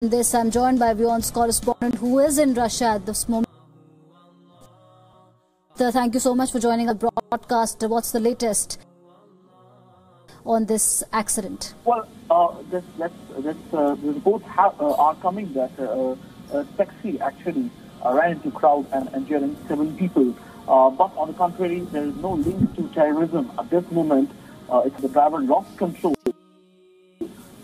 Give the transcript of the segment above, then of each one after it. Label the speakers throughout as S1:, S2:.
S1: This I'm joined by WION's correspondent who is in Russia at this moment. Thank you so much for joining our broadcast. What's the latest on this accident?
S2: Well, the reports are coming that a taxi actually ran into crowd and injuring 7 people. But on the contrary, there is no link to terrorism at this moment. It's the driver lost control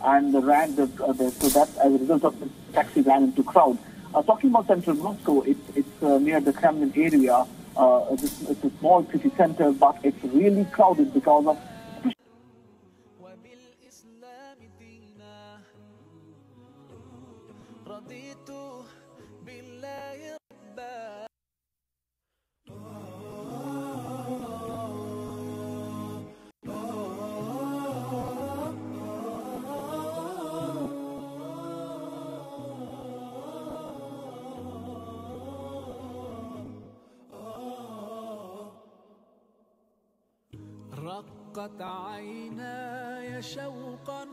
S2: and ran so that as a result of the taxi ran into crowd. Talking about central Moscow, it's near the Kremlin area. It's a small city center, but it's really crowded because of
S3: رقت عيناي شوقا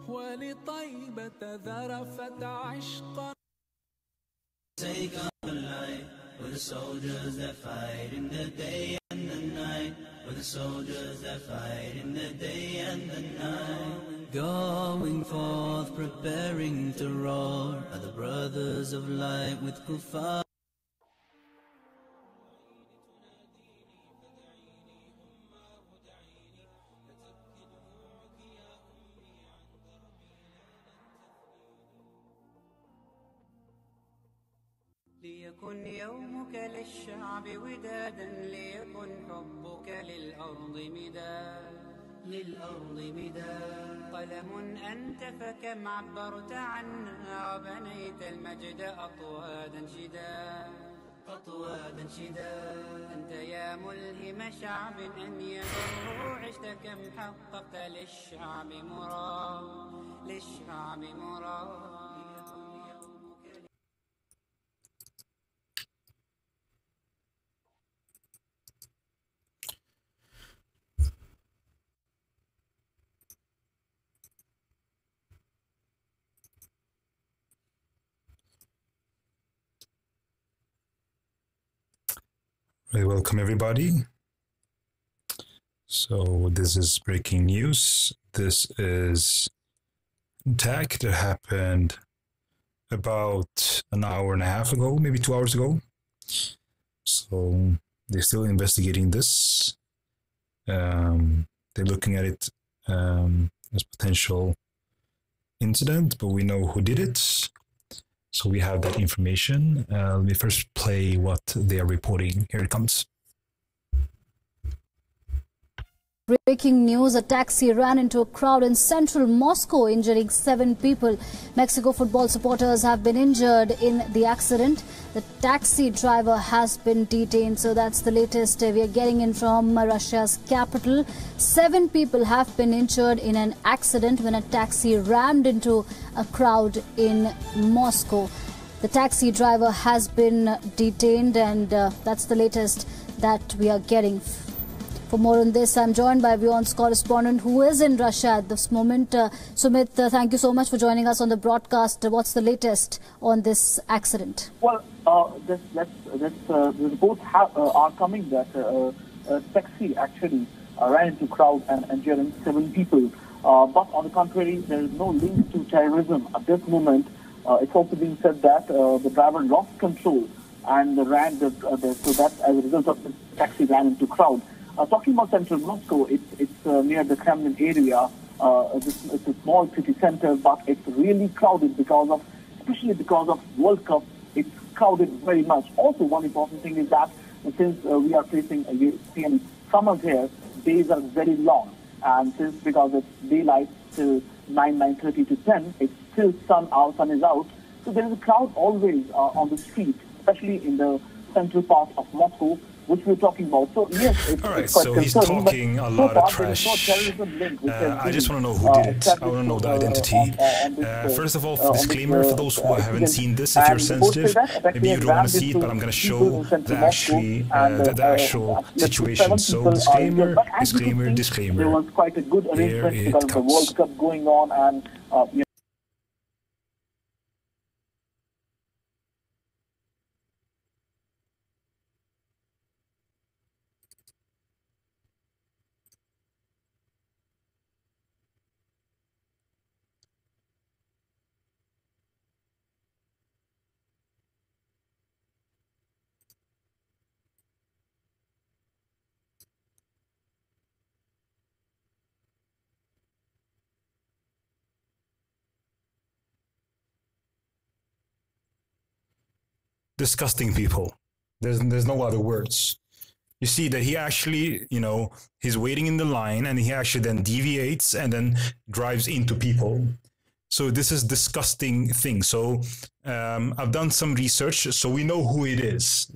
S3: ولطيبة ذرفت عشقا.
S4: Take on the light with the soldiers that fight in the day and the night, with the soldiers that fight in the day and the night. Going forth, preparing to roar, are the brothers of light with kuffar.
S5: ليكن يومك للشعب ودادا، ليكن حبك للأرض مداد قلم أنت فكم عبرت عنا، وبنيت المجد أطوادا شداد أنت يا ملهم شعب أن يبروا، عشت كم حققت للشعب مراد.
S6: Welcome everybody. So this is breaking news. This is an attack that happened about an hour and a half ago, maybe 2 hours ago. So they're still investigating this. They're looking at it as potential incident, but we know who did it. So we have that information. Let me first play what they are reporting. Here it comes.
S1: Breaking news, a taxi ran into a crowd in central Moscow, injuring 7 people. Mexico football supporters have been injured in the accident. The taxi driver has been detained. So that's the latest we are getting in from Russia's capital. 7 people have been injured in an accident when a taxi rammed into a crowd in Moscow. The taxi driver has been detained, and that's the latest that we are getting. For more on this, I'm joined by WION's correspondent who is in Russia at this moment. Sumit, thank you so much for joining us on the broadcast. What's the latest on this accident?
S2: Well, the reports are coming that a taxi actually ran into crowd and injuring 7 people. But on the contrary, there is no link to terrorism at this moment. It's also being said that the driver lost control and ran so that as a result of the taxi ran into crowd. Talking about central Moscow, it's near the Kremlin area. It's a small city center, but it's really crowded especially because of World Cup. It's crowded very much. Also, one important thing is that since we are facing a European summer here, days are very long, and because it's daylight till 9:30 to 10, it's still our sun is out. So there is a crowd always on the street, especially in the central part of Moscow, which we're talking about. So yes,
S6: it's quite concerning. So he's talking a lot of trash. I just want to know who did it. I want to know the identity. First of all, disclaimer for those who haven't seen this, if you're sensitive, maybe you don't want to see it, but I'm going to show the actual situation. So disclaimer.
S2: There was quite a good arrangement because of the World Cup going on, and
S6: disgusting people. There's no other words. You see that he actually, he's waiting in the line and he actually then deviates and then drives into people. So this is disgusting thing. So I've done some research, so we know who it is.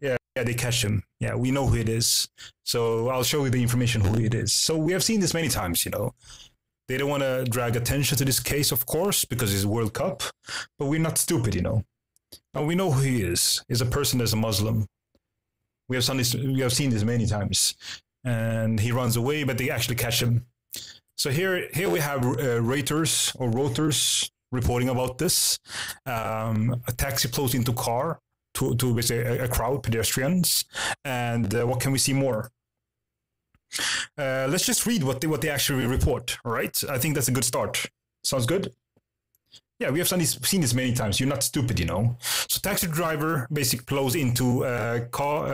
S6: Yeah, they catch him. Yeah, we know who it is. So I'll show you the information who it is. So we have seen this many times, They don't want to drag attention to this case, of course, because it's World Cup. But we're not stupid, And we know who he is. He's a person that's a Muslim. We have seen this many times. And he runs away, but they actually catch him. So here we have Reuters reporting about this. A taxi pulls into car to a crowd, pedestrians. And what can we see more? Let's just read what they actually report, all right? I think that's a good start. Sounds good? Yeah, we have seen this many times. You're not stupid, So taxi driver basically plows into a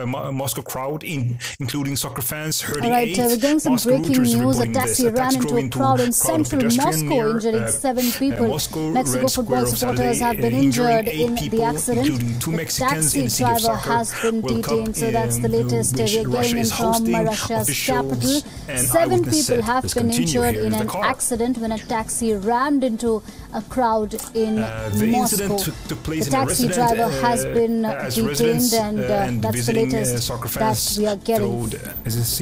S6: Moscow crowd, including soccer fans, hurting
S1: All right, we're getting some breaking news. A taxi ran into a crowd in central Moscow, injuring 7 people. Mexico football supporters have been injured in the accident. The taxi driver has been detained. So that's the latest we're getting in from Russia's capital. 7 people have been injured in an accident when a taxi rammed into a crowd in Moscow. The taxi driver has been detained, and that's the latest that we are getting.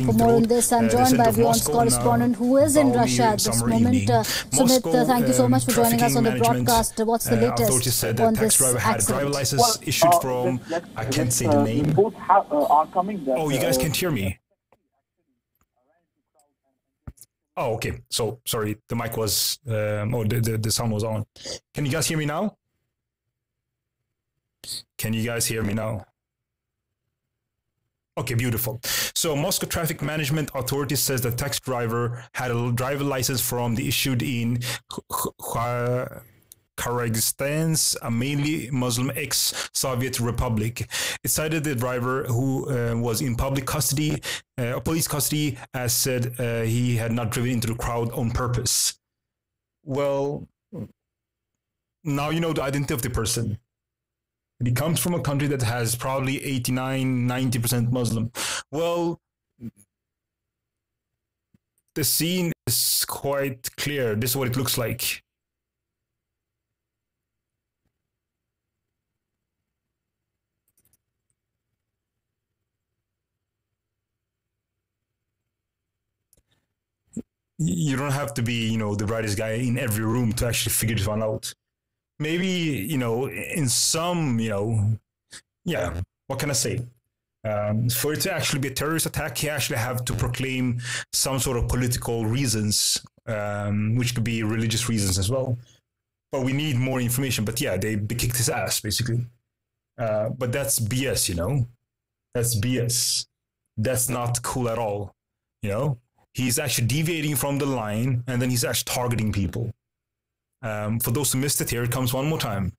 S1: For more on this, I'm joined by WION's correspondent who is in Russia at this moment. Sumit, thank you so much for joining us on the broadcast. What's the latest on this accident?
S6: Issued from, I can't say the name.
S2: Both are coming there.
S6: Oh, you guys can't hear me. Oh, okay. So sorry, the mic was, the sound was on. Can you guys hear me now? Can you guys hear me now? Okay, beautiful. So Moscow Traffic Management Authority says the taxi driver had a driver license from the issued in Kyrgyzstan's a mainly Muslim ex-Soviet republic. It cited the driver who was in public custody, police custody, as said he had not driven into the crowd on purpose. Well, now you know the identity of the person. He comes from a country that has probably 89–90% Muslim. Well, the scene is quite clear. This is what it looks like. You don't have to be, the brightest guy in every room to actually figure this one out. Maybe, in some, yeah, what can I say? For it to actually be a terrorist attack, you actually have to proclaim some sort of political reasons, which could be religious reasons as well. But we need more information. But yeah, they kicked his ass, basically. But that's BS, That's BS. That's not cool at all, He's actually deviating from the line, and then he's actually targeting people. For those who missed it, here it comes one more time.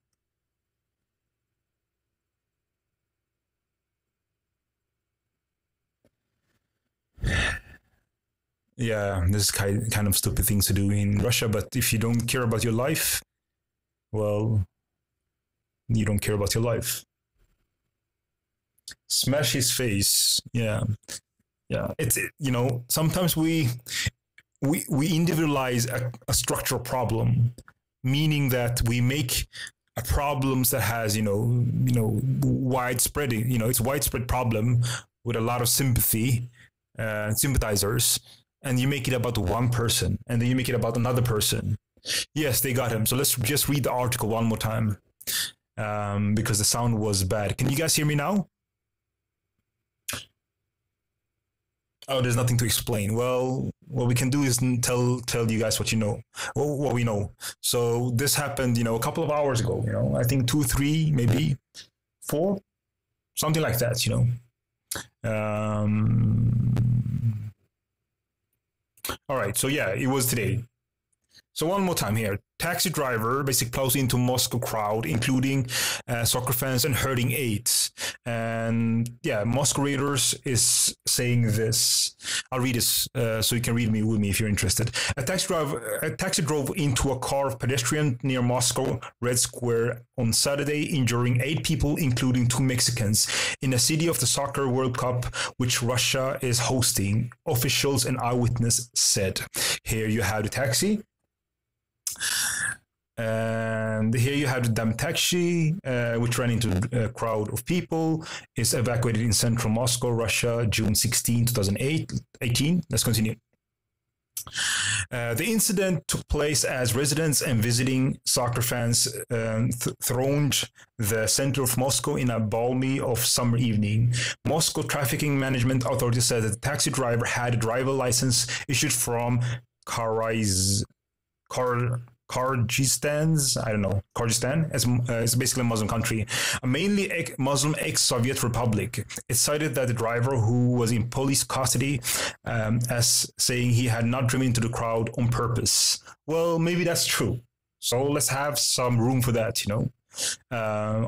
S6: Yeah, this is kind of stupid things to do in Russia, but if you don't care about your life, well, you don't care about your life. Smash his face, yeah. Yeah, it's sometimes we individualize a structural problem, meaning that we make a problems that has widespread, it's a widespread problem with a lot of sympathy, sympathizers, and you make it about one person, and then you make it about another person. Yes, they got him. So let's just read the article one more time, because the sound was bad. Can you guys hear me now? Oh, there's nothing to explain. Well, what we can do is tell you guys what what we know. So this happened, a couple of hours ago, I think 2, 3, maybe 4, something like that, All right. So yeah, it was today. So one more time here. Taxi driver basically plows into Moscow crowd, including soccer fans and herding aides. And yeah, Moscow Raiders is saying this. I'll read this so you can read me with me if you're interested. A taxi drove into a car of pedestrians near Moscow Red Square on Saturday, injuring 8 people, including 2 Mexicans, in a city of the Soccer World Cup, which Russia is hosting, officials and eyewitness said. Here you have the taxi. And here you have the damn taxi, which ran into a crowd of people, is evacuated in central Moscow, Russia, June 16, 2018. Let's continue. The incident took place as residents and visiting soccer fans thronged the center of Moscow in a balmy of summer evening. Moscow Trafficking Management Authority said that the taxi driver had a driver license issued from Kyrgyzstan, it's basically a Muslim country, a mainly Muslim ex-Soviet republic. It cited that the driver, who was in police custody, as saying he had not driven into the crowd on purpose. Well, maybe that's true. So let's have some room for that, you know.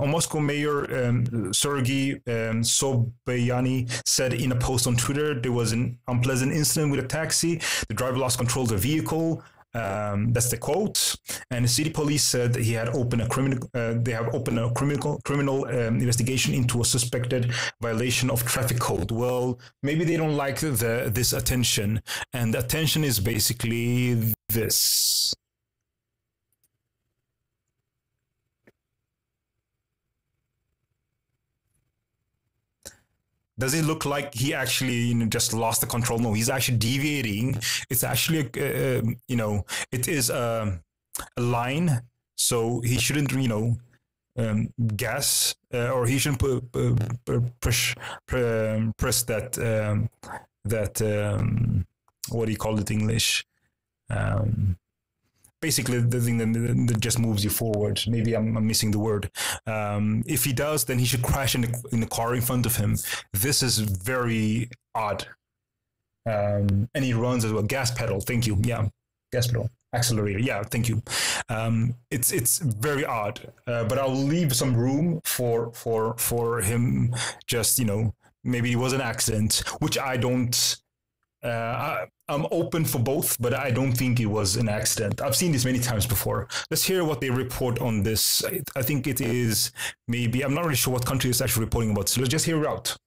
S6: Moscow Mayor Sergei Sobyanin said in a post on Twitter there was an unpleasant incident with a taxi. The driver lost control of the vehicle. That's the quote. And the city police said he had opened a criminal. They have opened a criminal investigation into a suspected violation of traffic code. Well, maybe they don't like this attention, and the attention is basically this. Does it look like he actually just lost the control? No, he's actually deviating. It's actually, it is a line, so he shouldn't, gas or he shouldn't press that what do you call it in English? Basically, the thing that just moves you forward. Maybe I'm missing the word. If he does, then he should crash in the car in front of him. This is very odd. And he runs as well. Gas pedal. Thank you. Yeah, gas pedal. Accelerator. Yeah, thank you. It's very odd. But I'll leave some room for him. Just maybe it was an accident, which I don't. I'm open for both, but I don't think it was an accident. I've seen this many times before. Let's hear what they report on this. I think it is maybe, I'm not really sure what country is actually reporting about, so let's just hear it out.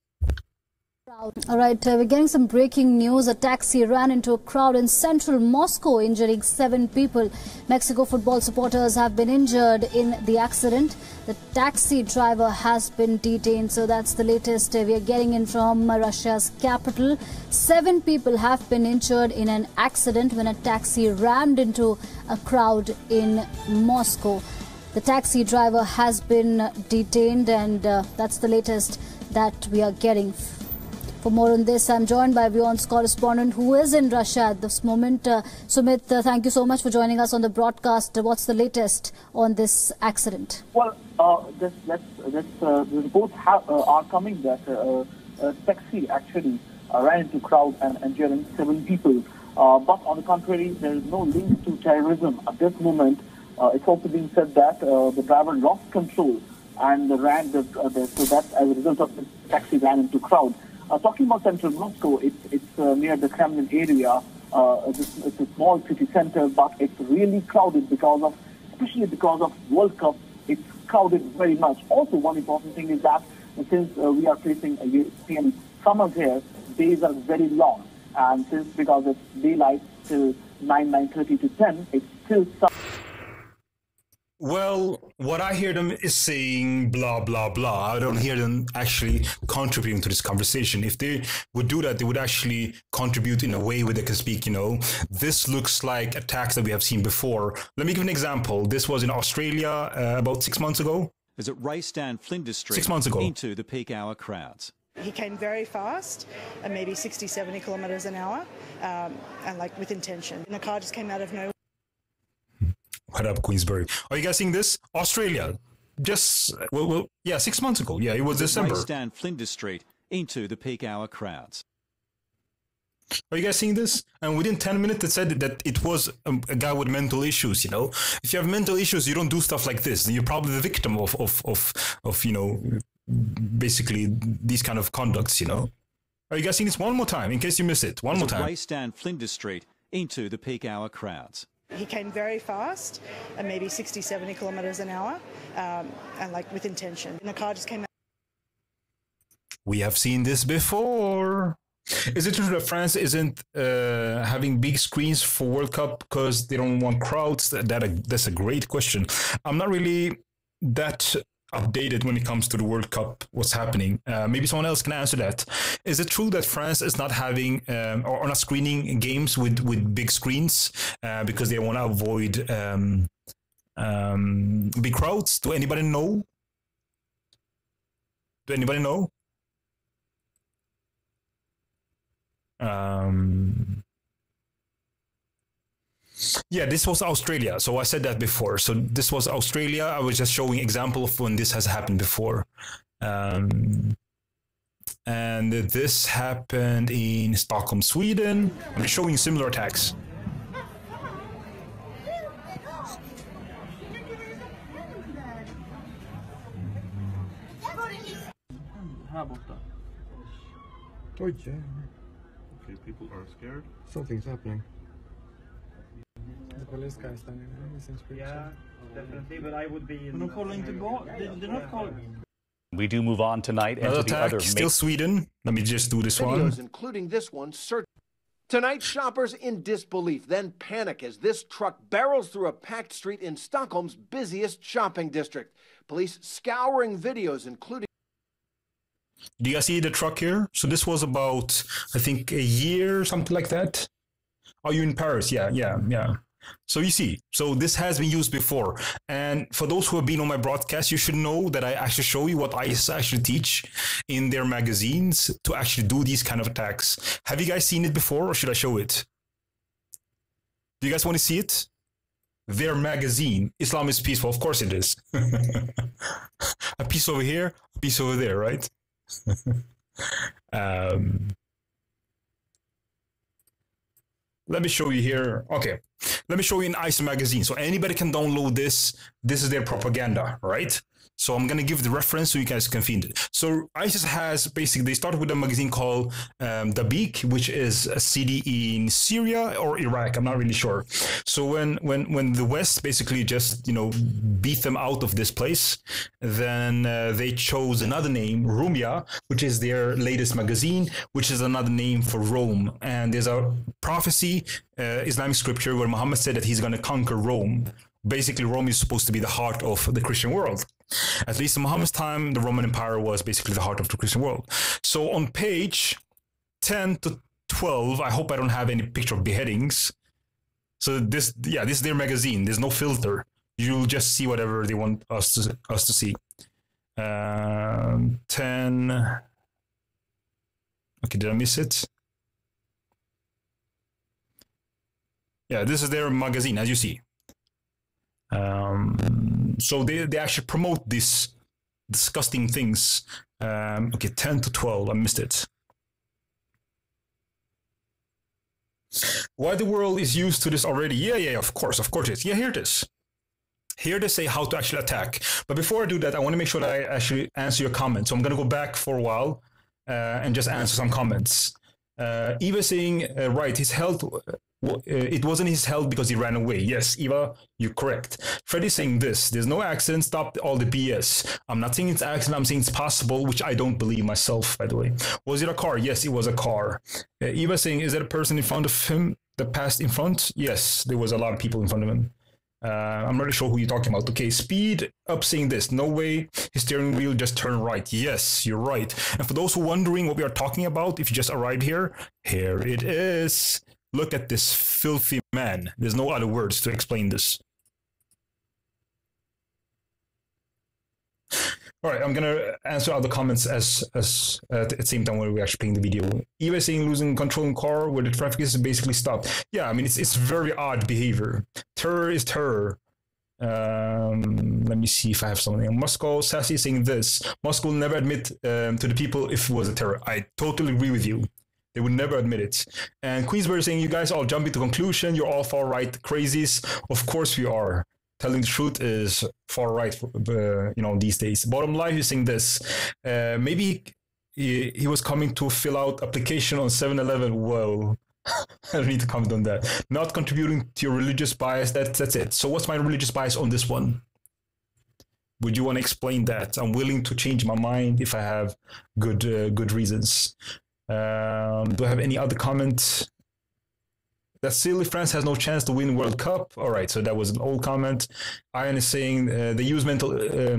S1: All right, we're getting some breaking news. A taxi ran into a crowd in central Moscow, injuring 7 people. Mexico football supporters have been injured in the accident. The taxi driver has been detained. So that's the latest we are getting in from Russia's capital. 7 people have been injured in an accident when a taxi rammed into a crowd in Moscow. The taxi driver has been detained, and that's the latest that we are getting. For more on this, I'm joined by WION's correspondent who is in Russia at this moment. Sumit, thank you so much for joining us on the broadcast. What's the latest on this accident?
S2: Well, the reports are coming that a taxi actually ran into crowd and injuring 7 people. But on the contrary, there is no link to terrorism at this moment. It's also being said that the driver lost control and ran so that as a result of the taxi ran into crowd. Talking about central Moscow, it's near the Kremlin area. It's a small city center, but it's really crowded especially because of World Cup. It's crowded very much. Also, one important thing is that since we are facing a European summer here, days are very long, and because it's daylight till 9:30 to 10, it's still summer.
S6: Well, what I hear them is saying blah, blah, blah. I don't hear them actually contributing to this conversation. If they would do that, they would actually contribute in a way where they can speak, This looks like attacks that we have seen before. Let me give an example. This was in Australia about 6 months ago.
S7: As it raced down Flinders Street
S6: 6 months ago
S7: into the peak hour crowds.
S8: He came very fast, maybe 60, 70 kilometres an hour, and with intention. And the car just came out of nowhere.
S6: What up, Queensbury? Are you guys seeing this? Australia. Just, 6 months ago. Yeah, it was December.
S7: Raced down Flinders Street into the peak hour crowds.
S6: Are you guys seeing this? And within 10 minutes, it said that it was a guy with mental issues. You know, if you have mental issues, you don't do stuff like this. You're probably the victim of you know, basically these kind of conducts. You know. Are you guys seeing this one more time in case you miss it? One more time.
S7: Raced down Flinders Street into the peak hour crowds.
S8: He came very fast, and maybe 60, 70 kilometres an hour, and like with intention. And the car just came out.
S6: We have seen this before. Is it true that France isn't having big screens for World Cup because they don't want crowds? That's a great question. I'm not really that updated when it comes to the World Cup, what's happening. Maybe someone else can answer that. Is it true that France is not having or not screening games with big screens because they want to avoid big crowds? Do anybody know? Do anybody know? Yeah, this was Australia. So I said that before. So this was Australia. I was just showing example of when this has happened before. And this happened in Stockholm, Sweden. I'm showing similar attacks.
S9: Okay, people are scared. Something's happening. The police guy standing there, he seems pretty scared.
S10: Definitely, but I would be in... They're not calling.
S11: We do move on tonight.
S6: Another attack, still Sweden. Let me just do this one.
S12: Including this one, tonight, shoppers in disbelief, then panic as this truck barrels through a packed street in Stockholm's busiest shopping district. Police scouring videos, including...
S6: Do you guys see the truck here? So this was about, I think, a year, something like that. Are you in Paris? Yeah. So you see, so this has been used before. And for those who have been on my broadcast, you should know that I actually show you what ISIS actually teach in their magazines to actually do these kind of attacks. Have you guys seen it before, or should I show it? Do you guys want to see it? Their magazine, Islam is peaceful. Of course it is. A piece over here, a piece over there, right? Let me show you here. Okay, let me show you in ISIS magazine. So anybody can download this. This is their propaganda, right? So I'm going to give the reference so you guys can find it. So ISIS has basically, they started with a magazine called Dabiq, which is a city in Syria or Iraq. I'm not really sure. So when the West basically just, you know, beat them out of this place, then they chose another name, Rumia, which is their latest magazine, which is another name for Rome. And there's a prophecy, Islamic scripture, where Muhammad said that he's going to conquer Rome. Basically, Rome is supposed to be the heart of the Christian world. At least in Muhammad's time, the Roman Empire was basically the heart of the Christian world. So on page 10 to 12, I hope I don't have any picture of beheadings. So this is their magazine. There's no filter. You'll just see whatever they want us to see. 10. Okay, did I miss it? Yeah, this is their magazine, as you see. So they actually promote these disgusting things. Okay, 10 to 12, I missed it. Why the world is used to this already? Yeah, of course it is. Yeah, here it is. Here they say how to actually attack. But before I do that, I want to make sure that I actually answer your comments. So I'm going to go back for a while and just answer some comments. Eva saying, right, his health... it wasn't his health because he ran away. Yes, Eva, you're correct. Freddy saying this, there's no accident, stop all the BS. I'm not saying it's accident, I'm saying it's possible, which I don't believe myself, by the way. Was it a car? Yes, it was a car. Eva saying, is that a person in front of him that passed in front? Yes, there was a lot of people in front of him. I'm not really sure who you're talking about. Okay, Speed up saying this, no way his steering wheel just turned right. Yes, you're right. And for those who are wondering what we are talking about, if you just arrived here it is. Look at this filthy man. There's no other words to explain this. All right, I'm going to answer other comments as at the same time when we're actually playing the video. Eva saying losing control in car where the traffic is basically stopped. Yeah, I mean, it's very odd behavior. Terror is terror. Let me see if I have something. Moscow, Sassy saying this. Moscow will never admit to the people if it was a terror. I totally agree with you. They would never admit it. And Queensberry saying, you guys all jumping to conclusion. You're all far right crazies. Of course we are. Telling the truth is far right, these days. Bottom line, he's saying this. Maybe he was coming to fill out application on 7-Eleven. Well, I don't need to comment on that. Not contributing to your religious bias. That's it. So what's my religious bias on this one? Would you want to explain that? I'm willing to change my mind if I have good reasons. Do I have any other comment? That silly France has no chance to win World Cup. All right, so that was an old comment. Ian is saying they use mental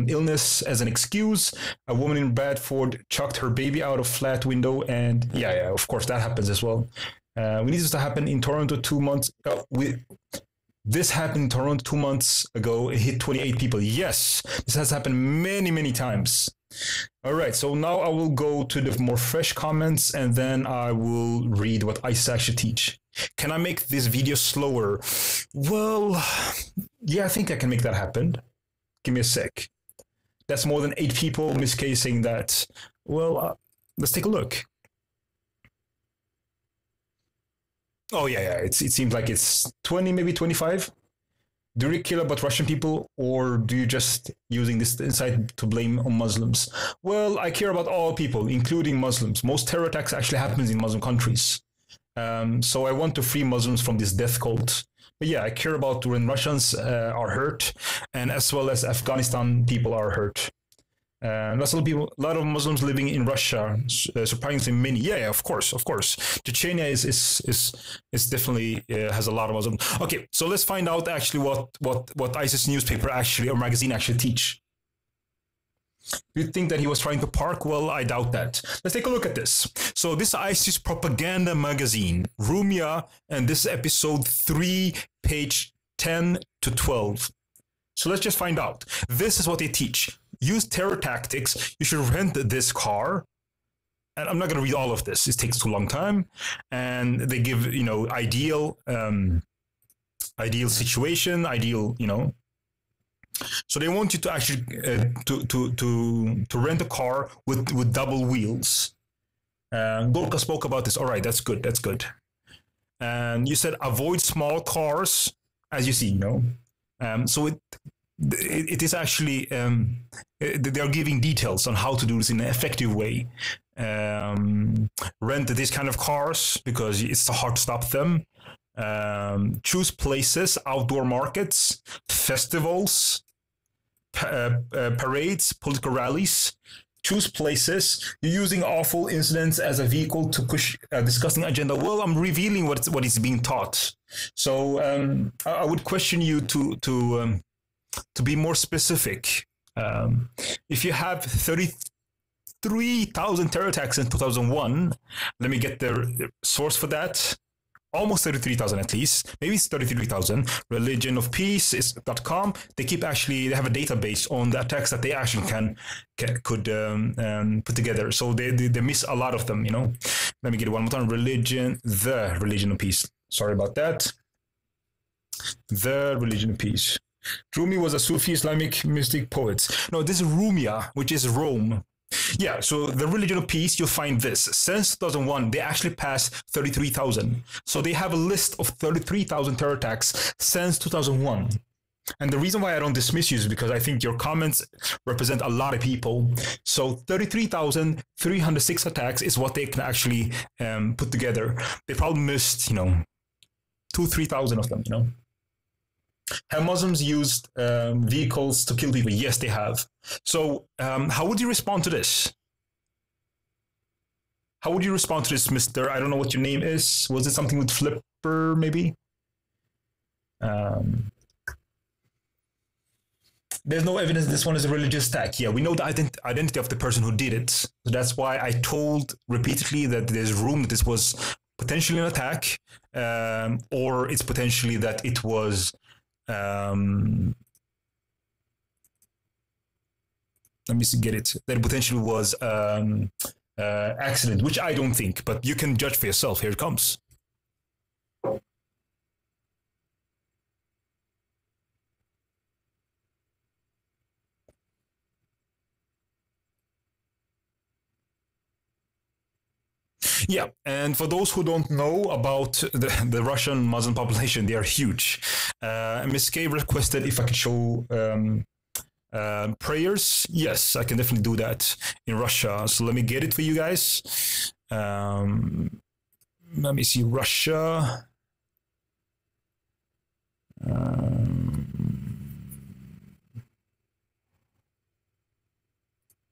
S6: illness as an excuse. A woman in Bradford chucked her baby out of flat window, and yeah, of course that happens as well. We need this to happen in Toronto 2 months. This happened in Toronto 2 months ago. It hit 28 people. Yes, this has happened many, many times. All right, so now I will go to the more fresh comments, and then I will read what ISIS actually teach. Can I make this video slower? Well, yeah, I think I can make that happen. Give me a sec. That's more than 8 people miscasing that. Well, let's take a look. Oh, yeah, it seems like it's 20, maybe 25. Do you care about Russian people, or do you just using this insight to blame on Muslims? Well, I care about all people, including Muslims. Most terror attacks actually happens in Muslim countries. So I want to free Muslims from this death cult. But yeah, I care about when Russians are hurt, and as well as Afghanistan people are hurt. Lots of people, a lot of Muslims living in Russia, surprisingly many. Yeah, of course. Chechnya is definitely has a lot of Muslims. Okay, so let's find out actually what ISIS newspaper actually or magazine actually teach. Do you think that he was trying to park? Well, I doubt that. Let's take a look at this. So this ISIS propaganda magazine, Rumia, and this is episode 3, page 10 to 12. So let's just find out. This is what they teach. Use terror tactics. You should rent this car. And I'm not going to read all of this. It takes too long time. And they give, ideal situation, So they want you to actually to rent a car with double wheels. Gorka spoke about this. All right, that's good. And you said avoid small cars, as you see, So it is actually they are giving details on how to do this in an effective way. Rent this kind of cars because it's hard to stop them. Choose places, outdoor markets, festivals, parades, political rallies. Choose places. You're using awful incidents as a vehicle to push a disgusting agenda. Well, I'm revealing what is being taught. So I would question you to be more specific. If you have 33,000 terror attacks in 2001, let me get the source for that. Almost 33,000 at least. Maybe it's 33,000. Religionofpeace.com. They have a database on the attacks that they actually could put together. So they miss a lot of them, Let me get it one more time. The Religion of Peace. Sorry about that. The Religion of Peace. Rumi was a Sufi Islamic mystic poet. No, this is Rumia, which is Rome. Yeah, so the Religion of Peace, you'll find this. Since 2001, they actually passed 33,000. So they have a list of 33,000 terror attacks since 2001. And the reason why I don't dismiss you is because I think your comments represent a lot of people. So 33,306 attacks is what they can actually put together. They probably missed, 2,000-3,000 of them, Have Muslims used vehicles to kill people? Yes, they have. So how would you respond to this? How would you respond to this, Mr. I don't know what your name is. Was it something with Flipper, maybe? There's no evidence this one is a religious attack. Yeah, we know the identity of the person who did it. So that's why I told repeatedly that there's room that this was potentially an attack, or it's potentially that it was... let me get it. That potentially was accident, which I don't think, but you can judge for yourself. Here it comes. Yeah, and for those who don't know about the Russian Muslim population, they are huge. Ms. K requested if I could show prayers. Yes, I can definitely do that in Russia. So let me get it for you guys. Let me see, Russia.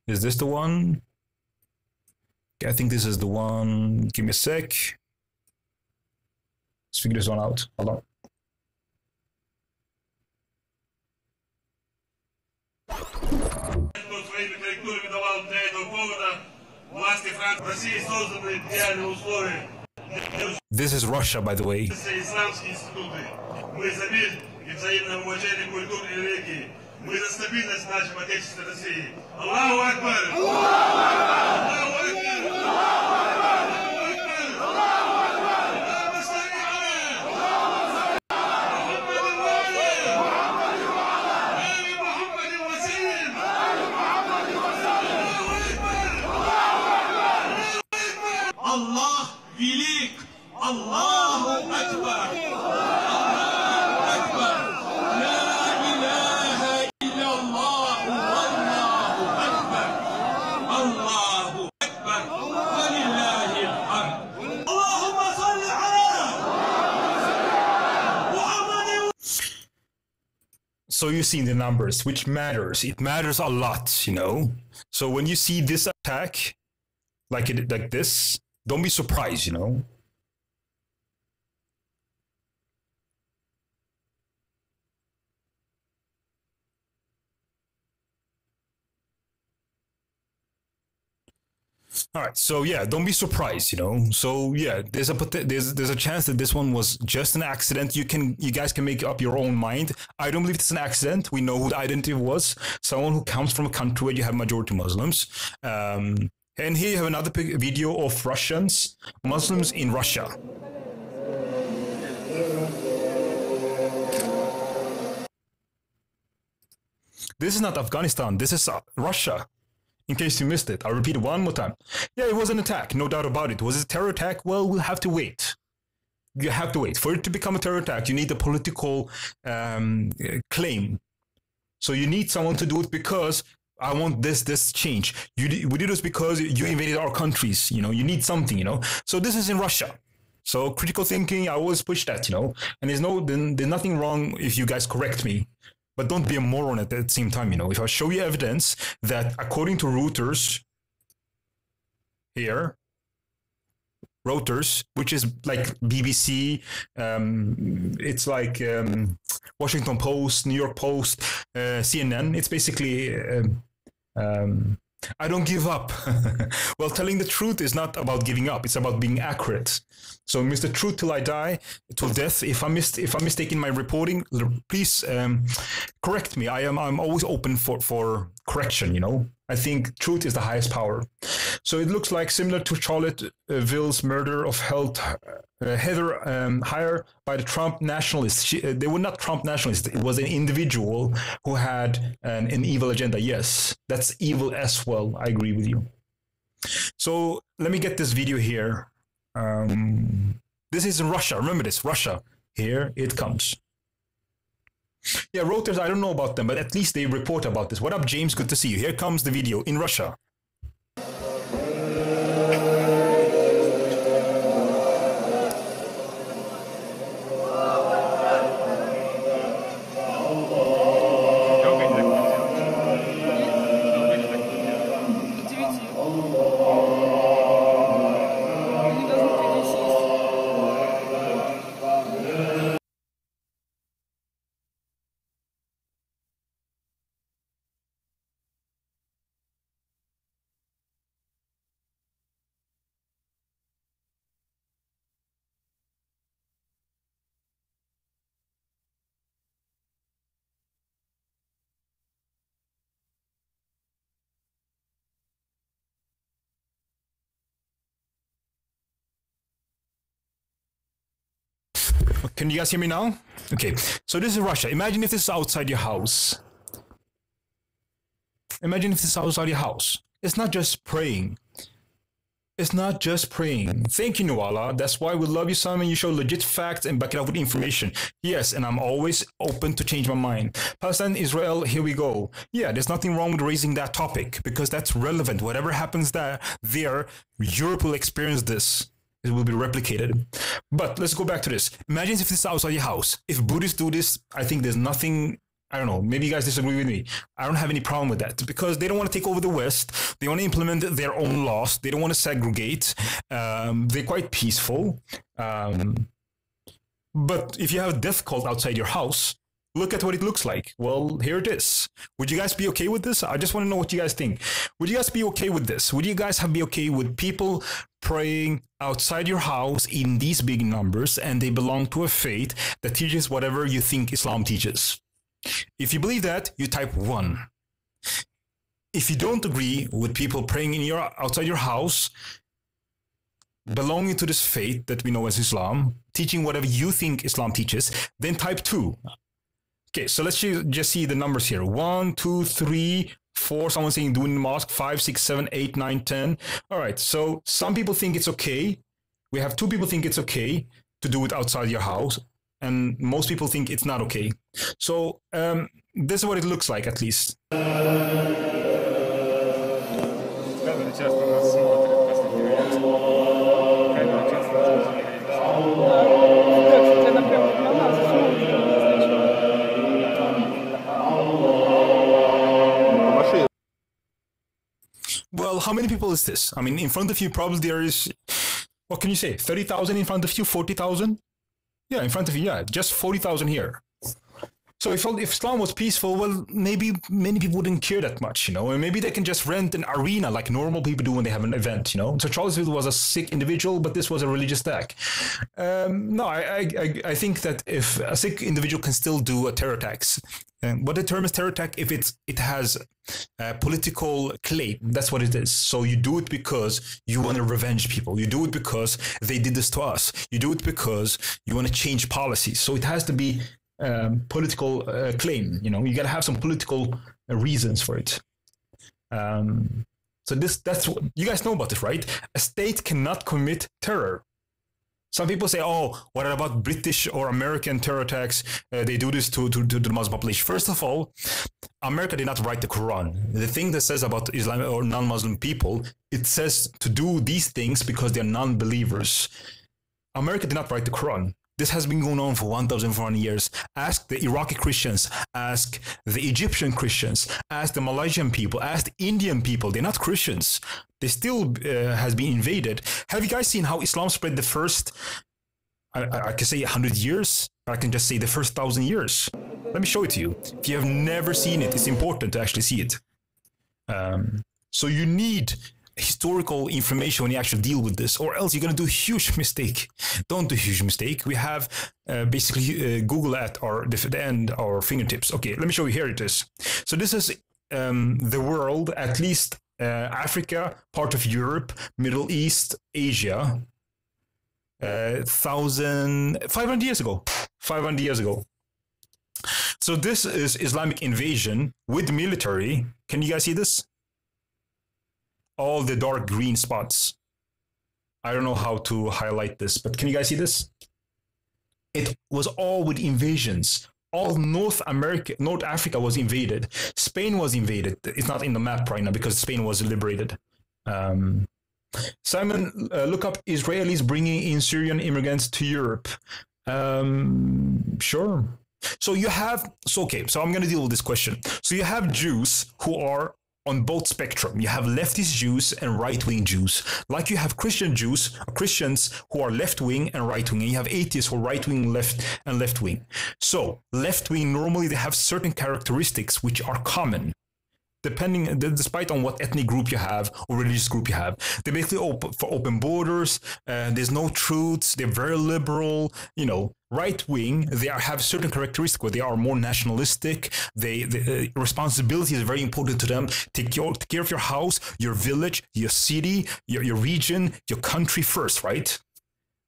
S6: Is this the one? I think this is the one. Give me a sec. Let's figure this one out. Hold on. This is Russia, by the way.
S13: Мы за стабильность нашего Отечества России. Аллаху Акбар! Аллаху Акбар! Аллах велик! Аллаху Акбар!
S6: So you see the numbers, which matters. It matters a lot, you know. So when you see this attack, like this, don't be surprised, you know. All right, so yeah, don't be surprised, you know. So yeah, there's a chance that this one was just an accident. You guys can make up your own mind. I don't believe it's an accident. We know who the identity was. Someone who comes from a country where you have majority Muslims. And here you have another video of Muslims in Russia. This is not Afghanistan. This is Russia. In case you missed it, I'll repeat it one more time. Yeah, it was an attack, no doubt about it. Was it a terror attack? Well, we'll have to wait. You have to wait. For it to become a terror attack, you need a political claim. So you need someone to do it because I want this change. We did this because you invaded our countries. You know, you need something, you know. So this is in Russia. So critical thinking, I always push that, you know. And there's nothing wrong if you guys correct me. But don't be a moron at the same time, you know. If I show you evidence that according to Reuters, here, Reuters, which is like BBC, it's like Washington Post, New York Post, CNN. It's basically, I don't give up. Well, telling the truth is not about giving up. It's about being accurate. So, Mr. Truth till I die, till death. If I'm mistaken my reporting, please correct me. I'm always open for correction. You know, I think truth is the highest power. So it looks like similar to Charlottesville's murder of Heather Heyer by the Trump nationalists. They were not Trump nationalists. It was an individual who had an evil agenda. Yes, that's evil as well. I agree with you. So let me get this video here. This is in Russia. Remember this, Russia. Here it comes. Yeah, Reuters, I don't know about them, but at least they report about this. What up, James? Good to see you. Here comes the video in Russia. Can you guys hear me now? Okay, so this is Russia. Imagine if this is outside your house. Imagine if this is outside your house. It's not just praying. It's not just praying. Thank you, Nuala. That's why we love you, Simon. You show legit facts and back it up with information. Yes, and I'm always open to change my mind. Palestine, Israel, here we go. Yeah, there's nothing wrong with raising that topic because that's relevant. Whatever happens there, Europe will experience this. It will be replicated. But let's go back to this. Imagine if this is outside your house. If Buddhists do this, I think there's nothing... I don't know, maybe you guys disagree with me. I don't have any problem with that because they don't want to take over the West. They want to implement their own laws. They don't want to segregate. They're quite peaceful. But if you have a death cult outside your house, look at what it looks like. Well, here it is. Would you guys be okay with this? I just want to know what you guys think. Would you guys be okay with this? Would you guys be okay with people praying outside your house in these big numbers and they belong to a faith that teaches whatever you think Islam teaches? If you believe that, you type 1. If you don't agree with people praying outside your house, belonging to this faith that we know as Islam, teaching whatever you think Islam teaches, then type 2. Okay, so let's just see the numbers here. 1, 2, 3, 4. Someone saying do it in the mosque. 5, 6, 7, 8, 9, 10. All right, so some people think it's okay. We have 2 people think it's okay to do it outside your house. And most people think it's not okay. So this is what it looks like, at least. Well, how many people is this? I mean, in front of you, probably there is, what can you say, 30,000 in front of you, 40,000? Yeah, in front of you, yeah, just 40,000 here. So if Islam was peaceful, well, maybe many people wouldn't care that much, you know, and maybe they can just rent an arena like normal people do when they have an event, you know. So Charlottesville was a sick individual, but this was a religious attack. No, I think that if a sick individual can still do a terror attacks, what the term is terror attack if it has a political claim. That's what it is. So you do it because you want to revenge people. You do it because they did this to us. You do it because you want to change policies. So it has to be political claim. You know, you got to have some political reasons for it. So that's what you guys know about this, right? A state cannot commit terror. Some people say, oh, what about British or American terror attacks? They do this to the Muslim population. First of all, America did not write the Quran. The thing that says about Islam or non-Muslim people, it says to do these things because they're non-believers. America did not write the Quran. This has been going on for 1,400 years. Ask the Iraqi Christians, ask the Egyptian Christians, ask the Malaysian people, ask the Indian people. They're not Christians. They still has been invaded. Have you guys seen how Islam spread the first, I can say 100 years? I can just say the first 1,000 years. Let me show it to you. If you have never seen it, it's important to actually see it. So you need historical information when you actually deal with this, or else you're going to do a huge mistake. Don't do a huge mistake. We have basically Google at the end our fingertips. Okay, let me show you. Here it is. So this is the world, at least Africa, part of Europe, Middle East, Asia, 500 years ago. 500 years ago. So this is Islamic invasion with military. Can you guys see this? All the dark green spots. I don't know how to highlight this, but can you guys see this? It was all with invasions. All North Africa was invaded. Spain was invaded. It's not in the map right now because Spain was liberated. Simon, look up Israelis bringing in Syrian immigrants to Europe. Sure. So you have, so I'm going to deal with this question. So you have Jews who are on both spectrum. You have leftist Jews and right-wing Jews. Like you have Christian Jews, Christians who are left-wing and right-wing, and you have atheists who are right-wing, left-wing. So left-wing, normally they have certain characteristics which are common, despite on what ethnic group you have or religious group you have. They're basically for open borders. There's no truths. They're very liberal. You know, right wing. They have certain characteristics where they are more nationalistic. The responsibility is very important to them. Take care of your house, your village, your city, your region, your country first, right?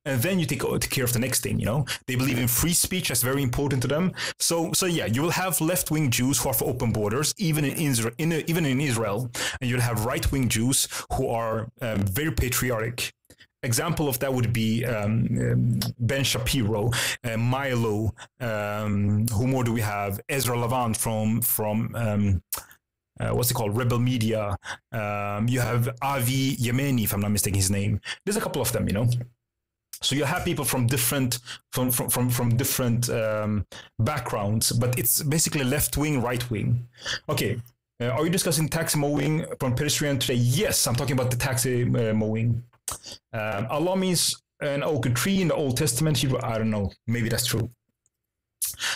S6: and then you take care of the next thing. You know, they believe in free speech. That's very important to them. So yeah, you will have left-wing Jews who are for open borders, even in Israel, and you'll have right-wing Jews who are very patriotic. Example of that would be Ben Shapiro, Milo. Who more do we have? Ezra Levant from what's it called? Rebel Media. You have Avi Yemeni, if I'm not mistaken his name. There's a couple of them, you know. So you have people from different different backgrounds, but it's basically left wing, right wing. Okay. Are you discussing taxi mowing from pedestrian today? Yes, I'm talking about the taxi mowing. Allah means an oak tree in the Old Testament. I don't know. Maybe that's true.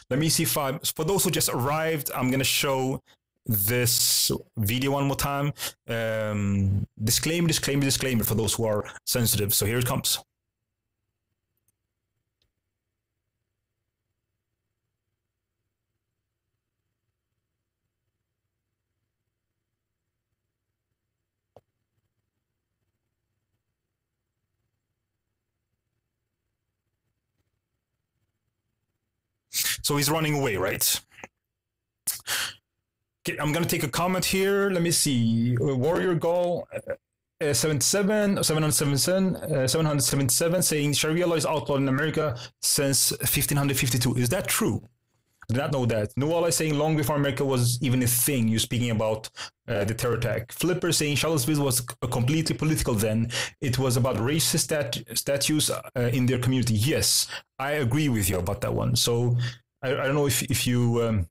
S6: Let me see if for those who just arrived, I'm going to show this video one more time. Disclaimer for those who are sensitive. So here it comes. So he's running away, right? Okay, I'm going to take a comment here. Let me see. Warrior Goal 777 saying Sharia law is outlawed in America since 1552. Is that true? I did not know that. Noala is saying long before America was even a thing. You're speaking about the terror attack. Flipper saying Charlottesville was completely political then. It was about racist statues in their community. Yes, I agree with you about that one. So I don't know if you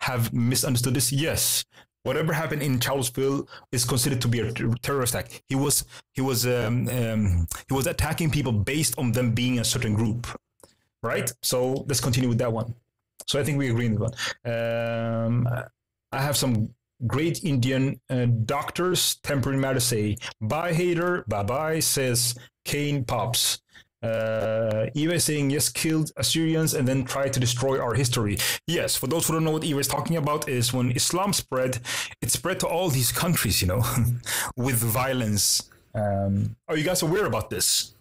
S6: have misunderstood this. Yes, whatever happened in Charlottesville is considered to be a terrorist attack. He was attacking people based on them being a certain group, right? So let's continue with that one. So I think we agree on that one. I have some great Indian doctors. Temporary matter say bye hater, bye bye says Kane Pops. Eva is saying yes, killed Assyrians and then tried to destroy our history. Yes, for those who don't know what Eva is talking about, is when Islam spread, it spread to all these countries, you know, with violence. Are you guys aware about this?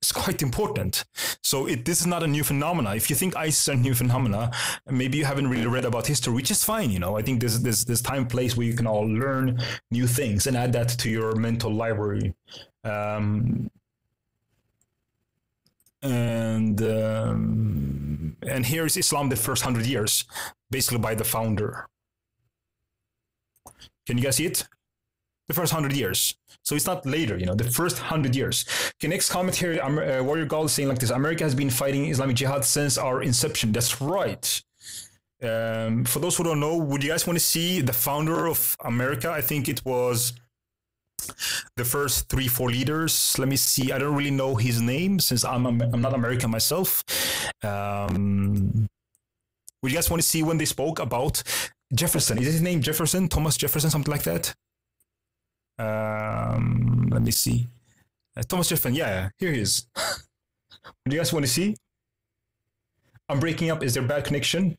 S6: It's quite important. So this is not a new phenomena. If you think ISIS is a new phenomena, maybe you haven't really read about history, which is fine. You know, I think there's time, place where you can all learn new things and add that to your mental library. And here is Islam the first 100 years, basically by the founder. Can you guys see it? The first 100 years. So it's not later, you know, the first 100 years. Okay, next comment here, Warrior Gall is saying like this: America has been fighting Islamic Jihad since our inception. That's right. For those who don't know, would you guys want to see the founder of America? I think it was the first 3-4 leaders. Let me see. I don't really know his name since I'm not American myself. Would you guys want to see when they spoke about Jefferson? Is his name Jefferson? Thomas Jefferson, something like that? Let me see. Thomas Jefferson. Yeah, here he is. Do you guys want to see? I'm breaking up. Is there bad connection?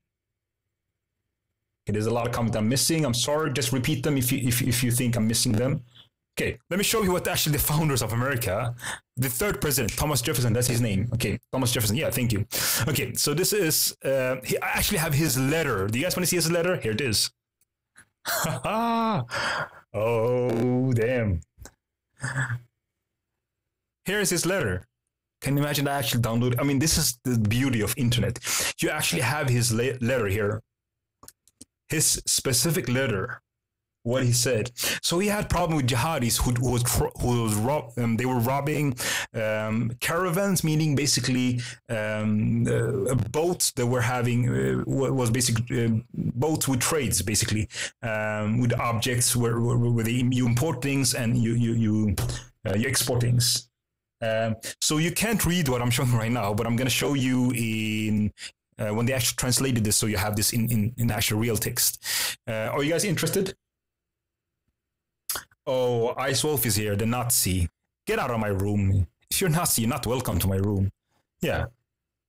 S6: Okay, there's a lot of comments I'm missing. I'm sorry. Just repeat them if you think I'm missing them. Okay, let me show you what actually the founders of America, the third president, Thomas Jefferson, that's his name. Okay, Thomas Jefferson, yeah, thank you. Okay, so this is, I actually have his letter. Do you guys want to see his letter? Here it is. Oh, damn. Here's his letter. Can you imagine I actually download? I mean, this is the beauty of internet. You actually have his letter here. His specific letter. What he said. So he had problem with jihadis they were robbing caravans, meaning basically boats that were having was basically boats with trades, basically with objects where you import things and you export things. So you can't read what I'm showing right now, but I'm going to show you in when they actually translated this, so you have this in actual real text. Are you guys interested? Oh, Ice Wolf is here, the Nazi. Get out of my room. If you're Nazi, you're not welcome to my room. Yeah.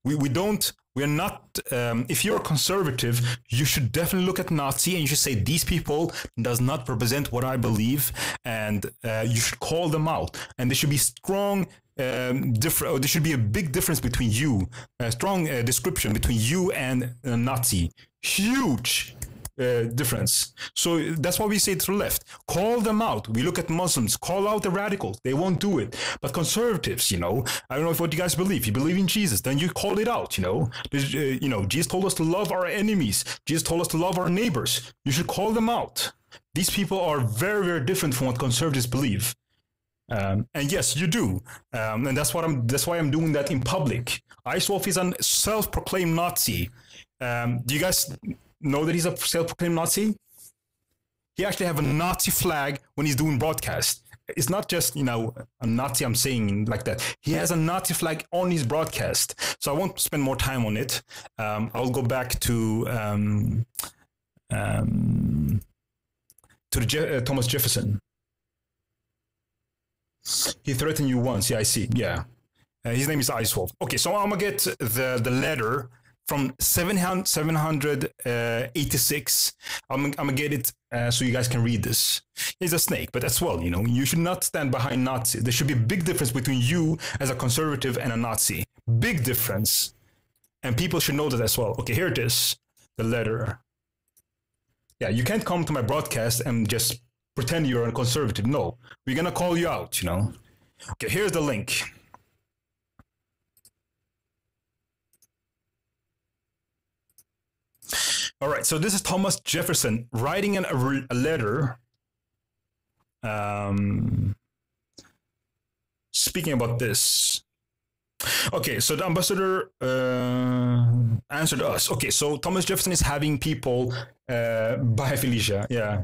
S6: We're not, if you're a conservative, you should definitely look at Nazi and you should say, these people does not represent what I believe, and you should call them out. And there should be strong there should be a big difference between you, a strong description between you and a Nazi. Huge difference. So that's why we say to the left, call them out. We look at Muslims, call out the radicals. They won't do it. But conservatives, I don't know what you guys believe. You believe in Jesus, then you call it out. Jesus told us to love our enemies. Jesus told us to love our neighbors. You should call them out. These people are very, very different from what conservatives believe. And yes, you do. And that's why I'm doing that in public. Iswolf is a self-proclaimed Nazi. Do you guys know that he's a self-proclaimed Nazi? He actually have a Nazi flag when he's doing broadcast. It's not just, a Nazi I'm saying like that. He has a Nazi flag on his broadcast. So I won't spend more time on it. I'll go back to Thomas Jefferson. He threatened you once. Yeah, I see. Yeah. His name is Iswolf. Okay, so I'm going to get the letter from 786. I'm going to get it so you guys can read this. He's a snake, but as well, you should not stand behind Nazis. There should be a big difference between you as a conservative and a Nazi. Big difference. And people should know that as well. Okay, here it is. The letter. Yeah, you can't come to my broadcast and just pretend you're a conservative. No, we're going to call you out, Okay, here's the link. All right, so this is Thomas Jefferson writing a letter speaking about this. Okay, so the ambassador answered us. Okay, so Thomas Jefferson is having people, bye Felicia, yeah.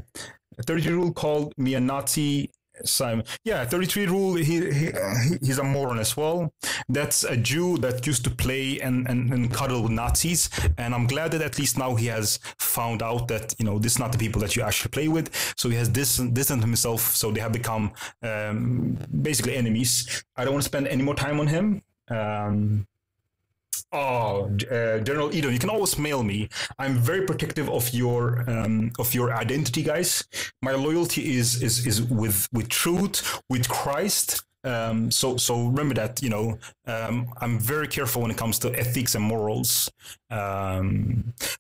S6: 33 Rule called me a Nazi. Simon. Yeah, 33 Rule, he's a moron as well. That's a Jew that used to play and cuddle with Nazis. And I'm glad that at least now he has found out that, this is not the people that you actually play with. So he has distanced himself. So they have become basically enemies. I don't want to spend any more time on him. General Eden, you can always mail me. I'm very protective of your identity, guys. My loyalty is with truth, with Christ. So remember that, I'm very careful when it comes to ethics and morals.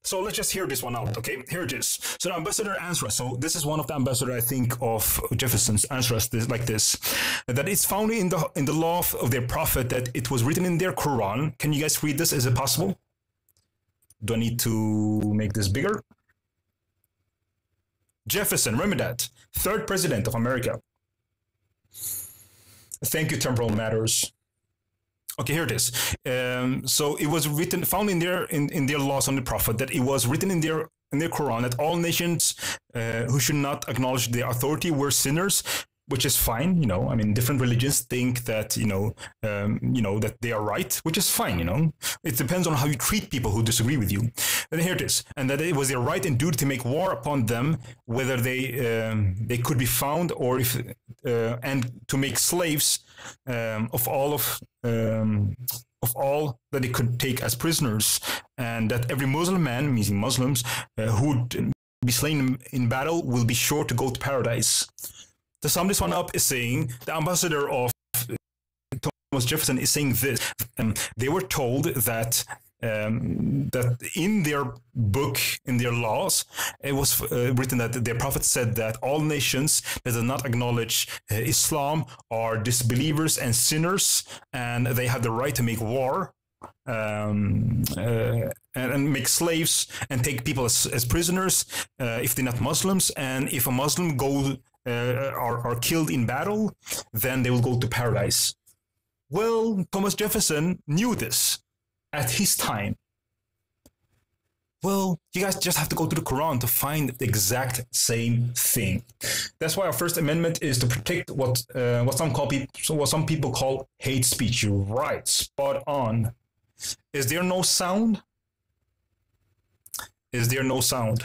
S6: So let's just hear this one out. Okay, here it is. So the ambassador answers us. So this is one of the ambassador, I think, of Jefferson's answers like this, that it's found in the law of their prophet that it was written in their Quran. Can you guys read this? Is it possible? Do I need to make this bigger? Jefferson, remember that. 3rd president of America. Thank you, Temporal Matters. Okay, here it is. So it was written, found in their laws on the prophet, that it was written in their Quran that all nations who should not acknowledge their authority were sinners, which is fine. Different religions think that that they are right, which is fine. It depends on how you treat people who disagree with you. And here it is, and that it was their right and duty to make war upon them, whether they could be found or if and to make slaves of all that they could take as prisoners, and that every Muslim man, meaning Muslims, who would be slain in battle will be sure to go to paradise. To sum this one up is saying, the ambassador of Thomas Jefferson is saying this. They were told that in their book, in their laws, it was written that their prophet said that all nations that do not acknowledge Islam are disbelievers and sinners, and they have the right to make war and make slaves and take people as prisoners if they're not Muslims. And if a Muslim are killed in battle, then they will go to paradise. Well, Thomas Jefferson knew this at his time. Well, you guys just have to go to the Quran to find the exact same thing. That's why our First Amendment is to protect what some people call hate speech. You're right, spot on. Is there no sound? Is there no sound?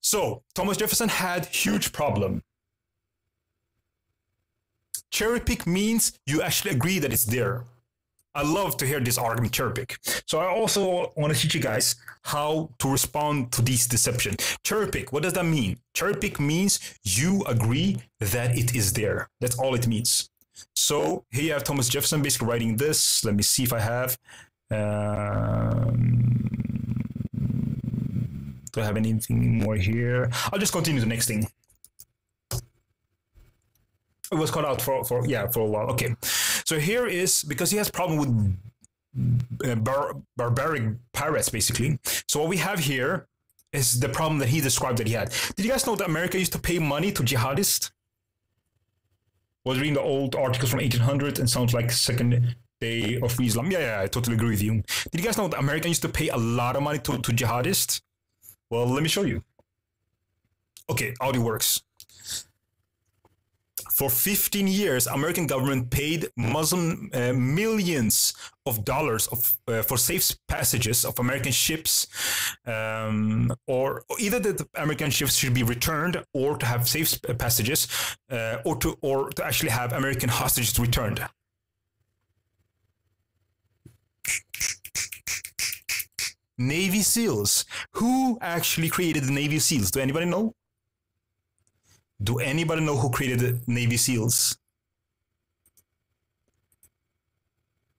S6: So Thomas Jefferson had huge problem. Cherry pick means you actually agree that it's there. I love to hear this argument cherry pick. So I also want to teach you guys how to respond to these deception. Cherry pick, what does that mean? Cherry pick means you agree that it is there. That's all it means. So here you have Thomas Jefferson basically writing this. Let me see if I have. Do I have anything more here? I'll just continue the next thing. It was cut out for a while. Okay, so here is because he has problem with barbaric pirates basically. So what we have here is the problem that he described that he had. Did you guys know that America used to pay money to jihadists? Was reading the old articles from 1800 and sounds like second day of Islam. Yeah, I totally agree with you. Did you guys know that America used to pay a lot of money to jihadists? Well, let me show you. Okay, how it works. For 15 years, American government paid Muslim millions of dollars for safe passages of American ships, or either that the American ships should be returned, or to have safe passages, or to actually have American hostages returned. Navy SEALs. Who actually created the Navy SEALs? Do anybody know? Do anybody know who created the Navy SEALs?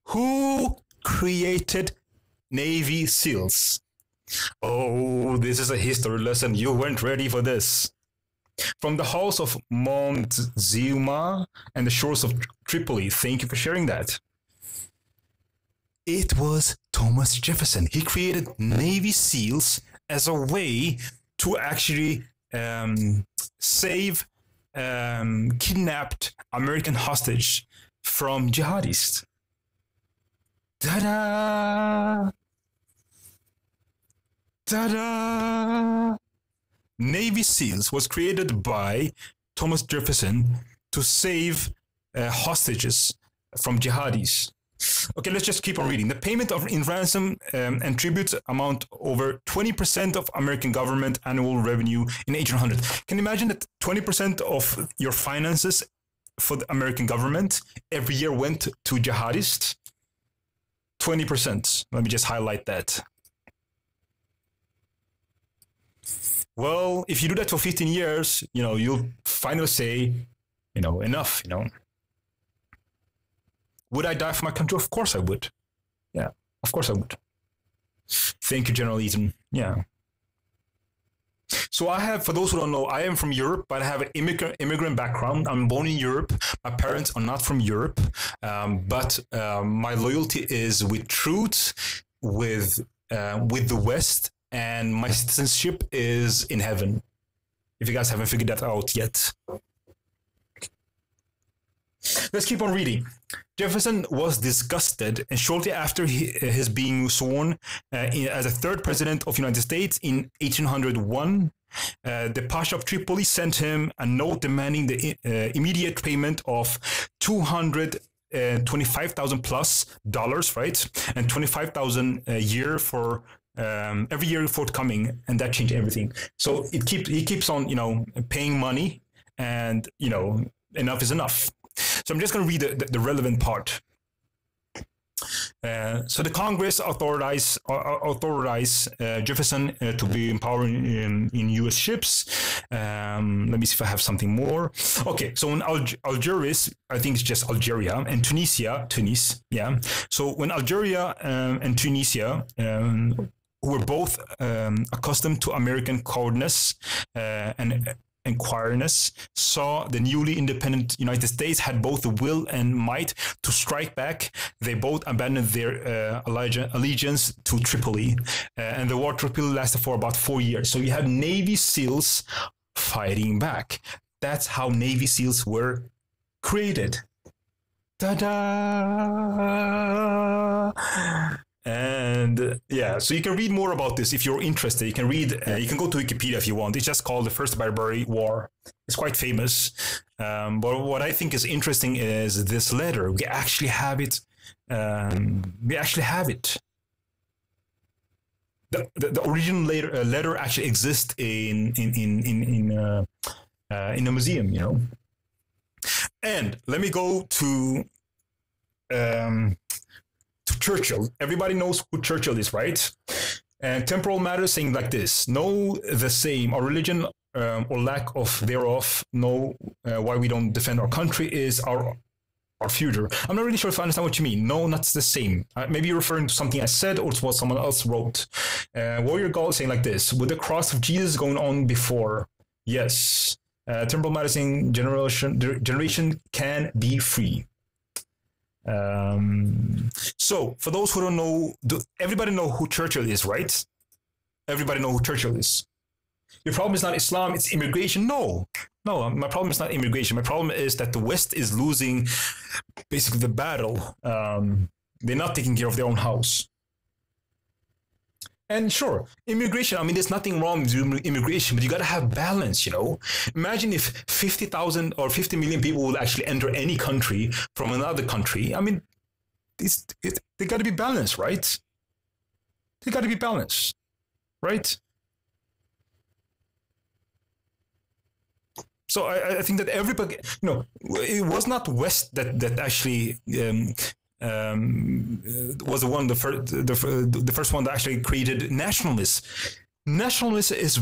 S6: Who created Navy SEALs? Oh, this is a history lesson. You weren't ready for this. From the halls of Montezuma and the shores of Tripoli. Thank you for sharing that. It was Thomas Jefferson. He created Navy SEALs as a way to actually save kidnapped American hostage from jihadists. Ta-da! Ta-da! Navy SEALs was created by Thomas Jefferson to save hostages from jihadis. Okay, let's just keep on reading. The payment in ransom and tributes amount over 20% of American government annual revenue in 1800. Can you imagine that 20% of your finances for the American government every year went to jihadists? 20%. Let me just highlight that. Well, if you do that for 15 years, you'll finally say, enough, Would I die for my country? Of course I would. Yeah, of course I would. Thank you, General Eaton. Yeah. So I have, for those who don't know, I am from Europe, but I have an immigrant background. I'm born in Europe. My parents are not from Europe, but my loyalty is with truth, with the West, and my citizenship is in heaven. If you guys haven't figured that out yet. Let's keep on reading. Jefferson was disgusted, and shortly after his being sworn as a third president of the United States in 1801, the Pasha of Tripoli sent him a note demanding the immediate payment of $225,000 plus dollars, right, and $25,000 a year for every year forthcoming, and that changed everything. So he keeps on, paying money, and enough is enough. So I'm just going to read the relevant part. So the Congress authorized Jefferson to be empowered in U.S. ships. Let me see if I have something more. Okay, so when Algiers, I think it's just Algeria, and Tunis, yeah. So when Algeria and Tunisia were both accustomed to American coldness and quietness, saw the newly independent United States had both the will and might to strike back, they both abandoned their allegiance to Tripoli. And the war Tripoli lasted for about 4 years. So you had Navy SEALs fighting back. That's how Navy SEALs were created. Ta-da! And yeah, so you can read more about this if you're interested. You can read, you can go to Wikipedia if you want. It's just called the First Barbary War. It's quite famous. But what I think is interesting is this letter. We actually have it. The original letter actually exists in a museum, And let me go to Churchill. Everybody knows who Churchill is, right? And Temporal Matters saying like this: know the same, our religion or lack of thereof, know why we don't defend our country is our future. I'm not really sure if I understand what you mean. No, not the same. Maybe you're referring to something I said or to what someone else wrote. Warrior Gold saying like this: with the cross of Jesus going on before. Yes. Temporal Matters saying generation can be free. So for those who don't know, everybody know who Churchill is, right? Everybody know who Churchill is. Your problem is not Islam, it's immigration. No, my problem is not immigration. My problem is that the West is losing basically the battle. They're not taking care of their own house. And sure, immigration, I mean, there's nothing wrong with immigration, but you got to have balance, you know? Imagine if 50,000 or 50 million people will actually enter any country from another country. I mean, they got to be balanced, right? They got to be balanced, right? So I think that everybody, you know, it was not West that actually was the first one that actually created nationalists. Nationalism is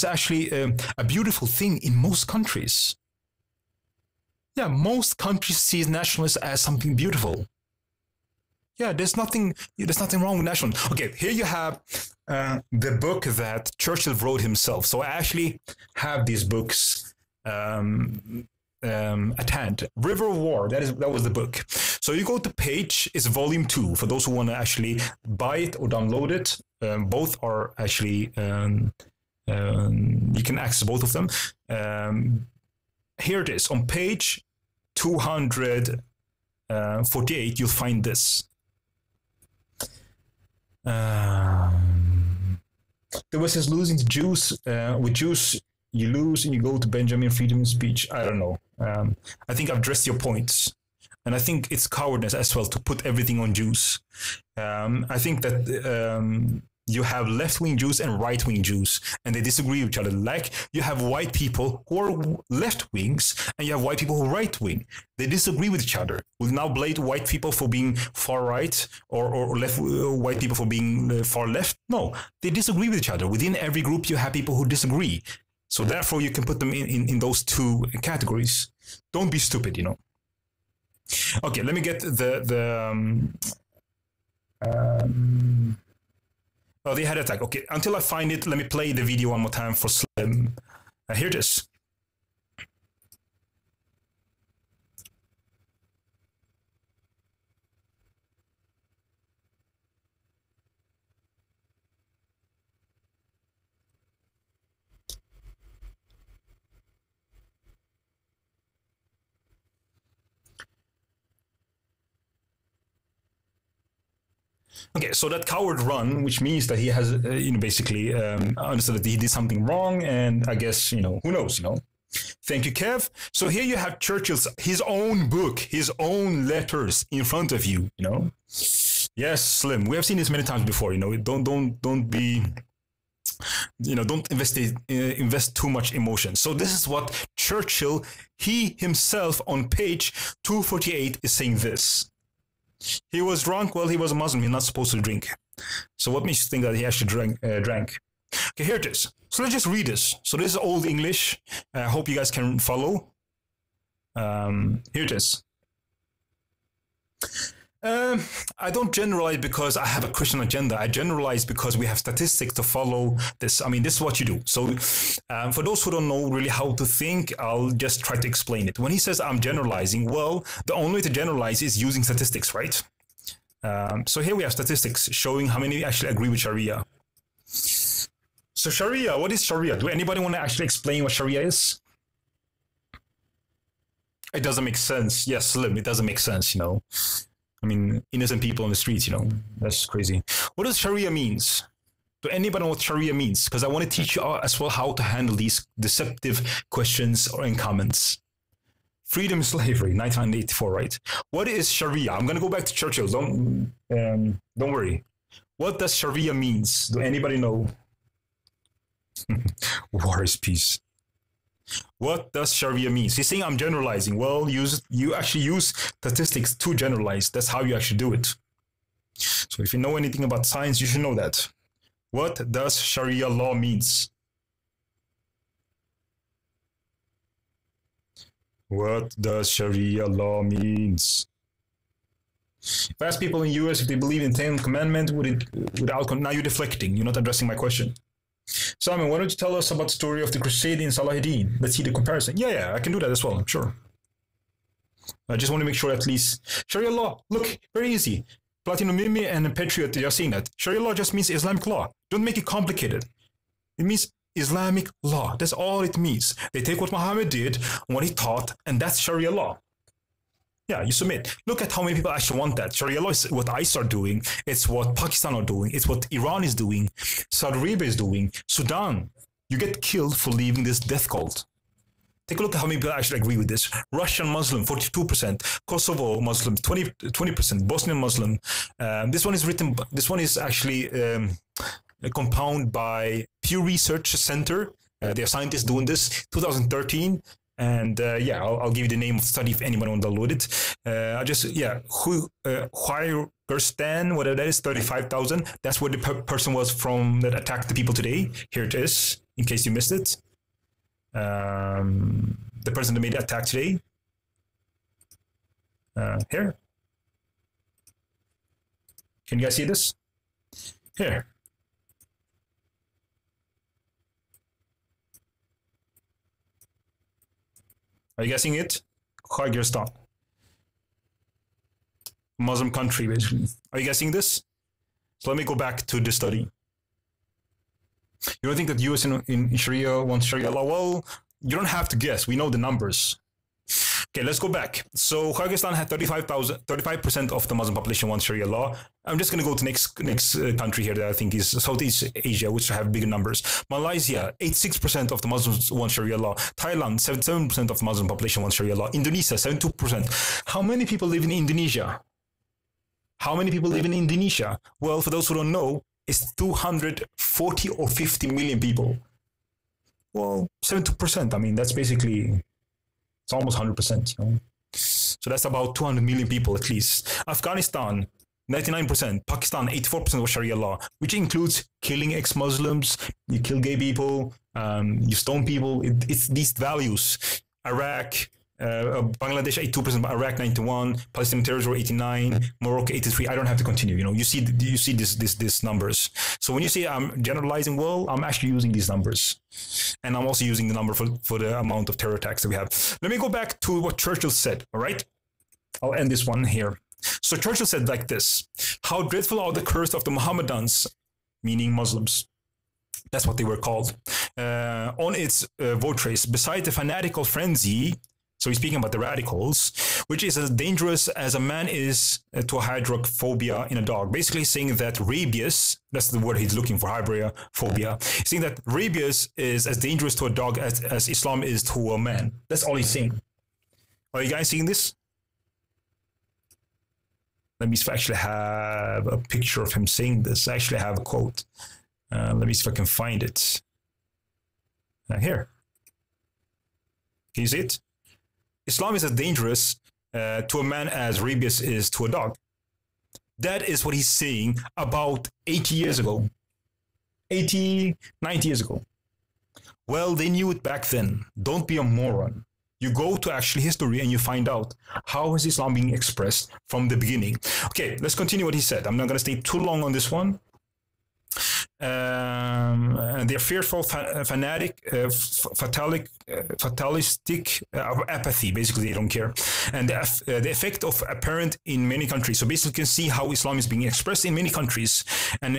S6: actually a beautiful thing in most countries. Yeah, most countries see nationalism as something beautiful. Yeah, there's nothing wrong with nationalism. Okay, here you have the book that Churchill wrote himself. So I actually have these books at hand. River of War, that was the book. So you go to page, it's volume 2 for those who want to actually buy it or download it. Both are actually you can access both of them. Here it is on page 248. You'll find this. There was this losing to Jews. With Jews, you lose and you go to Benjamin Freedom speech. I don't know. I think I've addressed your points. And I think it's cowardice as well to put everything on Jews. I think that you have left-wing Jews and right-wing Jews, and they disagree with each other. Like you have white people who are left-wings, and you have white people who are right-wing. They disagree with each other. We'll now blame white people for being far-right or white people for being far-left. No, they disagree with each other. Within every group, you have people who disagree. So therefore, you can put them in those two categories. Don't be stupid, you know. Okay, let me get oh, they had attack. Okay, until I find it, let me play the video one more time for Slim. Here it is. Okay, so that coward run, which means that he has, basically understood that he did something wrong, and I guess, who knows, Thank you, Kev. So here you have Churchill's, his own book, his own letters in front of you, Yes, Slim, we have seen this many times before, don't be, don't invest too much emotion. So this is what Churchill, he himself on page 248 is saying this. He was drunk. Well, he was a Muslim. He's not supposed to drink. So what makes you think that he actually drank? Okay, here it is. So let's just read this. So this is Old English. I hope you guys can follow. Here it is. I don't generalize because I have a Christian agenda. I generalize because we have statistics to follow this. I mean, this is what you do. So for those who don't know really how to think, I'll just try to explain it. When he says I'm generalizing, well, the only way to generalize is using statistics, right? So here we have statistics showing how many actually agree with Sharia. So Sharia, what is Sharia? Do anybody want to actually explain what Sharia is? It doesn't make sense. Yes, Slim, it doesn't make sense, I mean, innocent people on the streets, that's crazy. What does Sharia means? Do anybody know what Sharia means? Because I want to teach you as well how to handle these deceptive questions or in comments. Freedom, slavery, 1984, right? What is Sharia? I'm going to go back to Churchill. Don't worry. What does Sharia means? Do anybody know? War is peace. What does Sharia mean? He's saying I'm generalizing. Well, you actually use statistics to generalize. That's how you actually do it. So if you know anything about science, you should know that. What does Sharia law means? What does Sharia law means? If I ask people in the US if they believe in 10 commandments, now you're deflecting, you're not addressing my question. Simon, why don't you tell us about the story of the crusade in Salahuddin? Let's see the comparison. Yeah, I can do that as well, sure. I just want to make sure at least. Sharia law, look, very easy. Platinum Mimi and Patriot, you're seeing that. Sharia law just means Islamic law. Don't make it complicated. It means Islamic law. That's all it means. They take what Muhammad did, what he taught, and that's Sharia law. Yeah, you submit. Look at how many people actually want that. Sharia law is what ICE are doing. It's what Pakistan are doing. It's what Iran is doing. Saudi Arabia is doing. Sudan. You get killed for leaving this death cult. Take a look at how many people actually agree with this. Russian Muslim, 42%. Kosovo Muslim, 20%. Bosnian Muslim. This one is actually compounded by Pew Research Center. They are scientists doing this, 2013. And yeah, I'll give you the name of the study if anyone wants to download it. Kyrgyzstan, whatever that is, 35,000. That's where the person was from that attacked the people today. Here it is, in case you missed it. The person that made the attack today. Here. Can you guys see this? Here. Are you guessing it? Kyrgyzstan. Muslim country, basically. Are you guessing this? So let me go back to the study. You don't think that US in Sharia wants Sharia law? Well, you don't have to guess. We know the numbers. Okay, let's go back. So Kyrgyzstan had 35% of the Muslim population wants Sharia law. I'm just going to go to next country here that I think is Southeast Asia, which have bigger numbers. Malaysia, 86% of the Muslims want Sharia law. Thailand, 77% of the Muslim population wants Sharia law. Indonesia, 72%. How many people live in Indonesia? How many people live in Indonesia? Well, for those who don't know, it's 240 or 50 million people. Well, 72%. I mean, that's basically... It's almost 100%, you know? So that's about 200 million people at least. Afghanistan, 99%. Pakistan, 84% of Sharia law, which includes killing ex-Muslims, you kill gay people, you stone people. It's these values. Iraq, Bangladesh, 82%, Iraq, 91%, Palestinian territory, 89%, Morocco, 83%. I don't have to continue. You know, you see these numbers. So when you say I'm generalizing, well, I'm actually using these numbers. And I'm also using the number for the amount of terror attacks that we have. Let me go back to what Churchill said, all right? I'll end this one here. So Churchill said like this: how dreadful are the curse of the Mohammedans, meaning Muslims. That's what they were called. On its votaries, beside the fanatical frenzy, so he's speaking about the radicals, which is as dangerous as a man is to hydrophobia in a dog. Basically saying that rabies, that's the word he's looking for, hydrophobia. He's saying that rabies is as dangerous to a dog as Islam is to a man. That's all he's saying. Are you guys seeing this? Let me see if I actually have a picture of him saying this. I actually have a quote. Let me see if I can find it. Here. Can you see it? Islam is as dangerous to a man as rabies is to a dog. That is what he's saying about 80 years ago. 80, 90 years ago. Well, they knew it back then. Don't be a moron. You go to actually history and you find out how is Islam being expressed from the beginning. Okay, let's continue what he said. I'm not going to stay too long on this one. They're fearful, fatalistic apathy. Basically, they don't care. And the effect of apparent in many countries. So basically, you can see how Islam is being expressed in many countries, and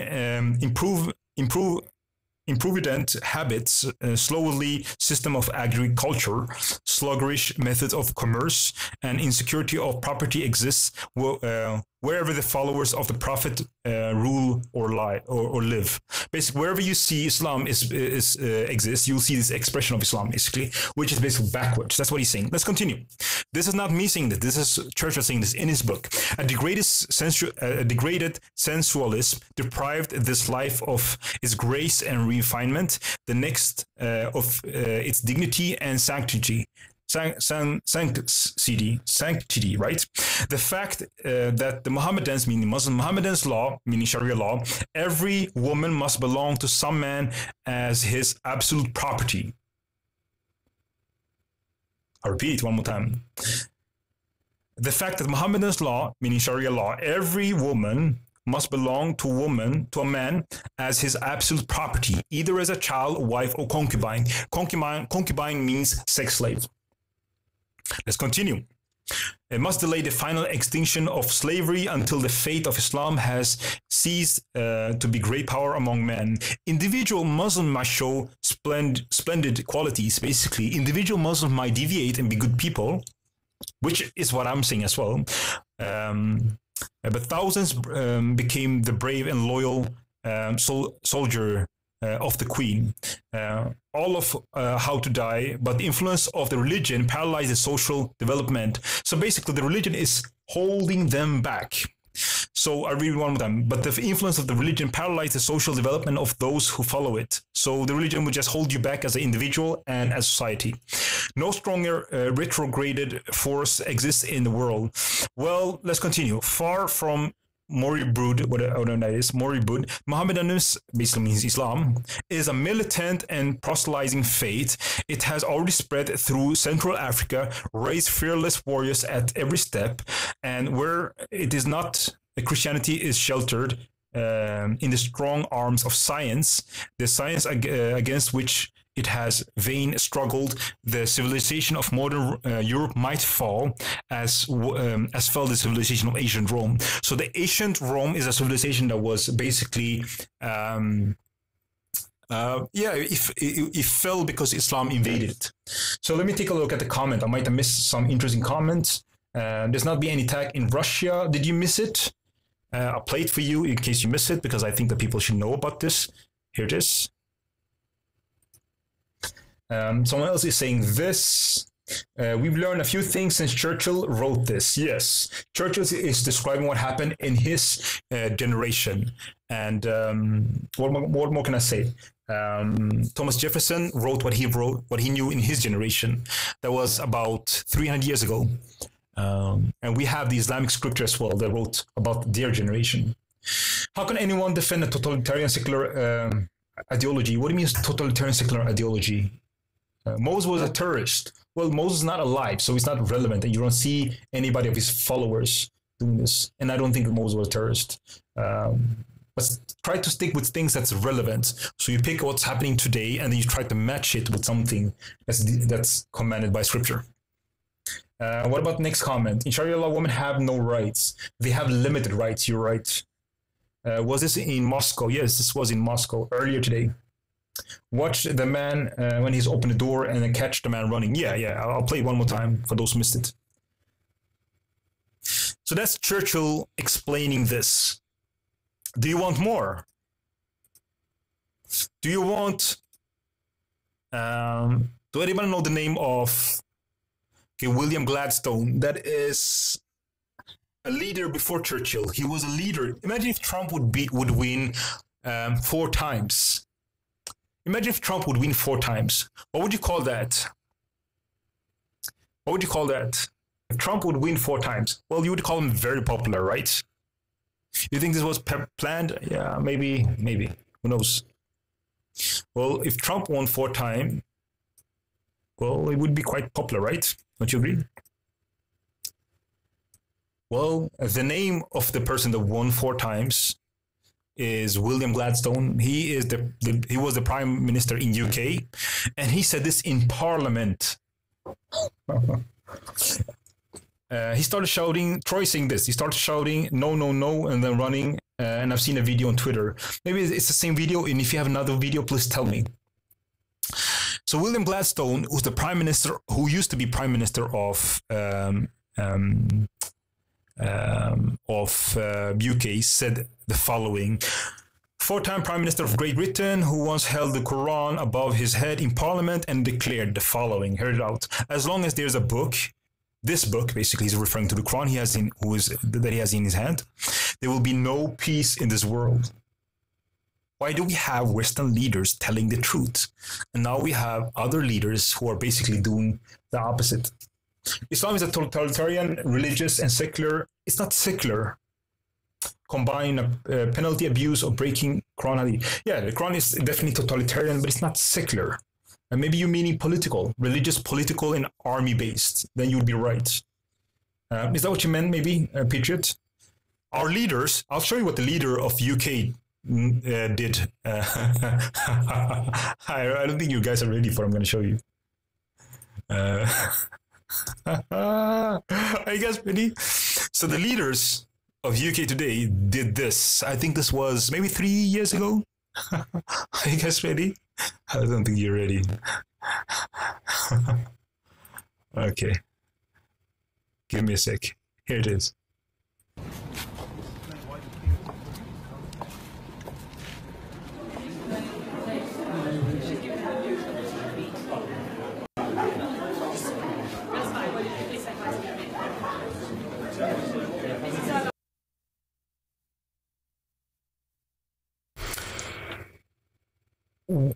S6: improvident habits, slowly system of agriculture, sluggish methods of commerce, and insecurity of property exists wherever the followers of the Prophet rule or live. Basically, wherever you see Islam exists, you'll see this expression of Islam, basically, which is basically backwards. That's what he's saying. Let's continue. This is not me saying that. This is Churchill saying this in his book. A degraded sensualism deprived this life of its grace and refinement, the next of its dignity and sanctity. sanctity, right? The fact that the Mohammedans, meaning Muslim Mohammedans law, meaning Sharia law, every woman must belong to some man as his absolute property. I repeat one more time. The fact that Mohammedan's law, meaning Sharia law, every woman must belong to a man as his absolute property, either as a child, wife, or concubine. Concubine means sex slave. Let's continue. It must delay the final extinction of slavery until the faith of Islam has ceased to be great power among men. Individual Muslim must show splendid qualities. Basically, individual Muslims might deviate and be good people, which is what I'm saying as well. But thousands became the brave and loyal soldier of the Queen. All of how to die, but the influence of the religion paralyzes social development. So basically, the religion is holding them back. So I read one more time. But the influence of the religion paralyzes the social development of those who follow it. So the religion would just hold you back as an individual and as society. No stronger retrograded force exists in the world. Well, let's continue. Far from Moribud, whatever that is, Moribud, Mohammedanism, basically means Islam, is a militant and proselytizing faith. It has already spread through Central Africa, raised fearless warriors at every step, and where it is not, Christianity is sheltered in the strong arms of science, the science against which it has vain struggled. The civilization of modern Europe might fall as fell the civilization of ancient Rome. So the ancient Rome is a civilization that was basically, it fell because Islam invaded it. So let me take a look at the comment. I might have missed some interesting comments. There's not be any attack in Russia. Did you miss it? I'll play it for you in case you miss it, because I think that people should know about this. Here it is. Someone else is saying this. We've learned a few things since Churchill wrote this. Yes, Churchill is describing what happened in his generation. And what more can I say? Thomas Jefferson wrote what he knew in his generation. That was about 300 years ago. And we have the Islamic scripture as well that wrote about their generation. How can anyone defend a totalitarian secular ideology? What do you mean totalitarian secular ideology? Moses was a terrorist. Well, Moses is not alive, so it's not relevant, and you don't see anybody of his followers doing this. And I don't think Moses was a terrorist. But try to stick with things that's relevant. So you pick what's happening today, and then you try to match it with something that's commanded by Scripture. What about the next comment? In Sharia law, women have no rights. They have limited rights. You're right. Was this in Moscow? Yes, this was in Moscow earlier today. Watch the man when he's opened the door and then catch the man running. Yeah, I'll play it one more time for those who missed it. So that's Churchill explaining this. Do you want more? Do you want... do anybody know the name of William Gladstone? That is a leader before Churchill. He was a leader. Imagine if Trump would win 4 times. Imagine if Trump would win 4 times. What would you call that? What would you call that? If Trump would win 4 times, well, you would call him very popular, right? You think this was planned? Yeah, maybe. Who knows? Well, if Trump won 4 times, well, it would be quite popular, right? Don't you agree? Well, the name of the person that won 4 times is William Gladstone. He is he was the Prime Minister in UK, and he said this in Parliament. He started shouting, Troy saying this, he started shouting, no, no, no, and then running, and I've seen a video on Twitter. Maybe it's the same video, and if you have another video, please tell me. So William Gladstone, who's the Prime Minister, who used to be Prime Minister of UK, said the following: 4-time Prime Minister of Great Britain, who once held the Quran above his head in Parliament and declared the following. Heard it out. As long as there's a book, this book basically is referring to the Quran he has in his hand, there will be no peace in this world. Why do we have Western leaders telling the truth? And now we have other leaders who are basically doing the opposite. Islam is a totalitarian, religious, and secular. It's not secular. Combine a penalty abuse of breaking Quran Hadith. Yeah, the Quran is definitely totalitarian, but it's not secular. And maybe you're meaning political, religious, political, and army-based. Then you'd be right. Is that what you meant, maybe, Patriot? Our leaders, I'll show you what the leader of UK did. I don't think you guys are ready for it. I'm going to show you. Are you guys ready? So the leaders of UK today did this. I think this was maybe 3 years ago. Are you guys ready? I don't think you're ready. Okay. Give me a sec. Here it is.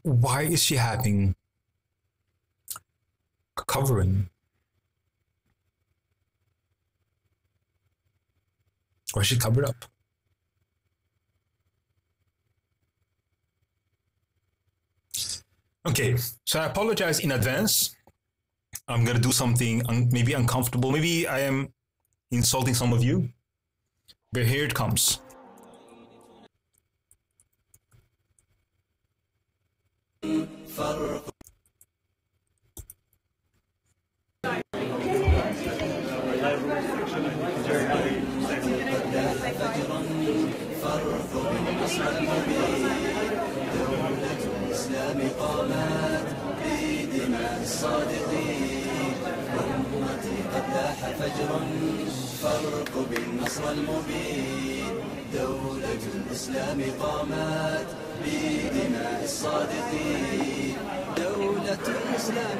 S6: Why is she having covering? Why is she covered up? Okay, so I apologize in advance. I'm going to do something maybe uncomfortable. Maybe I am insulting some of you, but here it comes.
S4: فارقب النصر المبين دولة الإسلام قامت بدماء الصادقين دولة الإسلام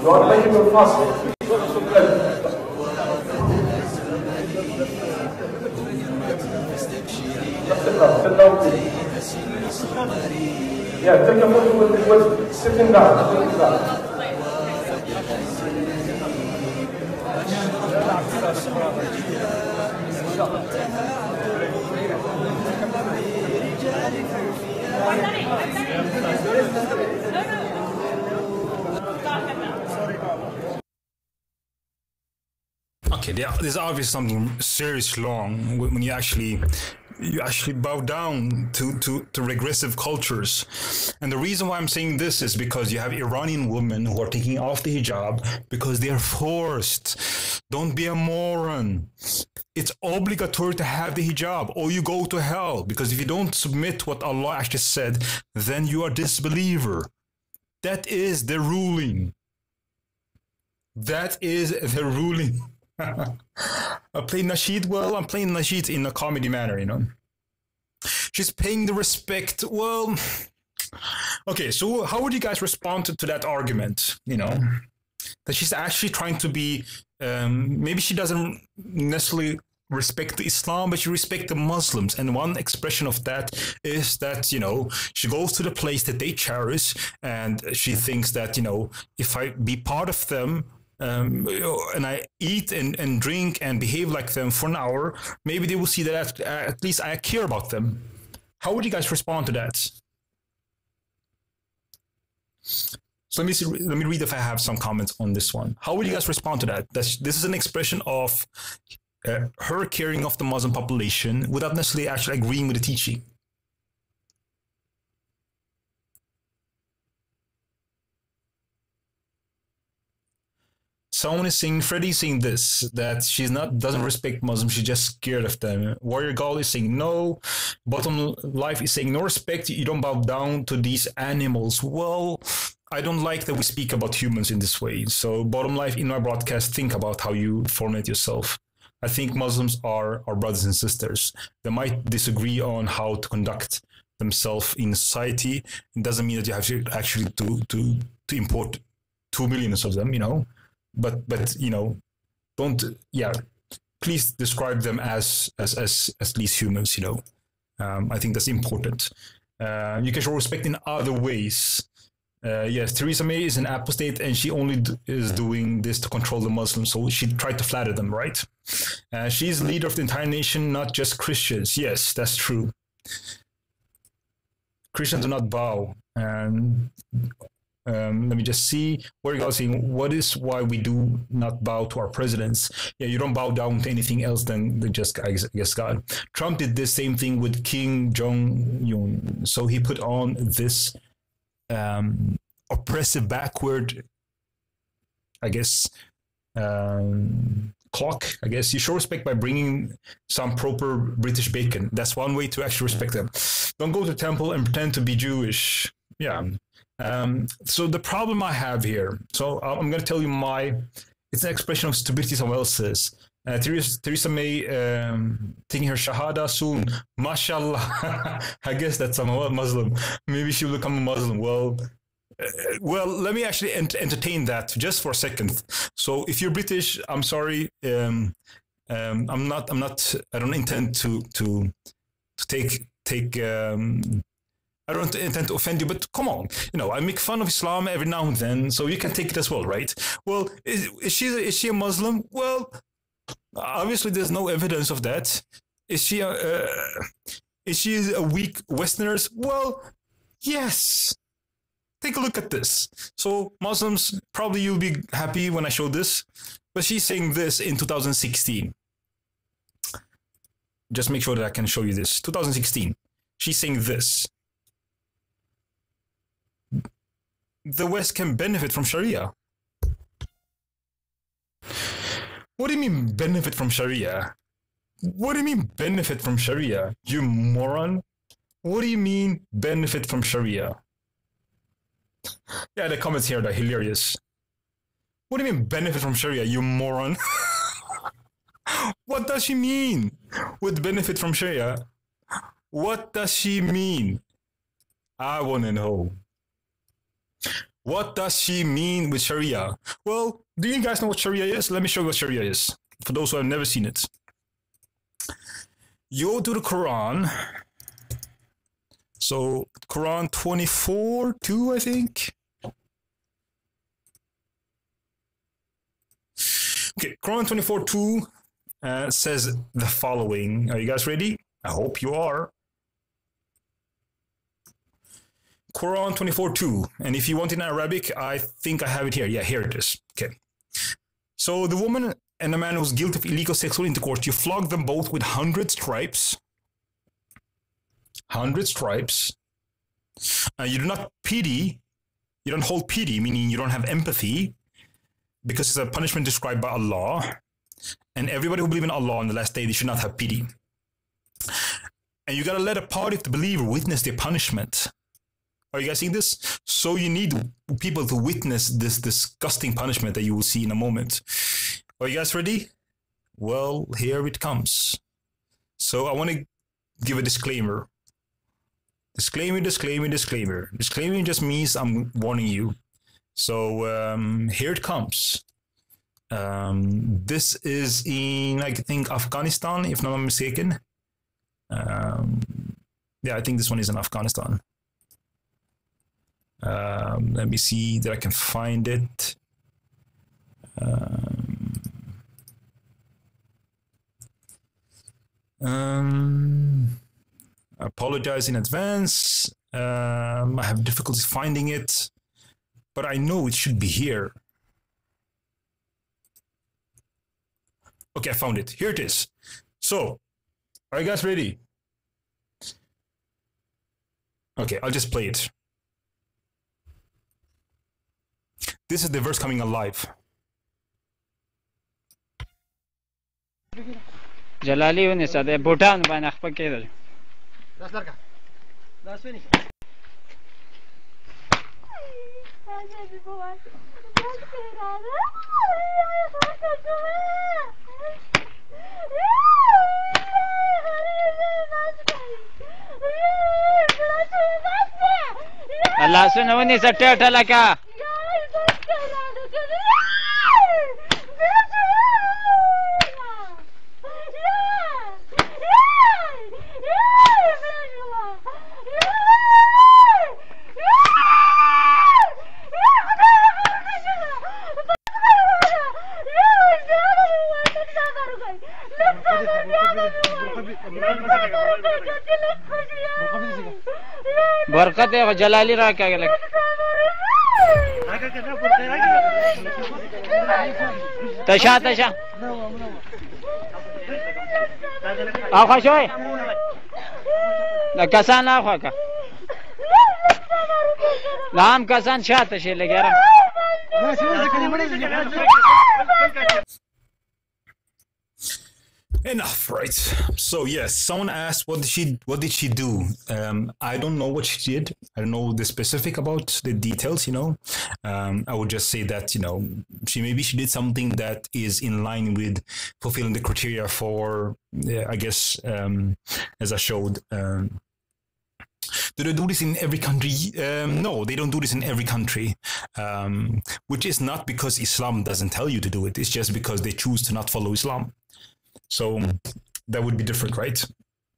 S14: You're making a fuss. Sit down, please. Yeah, take a photo with sitting down. Sitting down.
S6: Okay, there's obviously something seriously wrong when you actually bow down to regressive cultures. And the reason why I'm saying this is because you have Iranian women who are taking off the hijab because they are forced. Don't be a moron. It's obligatory to have the hijab or you go to hell, because if you don't submit what Allah actually said, then you are a disbeliever. That is the ruling. That is the ruling. I play Nasheed. Well, I'm playing Nasheed in a comedy manner, you know. She's paying the respect. Well, okay, so how would you guys respond to that argument, you know? That she's actually trying to be, maybe she doesn't necessarily respect Islam, but she respects the Muslims. And one expression of that is that, you know, she goes to the place that they cherish and she thinks that, you know, if I be part of them, and I eat and drink and behave like them for an hour, maybe they will see that at least I care about them. How would you guys respond to that? So let me read if I have some comments on this one. How would you guys respond to that? This is an expression of her caring of the Muslim population without necessarily actually agreeing with the teaching. someone is saying, Freddie saying this, that doesn't respect Muslims, she's just scared of them. Warrior Gal is saying no. Bottom Life is saying no respect, you don't bow down to these animals. Well, I don't like that we speak about humans in this way. So Bottom Life, in my broadcast, think about how you formulate yourself. I think Muslims are our brothers and sisters. They might disagree on how to conduct themselves in society. It doesn't mean that you have to actually to import 2 million of them, you know. But you know, don't please describe them as at least humans, you know. I think that's important. You can show respect in other ways. Yes, Theresa May is an apostate, and she only is doing this to control the Muslims. So she tried to flatter them, right? She's leader of the entire nation, not just Christians. Yes, that's true. Christians do not bow. And let me just see what you're saying. What is why we do not bow to our presidents? Yeah, you don't bow down to anything else than just, I guess, God. Trump did the same thing with Kim Jong-un. So he put on this oppressive, backward, I guess, clock. I guess you show respect by bringing some proper British bacon. That's one way to actually respect them. Don't go to the temple and pretend to be Jewish. Yeah. So the problem I have here, so I'm going to tell you it's an expression of stupidity someone else says. Theresa May taking her Shahada soon. Mashallah. I guess that's a Muslim. Maybe she will become a Muslim. Well, let me actually entertain that just for a second. So if you're British, I'm sorry. I'm not. I don't intend to take. I don't intend to offend you, but come on, you know, I make fun of Islam every now and then, so you can take it as well, right? Well, is she a Muslim? Well, obviously there's no evidence of that. Is she a weak Westerner? Well, yes. Take a look at this. So Muslims, probably you'll be happy when I show this, but she's saying this in 2016. Just make sure that I can show you this. 2016. She's saying this. The West can benefit from Sharia. What do you mean benefit from Sharia? What do you mean benefit from Sharia? You moron. What do you mean benefit from Sharia? Yeah, the comments here are hilarious. What do you mean benefit from Sharia, you moron? What does she mean with benefit from Sharia? What does she mean? I want to know. What does she mean with Sharia? Well, do you guys know what Sharia is? Let me show you what Sharia is, for those who have never seen it. You go to the Quran. So, Quran 24:2, I think. Okay, Quran 24:2 says the following. Are you guys ready? I hope you are. Quran 24:2, and if you want it in Arabic, I think I have it here. Yeah, here it is. Okay. So the woman and the man who's guilty of illegal sexual intercourse, you flog them both with 100 stripes. 100 stripes. You do not pity. You don't hold pity, meaning you don't have empathy, because it's a punishment described by Allah. And everybody who believes in Allah on the last day, they should not have pity. And you got to let a party of the believer witness their punishment. Are you guys seeing this? So you need people to witness this disgusting punishment that you will see in a moment. Are you guys ready? Well, here it comes. So I want to give a disclaimer. Disclaimer, disclaimer, disclaimer. Disclaimer just means I'm warning you. So here it comes. This is in, I think, Afghanistan, if not mistaken. Yeah, I think this one is in Afghanistan. Let me see that I can find it. I apologize in advance. I have difficulties finding it, but I know it should be here. Okay, I found it. Here it is. So, are you guys ready? Okay, I'll just play it. This is the verse coming alive.
S15: جلالی ونیسه ده بوټان باندې خپل کېدل الله سونه ونیسه ټیټه لکه برکت ہے جلالی را کیا لگ تشا تشا آخوا شوی کسان آخوا کا لام کسان شا تشی لگیرم
S6: Enough, right? So yes, someone asked, what did she do? I don't know what she did. I don't know the specific about the details, you know. I would just say that, you know, maybe she did something that is in line with fulfilling the criteria for, I guess, as I showed. Do they do this in every country? No, they don't do this in every country, which is not because Islam doesn't tell you to do it. It's just because they choose to not follow Islam. So that would be different, right?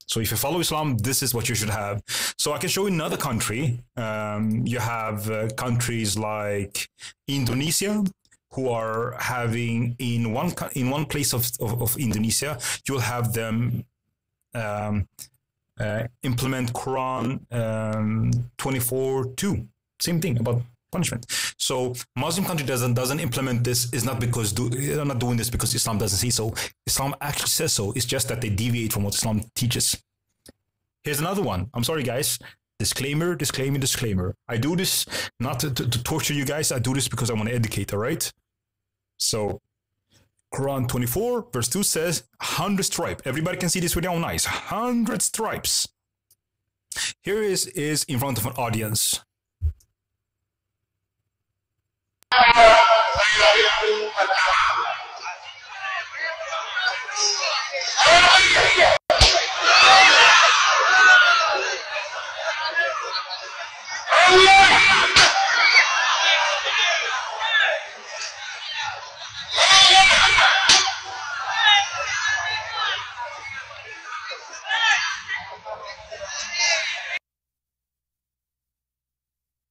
S6: So if you follow Islam, this is what you should have. So I can show you another country. You have countries like Indonesia, who are having in one place of Indonesia, you'll have them implement Quran 24:2. Same thing about punishment. So Muslim country doesn't implement this is not because they're not doing this because Islam doesn't say so. Islam actually says so. It's just that they deviate from what Islam teaches. Here's another one. I'm sorry, guys. Disclaimer, disclaimer, disclaimer. I do this not to torture you guys. I do this because I want to educate, all right? So Quran 24 verse 2 says 100 stripes. Everybody can see this with their own eyes. 100 stripes. Here is in front of an audience.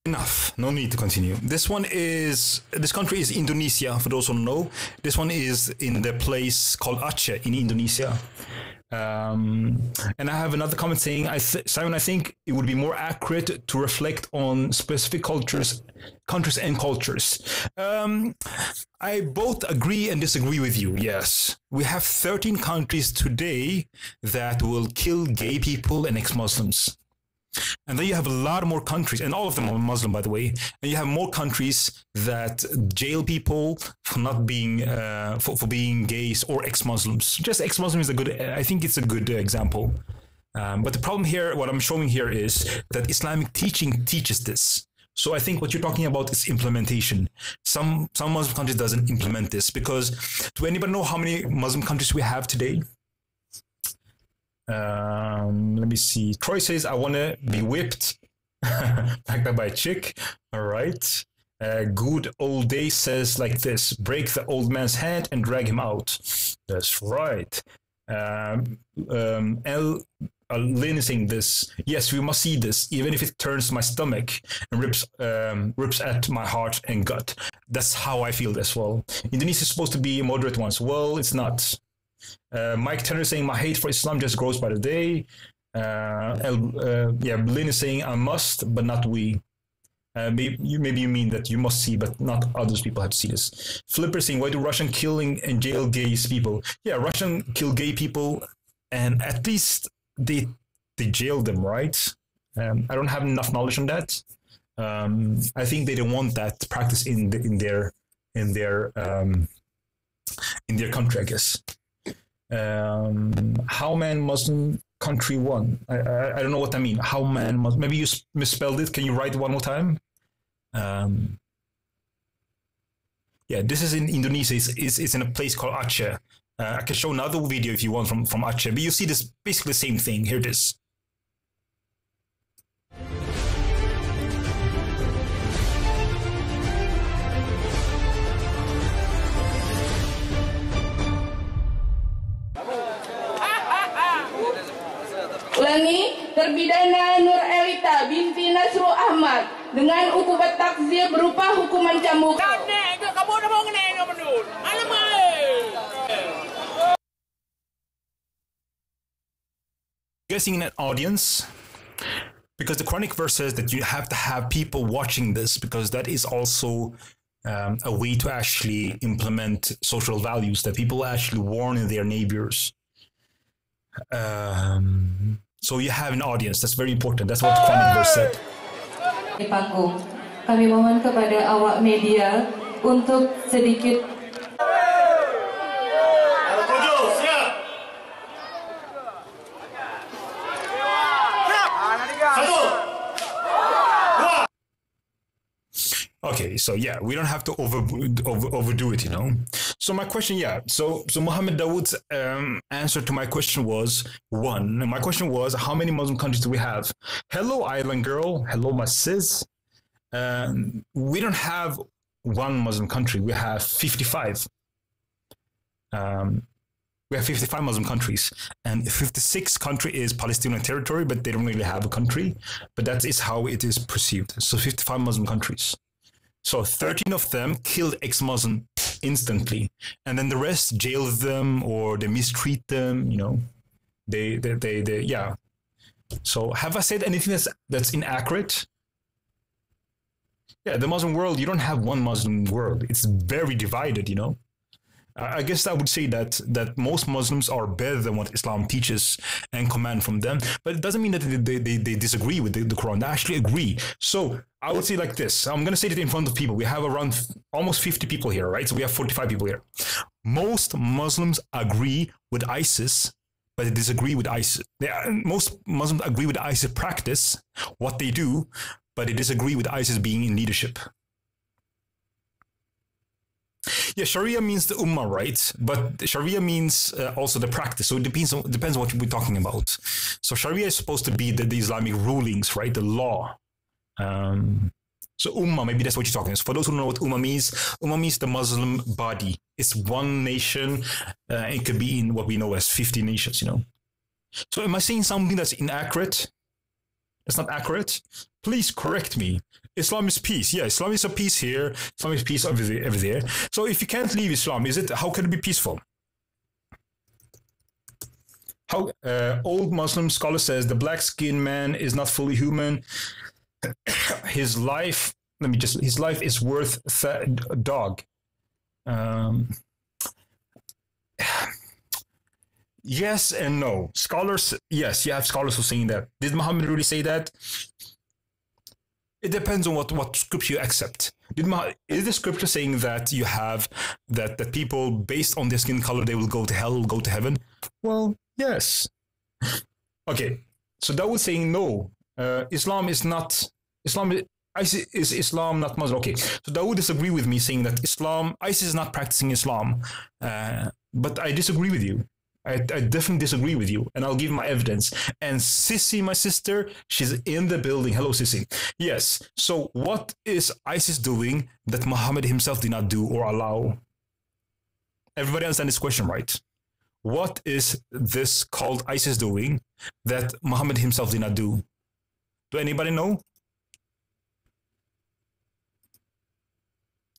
S6: Enough. No need to continue. This country is Indonesia, for those who don't know. This one is in the place called Aceh in Indonesia. And I have another comment saying, Simon, I think it would be more accurate to reflect on specific countries and cultures. I both agree and disagree with you, yes. We have 13 countries today that will kill gay people and ex-Muslims. And then you have a lot more countries, and all of them are Muslim, by the way. And you have more countries that jail people for not being for being gays or ex-Muslims. Just ex-Muslim is I think it's a good example. But the problem here, what I'm showing here, is that Islamic teaching teaches this. So I think what you're talking about is implementation. Some Muslim countries doesn't implement this because do anybody know how many Muslim countries we have today? Let me see. Troy says, I want to be whipped like that by a chick. All right. Good Old Day says like this: break the old man's hand and drag him out. That's right. Lynn is saying this. Yes, we must see this, even if it turns my stomach and rips at my heart and gut. That's how I feel as well. Indonesia is supposed to be a moderate one. Well, it's not. Mike Tanner saying my hate for Islam just grows by the day. Lynn is saying I must, but not we. Maybe you mean that you must see, but not others people have to see this. Flipper saying, why do Russian killing and jail gay people? Yeah, Russian kill gay people, and at least they jail them, right? I don't have enough knowledge on that. I think they don't want that practice in their country, I guess. how many Muslim country won? I don't know what I mean. How many Muslim? Maybe you misspelled it. Can you write it one more time? Yeah, this is in Indonesia. It's in a place called Aceh. I can show another video if you want from Aceh, but you see this basically the same thing. Here it is.
S16: Ulangi, terpidana Nur Elita binti Nasrul Ahmad dengan hukuman takzir berupa hukuman cambuk.
S6: Guessing an audience, because the Quranic verse says that you have to have people watching this, because that is also a way to actually implement social values, that people actually warn their neighbors. So you have an audience. That's very important. That's what the Quranic verse said.
S16: Panggung, kami mohon kepada awak media untuk sedikit.
S6: Okay, so yeah, we don't have to overdo it, you know. So my question, yeah, so Mohammed Dawood's answer to my question was one. And my question was, how many Muslim countries do we have? Hello, Island Girl. Hello, my sis. We don't have one Muslim country. We have 55. We have 55 Muslim countries, and 56 country is Palestinian territory, but they don't really have a country. But that is how it is perceived. So 55 Muslim countries. So 13 of them killed ex-Muslim instantly, and then the rest jailed them or they mistreat them. You know, they yeah. So have I said anything that's inaccurate? Yeah, the Muslim world, you don't have one Muslim world. It's very divided, you know. I guess I would say that most Muslims are better than what Islam teaches and command from them, but it doesn't mean that they disagree with the Quran. They actually agree. So I would say like this. I'm going to say it in front of people. We have around almost 50 people here, right? So we have 45 people here. Most Muslims agree with ISIS, but they disagree with ISIS. Most Muslims agree with ISIS practice, what they do, but they disagree with ISIS being in leadership. Yeah, Sharia means the Ummah, right? But Sharia means also the practice. So it depends on what we're talking about. So Sharia is supposed to be the Islamic rulings, right? The law. So Ummah, maybe that's what you're talking about. So for those who don't know what Ummah means the Muslim body. It's one nation. It could be in what we know as 50 nations, you know. So am I saying something that's inaccurate? That's not accurate? Please correct me. Islam is peace. Yeah, Islam is a peace here. Islam is peace over there. So if you can't leave Islam, how can it be peaceful? How old Muslim scholar says the black-skinned man is not fully human. His life, his life is worth a dog. Yes and no. Scholars, yes, you have scholars who are saying that. Did Muhammad really say that? It depends on what scripture you accept. Is the scripture saying that you have that people based on their skin color they will go to hell, go to heaven? Well, yes. Okay, so that was saying no. ISIS is Islam, not Muslim. Okay, so that would disagree with me saying that ISIS is not practicing Islam. But I disagree with you. I definitely disagree with you, and I'll give my evidence. And Sissy, my sister, she's in the building. Hello, Sissy. Yes. So what is ISIS doing that Muhammad himself did not do or allow? Everybody understand this question, right? What is this called ISIS doing that Muhammad himself did not do? Do anybody know?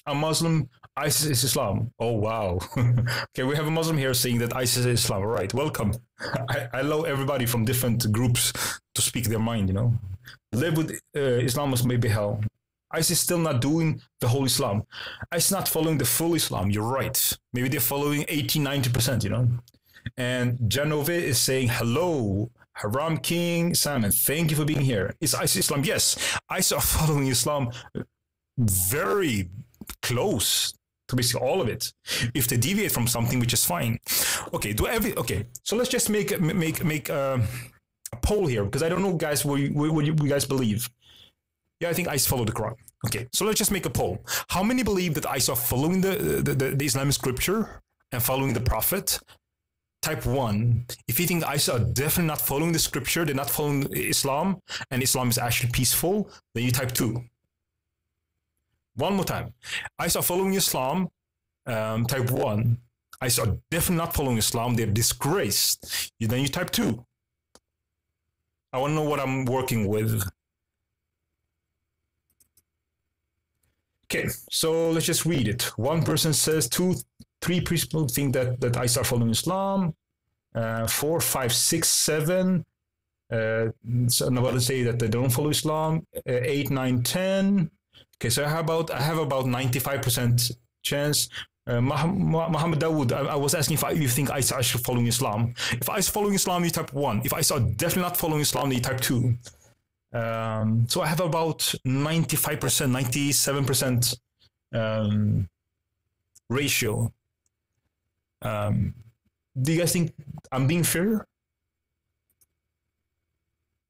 S6: A Muslim, ISIS is Islam. Oh, wow. Okay, we have a Muslim here saying that ISIS is Islam. All right, welcome. I allow everybody from different groups to speak their mind, you know. Live with Islam must maybe hell. ISIS is still not doing the whole Islam. ISIS not following the full Islam. You're right. Maybe they're following 80-90%, you know. And Janove is saying, hello, Haram King, Salmon, thank you for being here. Is ISIS Islam? Yes, ISIS are following Islam very close So basically all of it. If they deviate from something, which is fine. Okay, so let's just make a poll here, because I don't know, guys, what you guys believe. Yeah, I think ISIS follow the Quran. Okay, so let's just make a poll. How many believe that ISIS are following the Islamic scripture and following the Prophet? Type 1. If you think ISIS are definitely not following the scripture, they're not following Islam, and Islam is actually peaceful, then you type 2. One more time. ISIS are following Islam, type 1. ISIS are definitely not following Islam, they're disgraced. Then you type 2. I want to know what I'm working with. Okay, so let's just read it. One person says 2, 3 people think that ISIS are following Islam. 4, 5, 6, 7. So I'm about to say that they don't follow Islam. 8, 9, 10. Okay, so I have about 95% chance. Muhammad Dawood, I was asking if you think ISIS are following Islam. If ISIS following Islam, you type 1. If ISIS are definitely not following Islam, then you type 2. So I have about 95%, 97% ratio. Do you guys think I'm being fair?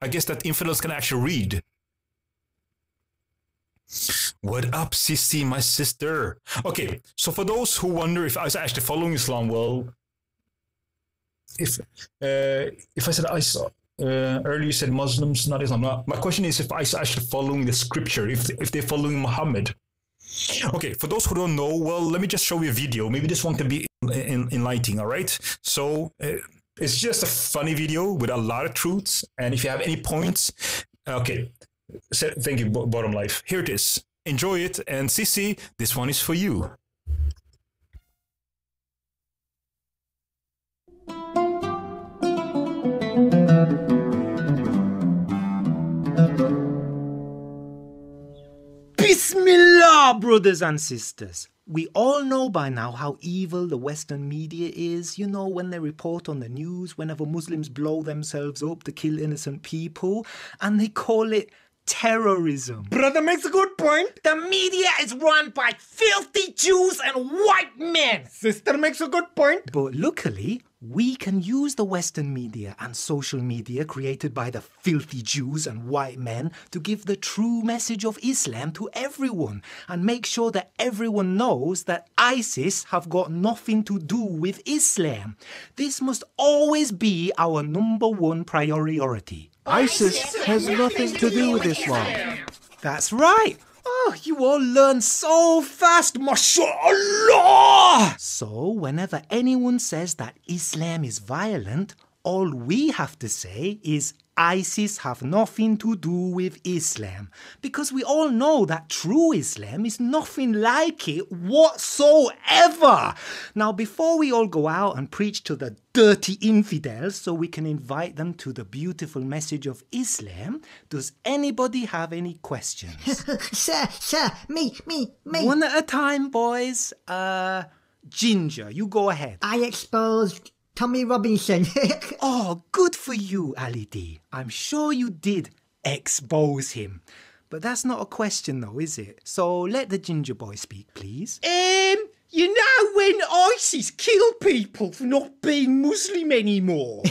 S6: I guess that infidels can actually read. What up, Sissy, my sister? Okay, so for those who wonder if I was actually following Islam, well, if I said ISIS, earlier you said Muslims, not Islam. My question is if ISIS actually following the scripture, if they're following Muhammad. Okay, for those who don't know, well, let me just show you a video. Maybe this one can be enlightening, all right? So it's just a funny video with a lot of truths. And if you have any points, okay, so, thank you, Bottom Life. Here it is. Enjoy it. And Sissy, this one is for you.
S17: Bismillah, brothers and sisters. We all know by now how evil the Western media is. You know, when they report on the news, whenever Muslims blow themselves up to kill innocent people, and they call it terrorism.
S18: Brother makes a good point.
S17: The media is run by filthy Jews and white men.
S18: Sister makes a good point.
S17: But luckily, we can use the Western media and social media created by the filthy Jews and white men to give the true message of Islam to everyone and make sure that everyone knows that ISIS have got nothing to do with Islam. This must always be our #1 priority.
S18: ISIS has nothing to do with Islam.
S17: That's right. Oh, you all learn so fast, mashallah! So, whenever anyone says that Islam is violent, all we have to say is ISIS have nothing to do with Islam. Because we all know that true Islam is nothing like it whatsoever. Now, before we all go out and preach to the dirty infidels so we can invite them to the beautiful message of Islam, does anybody have any questions?
S19: Sir, me.
S17: One at a time, boys. Ginger, you go ahead.
S19: I exposed Tommy Robinson.
S17: Oh, good for you, Ali D. I'm sure you did expose him. But that's not a question though, is it? So let the ginger boy speak, please.
S18: You know when ISIS kill people for not being Muslim anymore?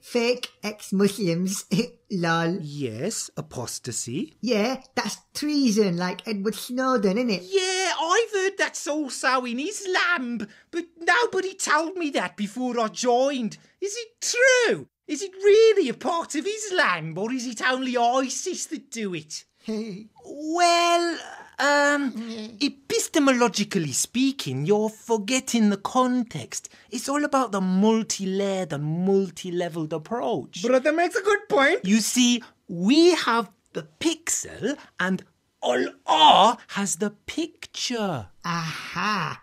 S19: Fake ex-Muslims. Lol.
S17: Yes, apostasy.
S19: Yeah, that's treason, like Edward Snowden, innit?
S18: Yeah, I've heard that's also in Islam, but nobody told me that before I joined. Is it true? Is it really a part of Islam, or is it only ISIS that do it?
S17: Well, epistemologically speaking, you're forgetting the context. It's all about the multi-layered and multi-leveled approach.
S18: Brother makes a good point.
S17: You see, we have the pixel and Allah has the picture.
S19: Aha.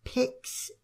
S19: Pixel.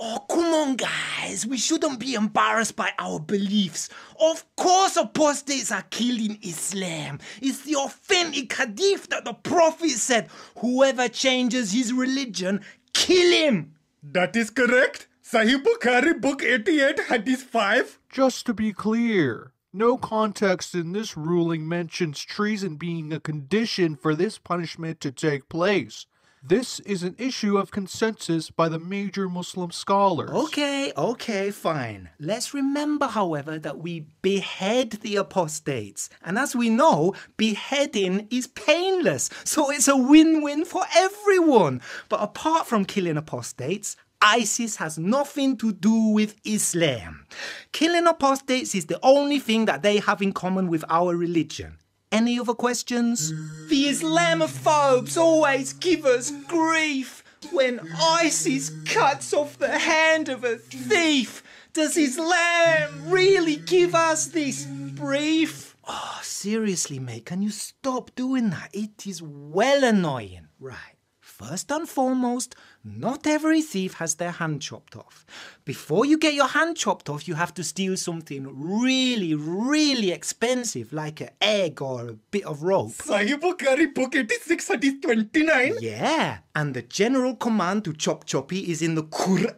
S17: Oh, come on, guys. We shouldn't be embarrassed by our beliefs. Of course apostates are killing Islam. It's the authentic hadith that the Prophet said, whoever changes his religion, kill him.
S18: That is correct. Sahih Bukhari, book 88, hadith 5.
S9: Just to be clear,
S20: No context in this ruling mentions treason being a condition for this punishment to take place. This is an issue of consensus by the major Muslim scholars.
S17: Okay, fine. Let's remember, however, that we behead the apostates. And as we know, beheading is painless. So it's a win-win for everyone. But apart from killing apostates, ISIS has nothing to do with Islam. Killing apostates is the only thing that they have in common with our religion. Any other questions?
S18: The Islamophobes always give us grief. When ISIS cuts off the hand of a thief, does Islam really give us this brief?
S17: Oh, seriously, mate, can you stop doing that? It is well annoying. Right. First and foremost, not every thief has their hand chopped off. Before you get your hand chopped off, you have to steal something really, really expensive, like an egg or a bit of rope.
S18: Sahih Bukhari book 86 hadith 29.
S17: Yeah, and the general command to chop choppy is in the Quran.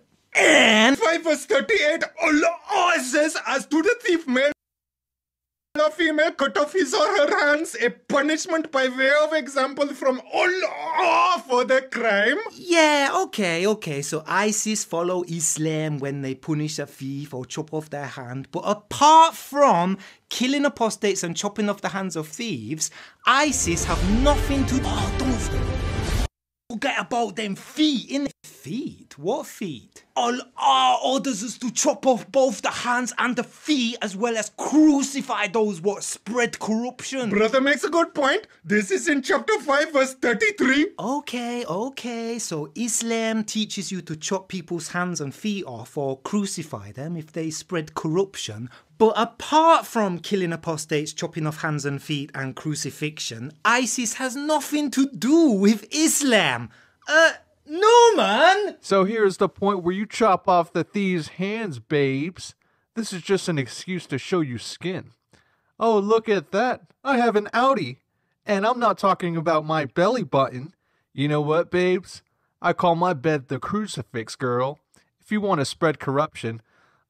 S18: 5 verse 38, Allah says, as to the thief, male or female, cut off his or her hands, a punishment by way of example from Allah for the crime.
S17: Yeah, okay, so ISIS follow Islam when they punish a thief or chop off their hand, but apart from killing apostates and chopping off the hands of thieves, ISIS have nothing to do. Oh, don't forget about them feet, innit? Feet? What feet? Allah orders us to chop off both the hands and the feet, as well as crucify those what spread corruption.
S18: Brother makes a good point. This is in chapter 5 verse 33.
S17: Okay, so Islam teaches you to chop people's hands and feet off or crucify them if they spread corruption. But apart from killing apostates, chopping off hands and feet and crucifixion, ISIS has nothing to do with Islam. No, man!
S20: So here's the point where you chop off the thieves' hands, babes. This is just an excuse to show you skin. Oh, look at that. I have an Audi. And I'm not talking about my belly button. You know what, babes? I call my bed the crucifix, girl. If you want to spread corruption,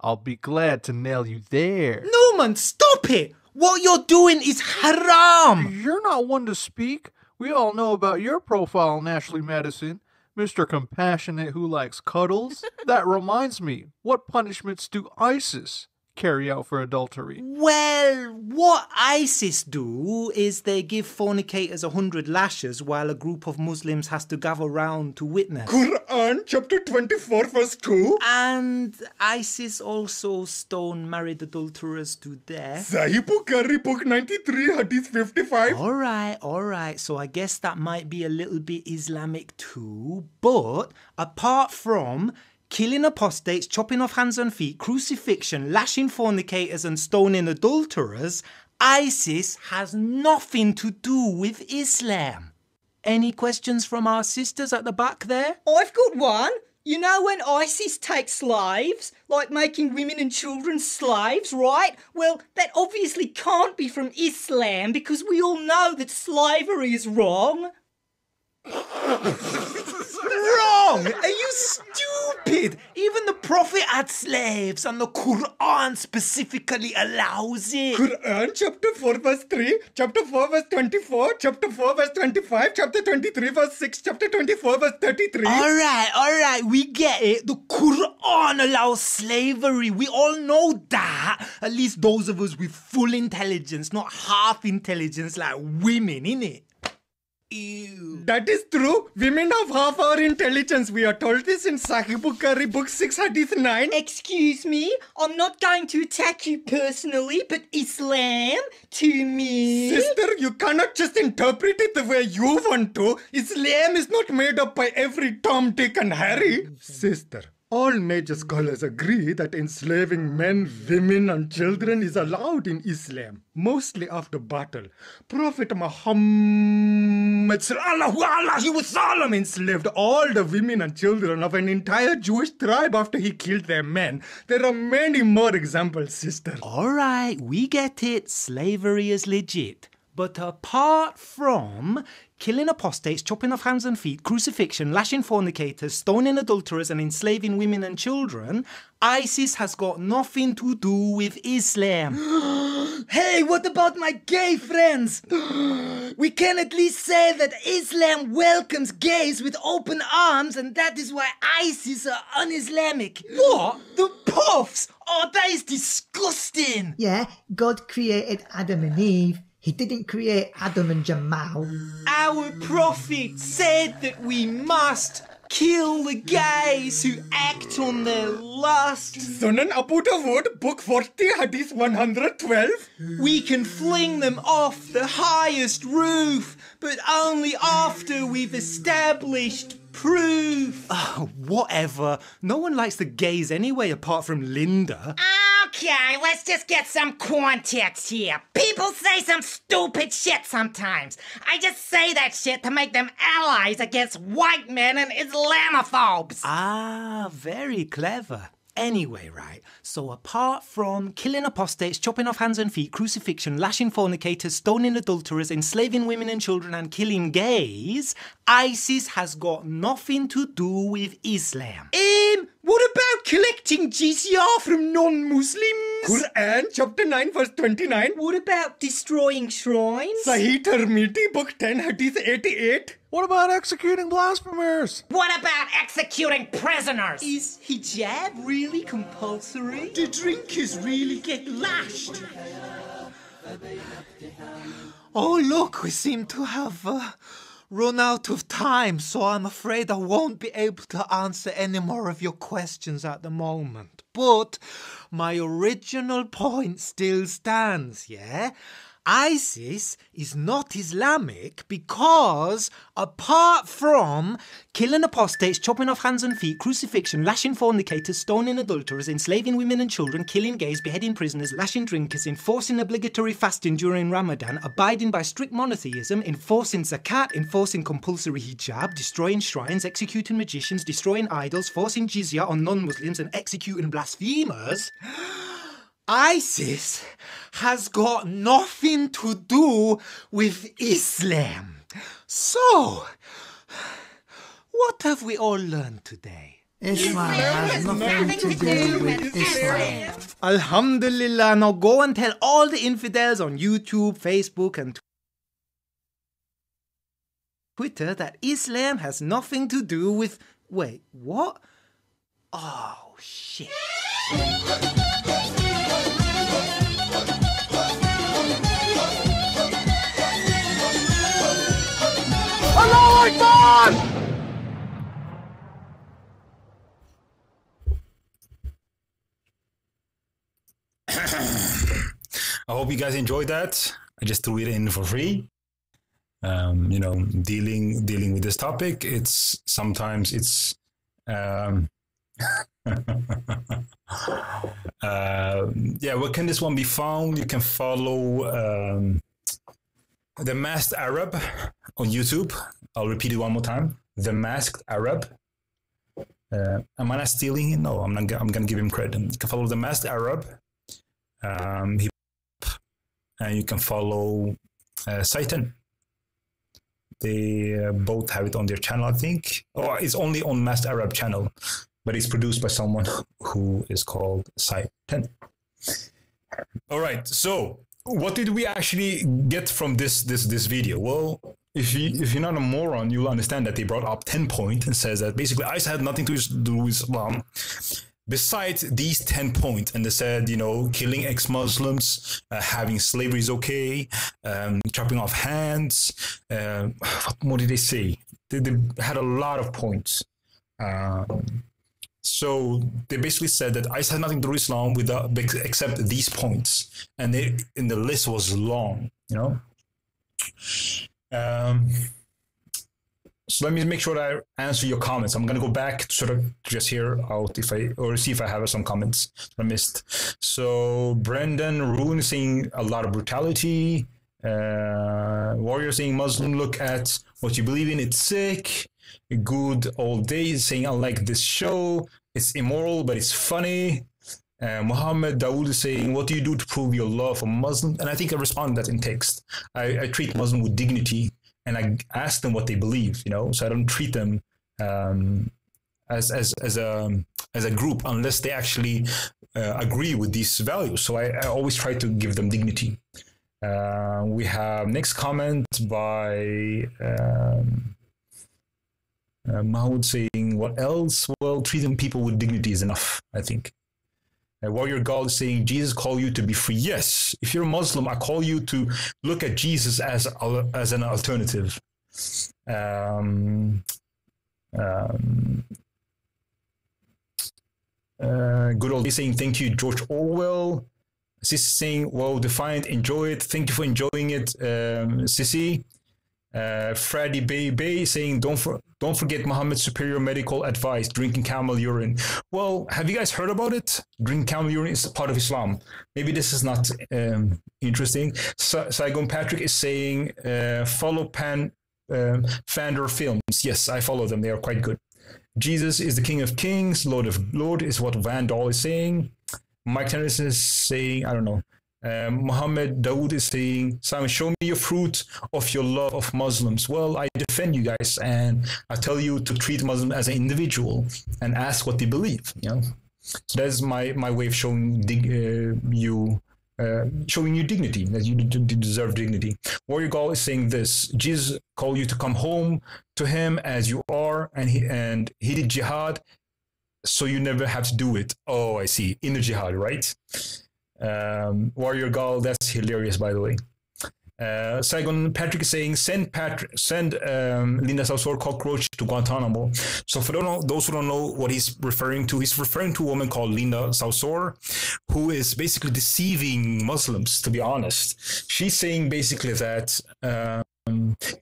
S20: I'll be glad to nail you there.
S17: No, man, stop it! What you're doing is haram!
S20: You're not one to speak. We all know about your profile on Ashley Madison. Mr. Compassionate who likes cuddles. That reminds me, what punishments do ISIS carry out for adultery?
S17: Well, what ISIS do is they give fornicators 100 lashes while a group of Muslims has to gather round to witness.
S18: Quran chapter 24 verse 2.
S17: And ISIS also stone married adulterers to death.
S18: Sahih Bukhari book 93 hadith 55.
S17: Alright, so I guess that might be a little bit Islamic too. But apart from killing apostates, chopping off hands and feet, crucifixion, lashing fornicators and stoning adulterers, ISIS has nothing to do with Islam. Any questions from our sisters at the back there?
S21: I've got one. You know when ISIS takes slaves, like making women and children slaves, right? Well, that obviously can't be from Islam because we all know that slavery is wrong.
S17: Wrong! Are you stupid? Even the Prophet had slaves and the Quran specifically allows it.
S18: Quran chapter 4 verse 3, chapter 4 verse 24, chapter 4 verse 25, chapter 23 verse 6, chapter 24 verse 33.
S17: Alright, we get it. The Quran allows slavery. We all know that. At least those of us with full intelligence, not half intelligence like women, innit?
S18: Ew. That is true. Women have half our intelligence. We are told this in Sahih Bukhari book 6 hadith 9.
S21: Excuse me, I'm not going to attack you personally, but Islam to me.
S18: Sister, you cannot just interpret it the way you want to. Islam is not made up by every Tom, Dick and Harry. Sister, all major scholars agree that enslaving men, women and children is allowed in Islam, mostly after battle. Prophet Muhammad ﷺ enslaved all the women and children of an entire Jewish tribe after he killed their men. There are many more examples, sister.
S17: Alright, we get it. Slavery is legit. But apart from killing apostates, chopping off hands and feet, crucifixion, lashing fornicators, stoning adulterers and enslaving women and children, ISIS has got nothing to do with Islam.
S21: Hey, what about my gay friends? We can at least say that Islam welcomes gays with open arms, and that is why ISIS are un-Islamic.
S17: What? The puffs? Oh, that is disgusting.
S19: Yeah, God created Adam and Eve. He didn't create Adam and Jamal.
S21: Our prophet said that we must kill the gays who act on their lust.
S18: Sunan Abu Dawud, Book 40, Hadith 112.
S21: We can fling them off the highest roof, but only after we've established proof.
S17: Oh, whatever. No one likes the gays anyway, apart from Linda.
S21: Okay, let's just get some context here. People say some stupid shit sometimes. I just say that shit to make them allies against white men and Islamophobes.
S17: Ah, very clever. Anyway, right, so apart from killing apostates, chopping off hands and feet, crucifixion, lashing fornicators, stoning adulterers, enslaving women and children and killing gays, ISIS has got nothing to do with Islam.
S18: What about collecting jizya from non-Muslims? Quran, chapter 9, verse 29.
S21: What about destroying shrines?
S18: Sahih Tirmidhi, book 10, hadith 88.
S20: What about executing blasphemers?
S21: What about executing prisoners? Is hijab really compulsory?
S18: Do drinkers really get lashed?
S17: Oh, look, we seem to have run out of time, so I'm afraid I won't be able to answer any more of your questions at the moment. But my original point still stands, yeah? ISIS is not Islamic because, apart from killing apostates, chopping off hands and feet, crucifixion, lashing fornicators, stoning adulterers, enslaving women and children, killing gays, beheading prisoners, lashing drinkers, enforcing obligatory fasting during Ramadan, abiding by strict monotheism, enforcing zakat, enforcing compulsory hijab, destroying shrines, executing magicians, destroying idols, forcing jizya on non-Muslims and executing blasphemers, ISIS has got nothing to do with Islam. So, what have we all learned today?
S19: Islam has nothing to do with Islam.
S17: Alhamdulillah. Now go and tell all the infidels on YouTube, Facebook and Twitter that Islam has nothing to do with... Wait, what? Oh, shit.
S13: Allahu Akbar!
S6: I hope you guys enjoyed that. I just threw it in for free. You know, dealing with this topic, it's sometimes yeah, where can this one be found? You can follow The Masked Arab on YouTube. I'll repeat it one more time. The Masked Arab. Am I not stealing it? No, I'm gonna give him credit. You can follow The Masked Arab. And you can follow Satan. They both have it on their channel, I think. Or it's only on Masked Arab channel, but it's produced by someone who is called Satan. All right, so what did we actually get from this video? Well, if you're not a moron, you'll understand that they brought up 10 points and says that basically ISIS had nothing to do with Islam besides these 10 points. And they said, you know, killing ex-Muslims, having slavery is okay, chopping off hands. What more did they say? They had a lot of points. So they basically said that ISIS had nothing to do with Islam except these points. And the list was long, you know. So let me make sure that I answer your comments. I'm going to go back to sort of just hear out see if I have some comments I missed. So Brendan Rune saying a lot of brutality. Warrior saying Muslim, look at what you believe in, it's sick. Good old days saying I like this show. It's immoral, but it's funny. Muhammad Dawood is saying, what do you do to prove your love for Muslims? And I think I responded that in text. I treat Muslims with dignity, and I ask them what they believe, you know, so I don't treat them as a group unless they actually agree with these values. So I always try to give them dignity. We have next comment by Mahmoud saying, what else? Well, treating people with dignity is enough, I think. Warrior God is saying, Jesus called you to be free. Yes, if you're a Muslim, I call you to look at Jesus as an alternative. Good old saying, thank you, George Orwell. Sissy saying, well, defiant, enjoy it. Thank you for enjoying it, Sissy. Freddy Bay saying, don't forget Muhammad's superior medical advice, drinking camel urine. Well, have you guys heard about it? Drinking camel urine is part of Islam. Maybe this is not interesting. Saigon Patrick is saying, follow Fander Films. Yes, I follow them. They are quite good. Jesus is the King of Kings, Lord of Lords is what Van Dahl is saying. Mike Tennyson is saying, I don't know. Muhammad Dawood is saying, Simon, show me your fruit of your love of Muslims. Well, I defend you guys, and I tell you to treat Muslims as an individual and ask what they believe. You know, so that's my way of showing showing you dignity, that you deserve dignity. Warrior God is saying this: Jesus called you to come home to Him as you are, and he did jihad, so you never have to do it. Oh, I see, inner jihad, right? Warrior Gal, that's hilarious, by the way. Saigon Patrick is saying, send Linda Sarsour cockroach to Guantanamo. So for those who don't know what he's referring to a woman called Linda Sarsour, who is basically deceiving Muslims, to be honest. She's saying basically that, yeah,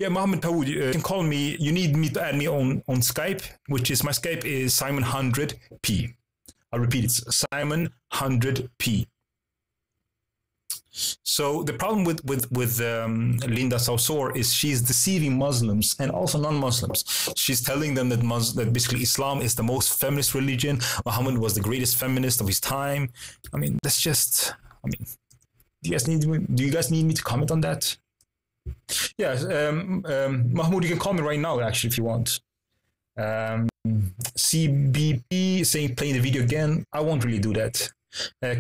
S6: Mohammed Dawood, you can call me, you need me to add me on Skype, which is, my Skype is Simon 100p. I'll repeat it, Simon 100p. So the problem with Linda Sarsour is she's deceiving Muslims and also non-Muslims. She's telling them that basically Islam is the most feminist religion. Muhammad was the greatest feminist of his time. I mean, that's just, I mean, do you guys need me to comment on that? Yes, Mahmoud, you can comment right now, actually, if you want. CBP saying playing the video again. I won't really do that.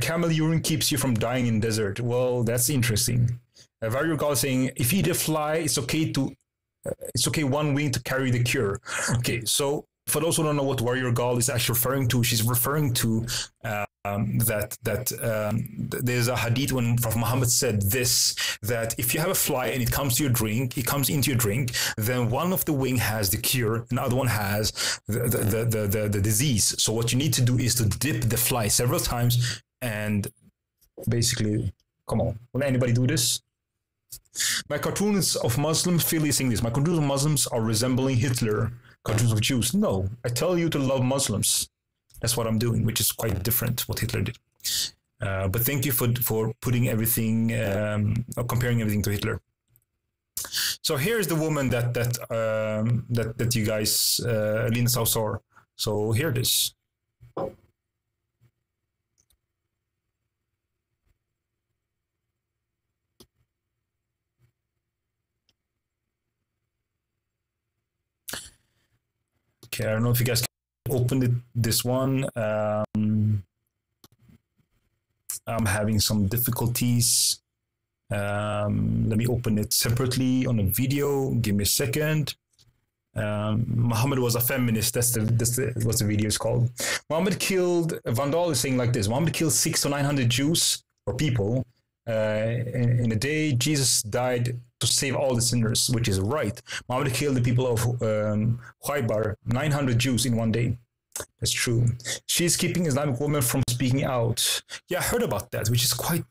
S6: Camel urine keeps you from dying in desert. Well, that's interesting. Warrior God saying, if you eat a fly, it's okay one wing to carry the cure. Okay, so for those who don't know what Warrior God is actually referring to, she's referring to there's a hadith when Prophet Muhammad said this, that if you have a fly and it comes into your drink, then one of the wing has the cure, and the other one has the disease. So what you need to do is to dip the fly several times and basically, come on, will anybody do this? My cartoons of Muslims, Philly is saying this, my cartoons of Muslims are resembling Hitler. Cartoons of Jews. No, I tell you to love Muslims. That's what I'm doing, which is quite different what Hitler did. But thank you for putting everything, comparing everything to Hitler. So here's the woman that you guys, Linda Sarsour. So here it is. Okay, I don't know if you guys can open this one. I'm having some difficulties. Let me open it separately on a video. Give me a second. Muhammad was a feminist. That's what the video is called. Muhammad killed, Van Dahl is saying like this, Muhammad killed 600 to 900 Jews or people in a day. Jesus died to save all the sinners, which is right. Muhammad killed the people of Khaybar, 900 Jews in one day. That's true. She's keeping Islamic women from speaking out. Yeah, I heard about that, which is quite.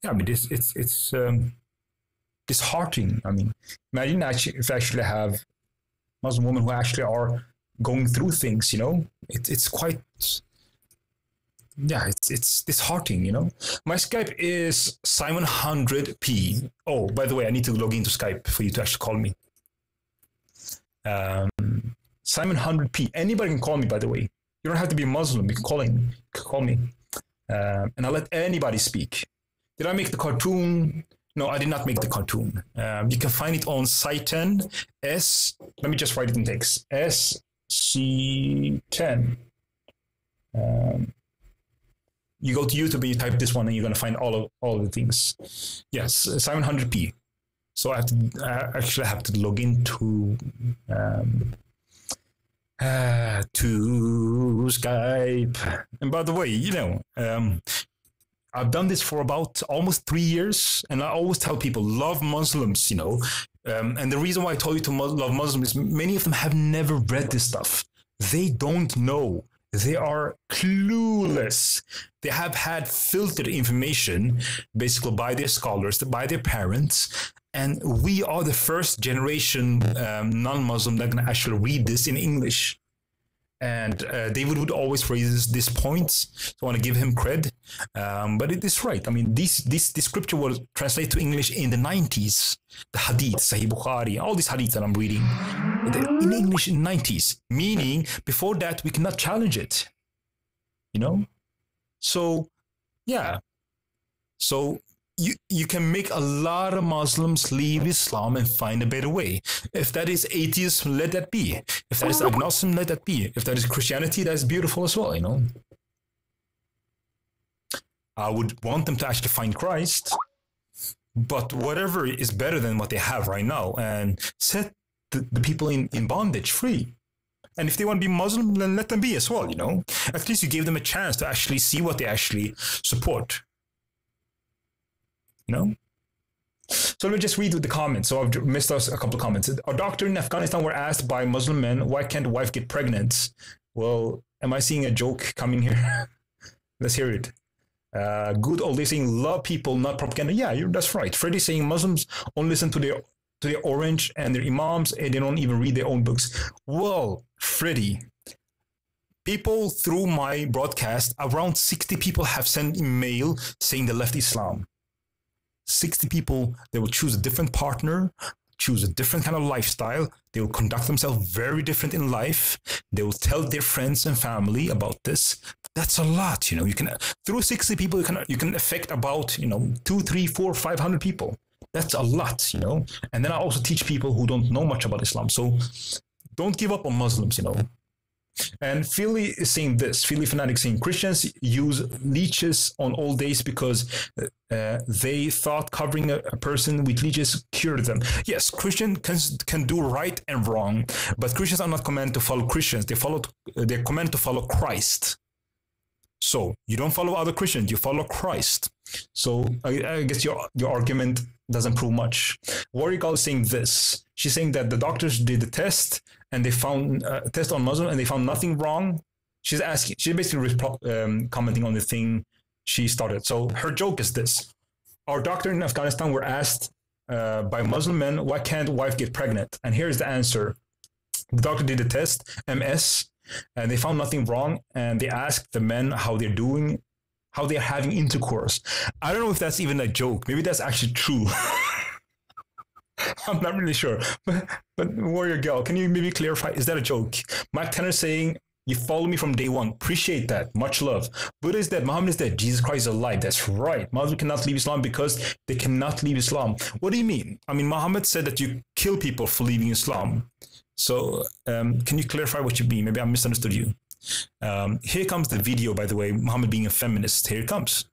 S6: Yeah, I mean, it's disheartening. I mean, imagine if I actually have Muslim women who actually are going through things. You know, it's quite. Yeah, it's disheartening, you know. My Skype is Simon 100p. Oh, by the way, I need to log into Skype for you to actually call me. Simon 100p. Anybody can call me, by the way. You don't have to be Muslim. You can call me. And I'll let anybody speak. Did I make the cartoon? No, I did not make the cartoon. You can find it on Site10 S. Let me just write it in text. SC10. You go to YouTube and you type this one, and you're gonna find all of the things. Yes, 700p. So I actually have to log into to Skype. And by the way, you know, I've done this for about almost 3 years, and I always tell people, love Muslims, you know. And the reason why I told you to love Muslims is many of them have never read this stuff. They don't know. They are clueless. They have had filtered information, basically by their scholars, by their parents. And we are the first generation non-Muslim that can actually read this in English. And David would always raise this point, so I want to give him credit. But it is right. I mean, this scripture was translated to English in the 90s. The Hadith, Sahih Bukhari, all these Hadiths that I'm reading, in English in the 90s. Meaning, before that, we cannot challenge it. You know? So, yeah. So, you can make a lot of Muslims leave Islam and find a better way. If that is atheism, let that be. If that is agnosticism, let that be. If that is Christianity, that's beautiful as well, you know. I would want them to actually find Christ, but whatever is better than what they have right now, and set the people in bondage free. And if they want to be Muslim, then let them be as well, you know. At least you gave them a chance to actually see what they actually support. You know? So let me just read the comments. So I've missed us a couple of comments. A doctor in Afghanistan were asked by Muslim men, why can't the wife get pregnant? Well, am I seeing a joke coming here? Let's hear it. Good old days saying, love people, not propaganda. Yeah, that's right. Freddie saying Muslims only listen to their orange and their imams, and they don't even read their own books. Well, Freddie, people through my broadcast, around 60 people have sent email saying they left Islam. 60 people, they will choose a different partner, choose a different kind of lifestyle. They will conduct themselves very different in life. They will tell their friends and family about this. That's a lot, you know. You can, through 60 people, you can affect about, you know, 2, 3, 4, 500 people. That's a lot, you know. And then I also teach people who don't know much about Islam. So don't give up on Muslims, you know. And Philly is saying this, Philly Fanatic saying Christians use leeches on old days because they thought covering a person with leeches cured them. Yes, Christians can do right and wrong, but Christians are not commanded to follow Christians. They're commanded to follow Christ. So you don't follow other Christians, you follow Christ. So I guess your argument doesn't prove much. Warrior Girl is saying this. She's saying that the doctors did the test and they found a test on Muslim and they found nothing wrong. She's basically commenting on the thing she started. So her joke is this. Our doctor in Afghanistan were asked by Muslim men, why can't wife get pregnant? And here's the answer. The doctor did the test, MS, and they found nothing wrong. And they asked the men how they're doing, how they're having intercourse. I don't know if that's even a joke. Maybe that's actually true. I'm not really sure. But Warrior Girl, can you maybe clarify? Is that a joke? Mike Tanner saying, you follow me from day one. Appreciate that. Much love. Buddha is dead. Muhammad is dead. Jesus Christ is alive. That's right. Muslims cannot leave Islam because they cannot leave Islam. What do you mean? I mean, Muhammad said that you kill people for leaving Islam. So can you clarify what you mean? Maybe I misunderstood you. Here comes the video, by the way, Muhammad being a feminist. Here it comes.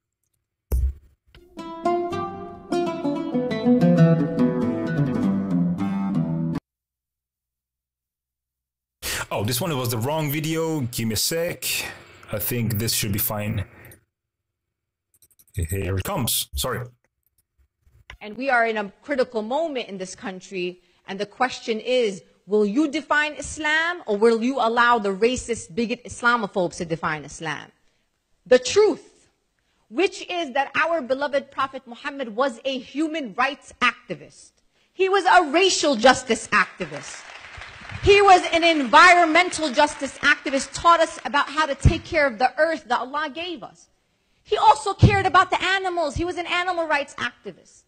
S6: Oh, this one was the wrong video. Give me a sec. I think this should be fine. Here it comes. Sorry.
S3: And we are in a critical moment in this country. And the question is, will you define Islam or will you allow the racist, bigot Islamophobes to define Islam? The truth, which is that our beloved Prophet Muhammad was a human rights activist. He was a racial justice activist. He was an environmental justice activist, taught us about how to take care of the earth that Allah gave us. He also cared about the animals. He was an animal rights activist.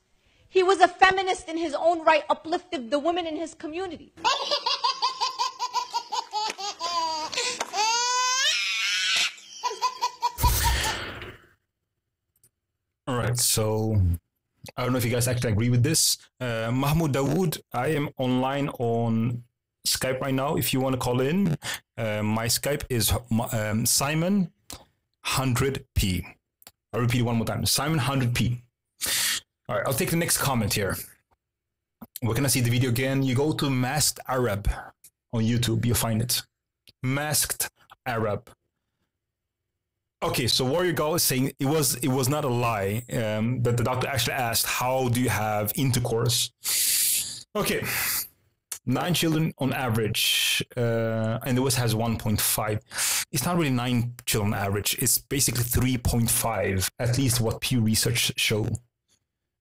S3: He was a feminist in his own right, uplifted the women in his community.
S6: right, so I don't know if you guys actually agree with this. Mahmoud Dawood, I am online on Skype right now. If you want to call in, my Skype is Simon 100p. I'll repeat it one more time. Simon 100p. All right, I'll take the next comment here. We're gonna see the video again. You go to Masked Arab on YouTube, you'll find it. Masked Arab. Okay, so Warrior Gull is saying it was not a lie that the doctor actually asked, how do you have intercourse? Okay, 9 children on average, and the West has 1.5. It's not really 9 children on average. It's basically 3.5, at least what Pew Research show.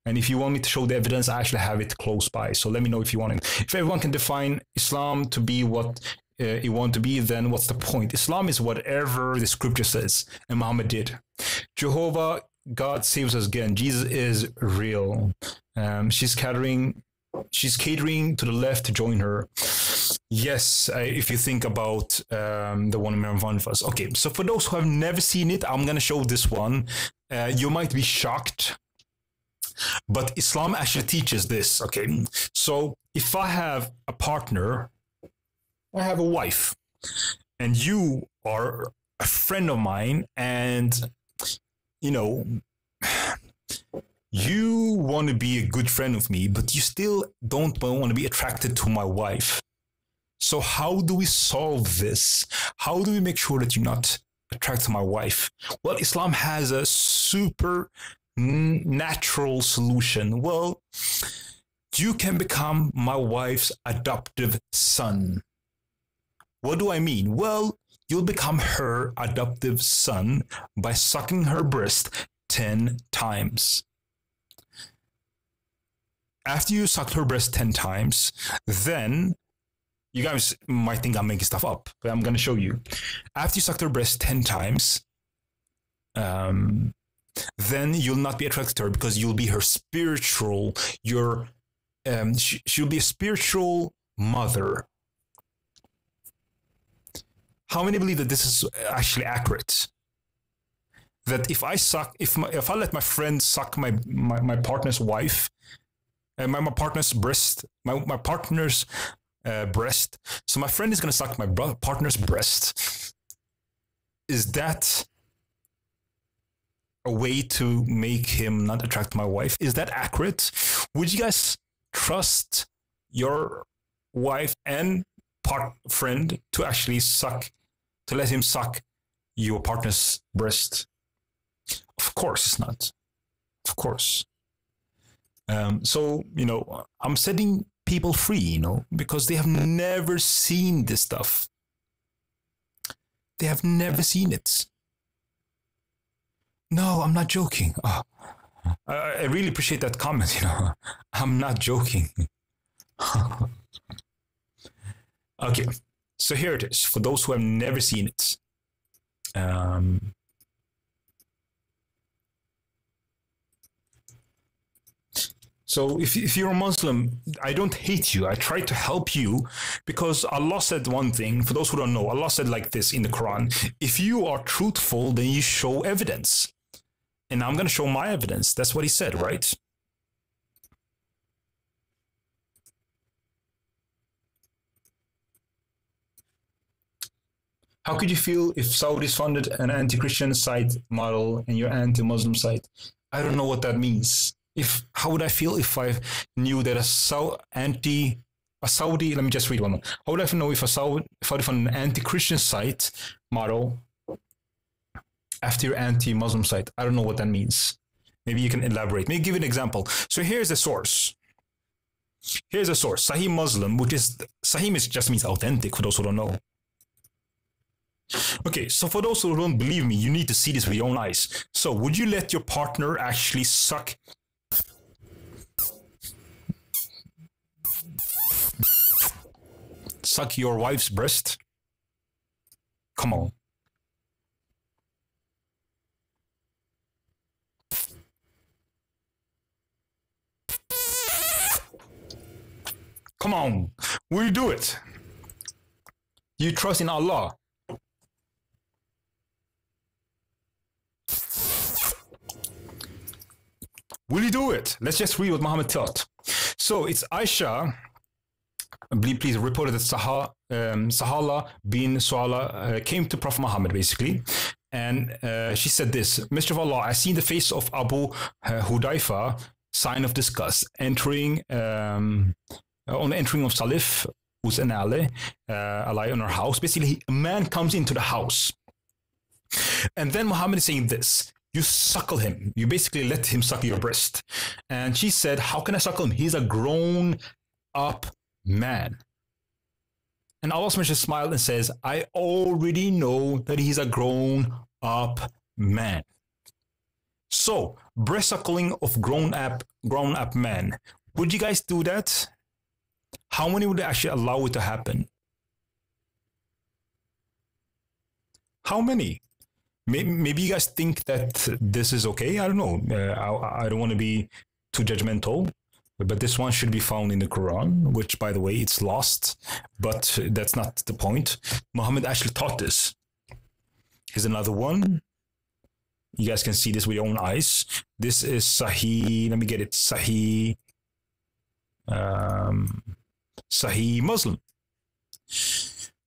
S6: And if you want me to show the evidence, I actually have it close by. So let me know if you want it. If everyone can define Islam to be what it want to be, then what's the point? Islam is whatever the scripture says, and Muhammad did. Jehovah, God saves us again. Jesus is real. She's catering to the left to join her. Yes, if you think about the one in front of us. Okay, so for those who have never seen it, I'm going to show this one. You might be shocked, but Islam actually teaches this. Okay, so if I have a partner, I have a wife, and you are a friend of mine, and you know, you want to be a good friend of me, but you still don't want to be attracted to my wife. So how do we solve this? How do we make sure that you're not attracted to my wife? Well, Islam has a super natural solution. Well, you can become my wife's adoptive son. What do I mean? Well, you'll become her adoptive son by sucking her breast 10 times. After you sucked her breast 10 times, then you guys might think I'm making stuff up, but I'm going to show you. After you sucked her breast 10 times, then you'll not be attracted to her because you'll be her spiritual, she'll be a spiritual mother. How many believe that this is actually accurate? That if I let my friend suck my partner's wife, my partner's breast, my partner's breast, so my friend is going to suck my partner's breast. Is that a way to make him not attract my wife? Is that accurate? Would you guys trust your wife and friend to actually let him suck your partner's breast? Of course it's not. Of course. So, you know, I'm setting people free, you know, because they have never seen this stuff. They have never seen it. No, I'm not joking. Oh, I really appreciate that comment, you know. I'm not joking. Okay, so here it is, for those who have never seen it. So if you're a Muslim, I don't hate you. I try to help you because Allah said one thing. For those who don't know, Allah said like this in the Quran: if you are truthful, then you show evidence. And I'm going to show my evidence. That's what he said, right? How could you feel if Saudis funded an anti-Christian site model and your anti-Muslim site? I don't know what that means. How would I feel if I knew that a Saudi, let me just read one more. How would I know if I found an anti-Christian site model after your anti-Muslim site? I don't know what that means. Maybe you can elaborate. Maybe give an example. So here's a source. Here's a source. Sahih Muslim, Sahih just means authentic for those who don't know. Okay, so for those who don't believe me, you need to see this with your own eyes. So would you let your partner actually suck your wife's breast? Come on. Come on. Will you do it? You trust in Allah? Will you do it? Let's just read what Muhammad taught. So it's Aisha, please reported that Sahala bin Suala came to Prophet Muhammad basically. And she said this, Messenger of Allah, I see in the face of Abu Hudayfa sign of disgust entering on the entering of Salif, who's an ally on her house. Basically, a man comes into the house. And then Muhammad is saying this, you suckle him. You basically let him suckle your breast. And she said, how can I suckle him? He's a grown up man. And Allah smiled and says, I already know that he's a grown up man. So, breast suckling of grown up men. Would you guys do that? How many would actually allow it to happen? How many? Maybe you guys think that this is okay. I don't know. I don't want to be too judgmental, but this one should be found in the Quran, which, by the way, it's lost. But that's not the point. Muhammad actually taught this. Here's another one. You guys can see this with your own eyes. This is Sahih. Let me get it. Sahih Muslim.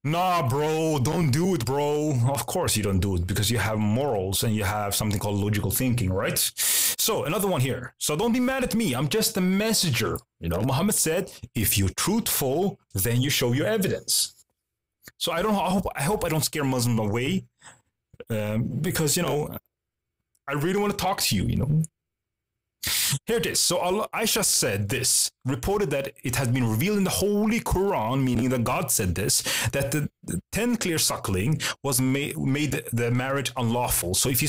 S6: Nah, bro, don't do it, bro. Of course you don't do it because you have morals and you have something called logical thinking, right? So another one here. So don't be mad at me. I'm just a messenger. You know, Muhammad said, if you're truthful, then you show your evidence. So I don't know. I hope I don't scare Muslims away because, you know, I really want to talk to you, you know. Here it is. So Aisha said this, reported that it has been revealed in the Holy Quran, meaning that God said this, that the 10 clear suckling was made the marriage unlawful. So if you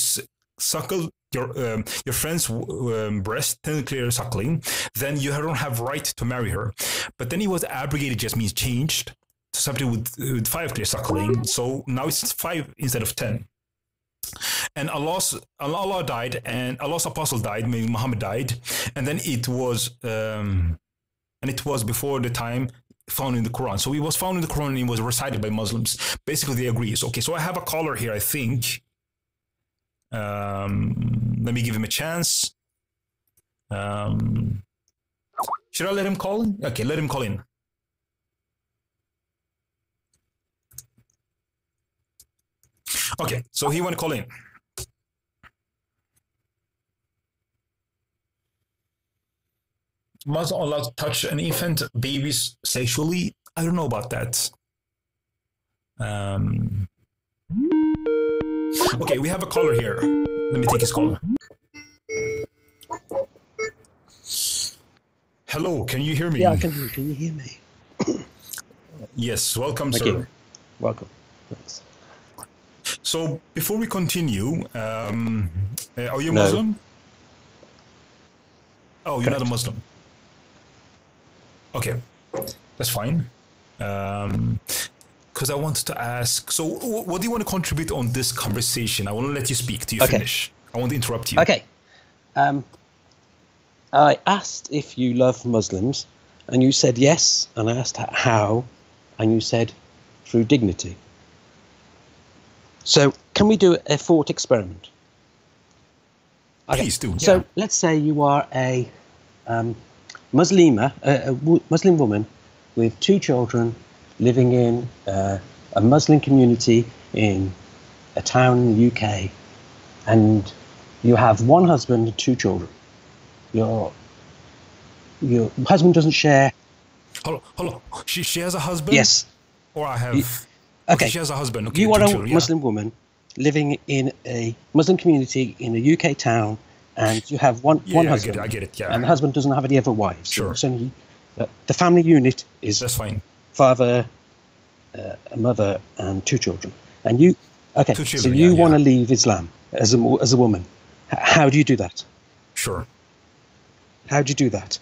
S6: suckle your friend's breast, 10 clear suckling, then you don't have right to marry her. But then it was abrogated, just means changed to something with 5 clear suckling. So now it's 5 instead of 10. And Allah died, and Allah's apostle died, meaning Muhammad died, and then it was before the time found in the Quran. So it was found in the Quran and it was recited by Muslims. Basically, they agree. So, okay, so I have a caller here, I think. Let me give him a chance. Should I let him call in? Okay, let him call in. Okay, so he want to call in. Must allowed to touch an infant, babies sexually? I don't know about that. Okay, we have a caller here. Let me take his call. Hello, can you hear me?
S5: Yeah, I can hear you. Can you hear me?
S6: Yes, welcome,
S5: Thank
S6: sir.
S5: you. Welcome. Thanks.
S6: So before we continue, are you
S5: No.
S6: Muslim? Oh, you're not a Muslim. Okay, that's fine. Because I wanted to ask, so what do you want to contribute on this conversation? I want to let you speak. Do you finish? I won't interrupt you.
S5: Okay. I asked if you love Muslims, and you said yes. And I asked how, and you said through dignity. So can we do a thought experiment? Okay.
S6: Please do.
S5: So let's say you are a Muslima, a Muslim woman with 2 children living in a Muslim community in a town in the UK, and you have 1 husband and 2 children. Your husband doesn't share.
S6: Hold on. She has a husband?
S5: Yes.
S6: Or I have.
S5: Okay.
S6: She has a husband. Okay,
S5: You are
S6: 2
S5: a
S6: children,
S5: Muslim woman living in a Muslim community in a UK town, and you have one husband.
S6: I get it. Yeah.
S5: And the husband doesn't have any other wives.
S6: Sure.
S5: So it's only, the family unit is
S6: that's fine.
S5: Father, a mother, and 2 children. And you, okay.
S6: 2
S5: So
S6: children,
S5: you want to leave Islam as a woman. How do you do that?
S6: Sure.
S5: How do you do that?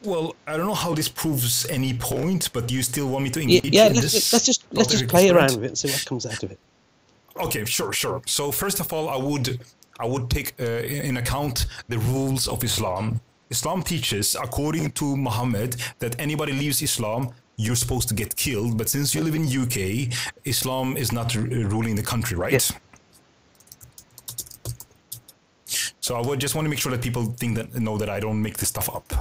S6: Well, I don't know how this proves any point, but you still want me to engage
S5: Yeah,
S6: in
S5: let's
S6: this?
S5: just play around with it and see what comes out of it.
S6: Okay, sure. So first of all, I would take in account the rules of Islam. Islam teaches, according to Muhammad, that anybody leaves Islam, you're supposed to get killed. But since you live in UK, Islam is not ruling the country, right?
S5: Yes.
S6: So I would just want to make sure that people know that I don't make this stuff up.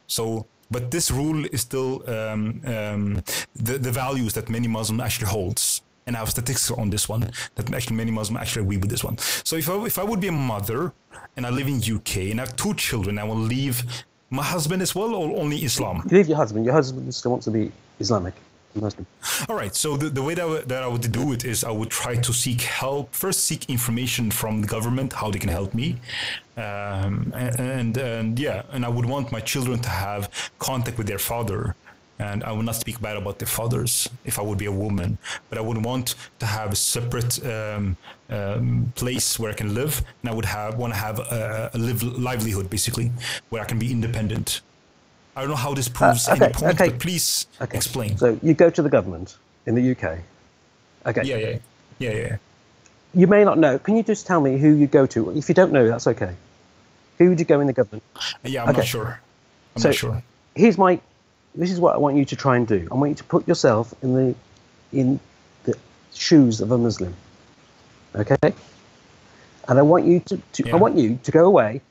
S6: So, but this rule is still the values that many Muslims actually holds. And I have statistics on this one that actually many Muslims actually agree with this one. So if I would be a mother and I live in UK and I have 2 children, I will leave my husband as well, or only Islam?
S5: You leave your husband. Your husband still wants to be Islamic. Muslim.
S6: All right. So the way that I would do it is I would try to seek help. First, seek information from the government how they can help me, and I would want my children to have contact with their father. And I would not speak bad about their fathers if I would be a woman, but I would want to have a separate place where I can live, and I would want to have a livelihood, basically, where I can be independent. I don't know how this proves any point, but please explain.
S5: So you go to the government in the UK. Okay.
S6: Yeah.
S5: You may not know. Can you just tell me who you go to? If you don't know, that's okay. Who would you go in the government?
S6: Yeah, I'm not sure. I'm not sure.
S5: This is what I want you to try and do. I want you to put yourself in the shoes of a Muslim. Okay? And I want you to go away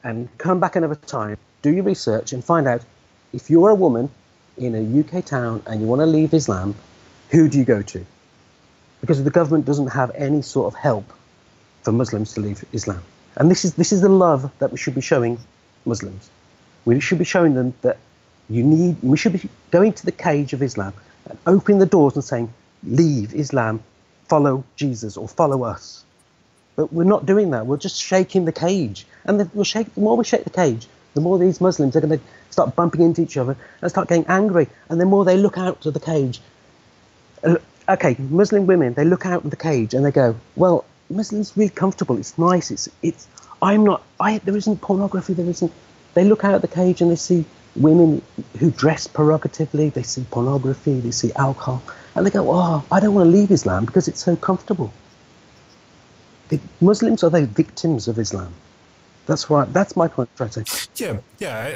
S5: and come back another time, do your research and find out if you're a woman in a UK town and you want to leave Islam, who do you go to? Because the government doesn't have any sort of help for Muslims to leave Islam. And this is the love that we should be showing Muslims. We should be showing them that we should be going to the cage of Islam and opening the doors and saying, leave Islam, follow Jesus or follow us. But we're not doing that. We're just shaking the cage. And the more we shake the cage, the more these Muslims are going to start bumping into each other and start getting angry. And the more they look out to the cage. Okay, Muslim women, they look out of the cage and they go, well, Muslims really comfortable. It's nice. There isn't pornography. They look out of the cage and they see women who dress provocatively, they see pornography, they see alcohol, and they go, oh, I don't want to leave Islam because it's so comfortable. The Muslims are the victims of Islam. That's right. That's my point.
S6: Yeah,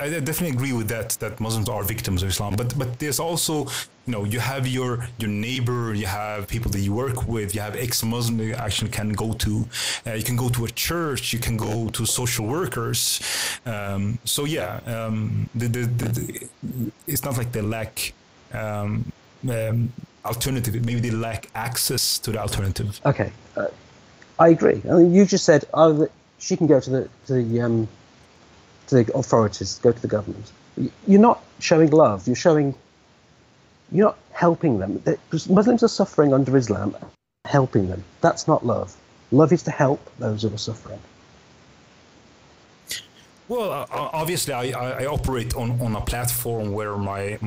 S6: I definitely agree with that Muslims are victims of Islam. But there's also, you have your neighbor, you have people that you work with, you have ex-Muslim that you actually can go to. You can go to a church, you can go to social workers. It's not like they lack alternative. Maybe they lack access to the alternative.
S5: Okay, I agree. I mean, you just said she can go to the authorities, go to the government. You're not showing love. You're not helping them. Because Muslims are suffering under Islam, helping them. That's not love. Love is to help those who are suffering.
S6: Well, obviously, I operate on a platform where my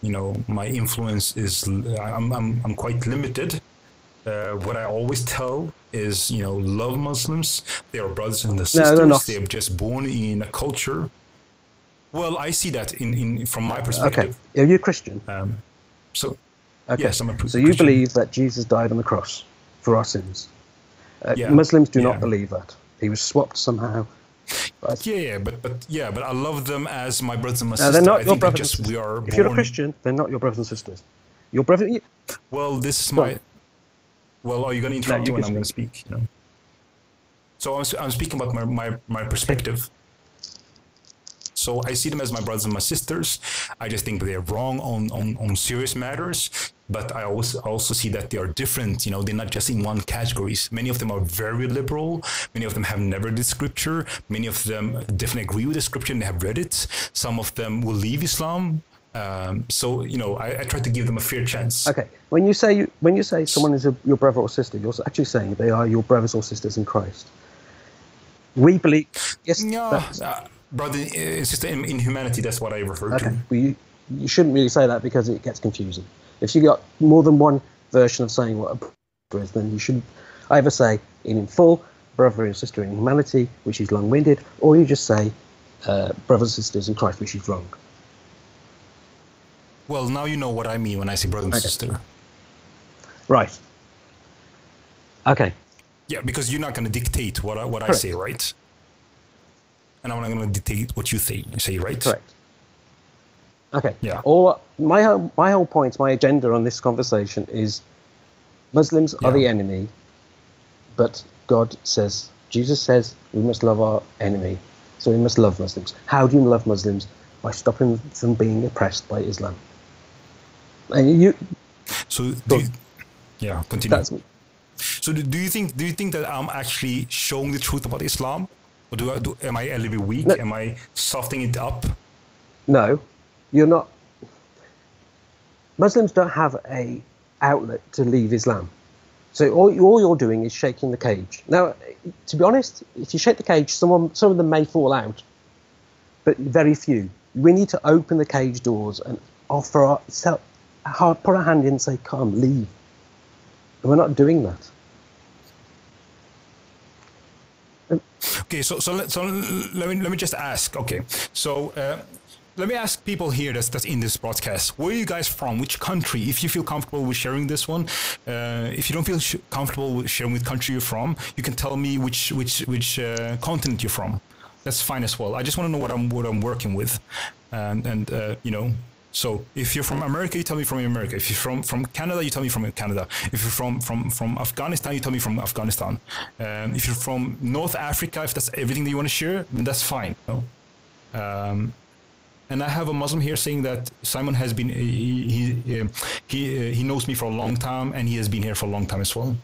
S6: influence is. I'm quite limited. What I always tell is, love Muslims. They are brothers and sisters.
S5: No, they're not.
S6: They are just born in a culture. Well, I see that from my perspective.
S5: Okay, are you a Christian?
S6: Yes, I'm a Christian.
S5: So you believe that Jesus died on the cross for our sins. Muslims do not believe that. He was swapped somehow.
S6: But I love them as my brothers and my
S5: no,
S6: sisters.
S5: They're not your brothers and sisters. If you're a Christian, they're not your brothers and sisters. Your brother.
S6: Well, this is my. Well, are you going to interrupt me when I'm going to speak? So I'm speaking about my perspective. So I see them as my brothers and my sisters. I just think they're wrong on serious matters. But I also see that they are different. They're not just in one categories. Many of them are very liberal. Many of them have never read Scripture. Many of them definitely agree with the Scripture and they have read it. Some of them will leave Islam. I try to give them a fair chance.
S5: Okay, when you say someone is your brother or sister, you're actually saying they are your brothers or sisters in Christ. We believe, yes.
S6: No, brother and sister in humanity. That's what I refer to.
S5: Well, you shouldn't really say that because it gets confusing. If you got more than one version of saying what a brother is, then you should either say in full brother and sister in humanity, which is long-winded, or you just say brothers and sisters in Christ, which is wrong.
S6: Well, now you know what I mean when I say brother and sister.
S5: Right. Okay.
S6: Yeah, because you're not going to dictate what I say, right? And I'm not going to dictate what you say, right?
S5: Correct. Okay.
S6: Yeah.
S5: My whole point, my agenda on this conversation is Muslims are the enemy, but God says Jesus says we must love our enemy, so we must love Muslims. How do you love Muslims? By stopping them being oppressed by Islam. And you.
S6: So, yeah, continue. So, do you think that I'm actually showing the truth about Islam, or am I a little bit weak? No. Am I softening it up?
S5: No, you're not. Muslims don't have a outlet to leave Islam. So all you're doing is shaking the cage. Now, to be honest, if you shake the cage, some of them may fall out, but very few. We need to open the cage doors and offer put our hand in and say, "Come, leave." And we're not doing that.
S6: Okay, so let me just ask. Okay, so. Let me ask people here that's in this broadcast, where are you guys from? Which country? If you feel comfortable with sharing this one, if you don't feel comfortable with sharing which country you're from, you can tell me which continent you're from. That's fine as well. I just want to know what I'm working with, and you know. So if you're from America, you tell me from America. If you're from Canada, you tell me from Canada. If you're from Afghanistan, you tell me from Afghanistan. If you're from North Africa, if that's everything that you want to share, then that's fine. You know? And I have a Muslim here saying that Simon has been, he knows me for a long time, and he has been here for a long time as well.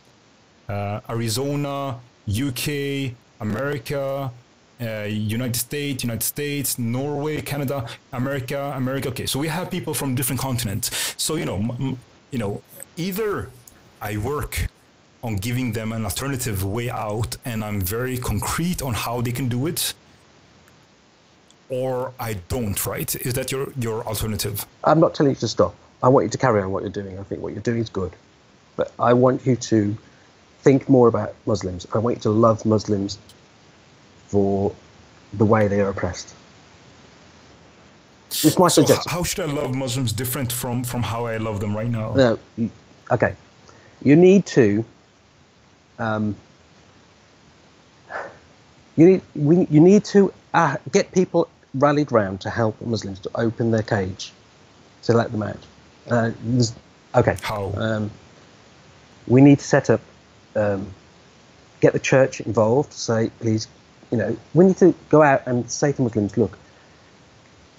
S6: Arizona, UK, America, United States, Norway, Canada, America. Okay, so we have people from different continents. So, you know, either I work on giving them an alternative way out, and I'm very concrete on how they can do it, or I don't, right? Is that your alternative? I'm
S5: not telling you to stop. I want you to carry on what you're doing. I think what you're doing is good. But I want you to think more about Muslims. I want you to love Muslims for the way they are oppressed. It's my suggestion.
S6: How should I love Muslims different from how I love them right now?
S5: No, okay. You need to... you need to get people rallied round to help Muslims to open their cage, to let them out. Okay.
S6: How?
S5: We need to set up, get the church involved. Say, please, you know, we need to go out and say to Muslims, look,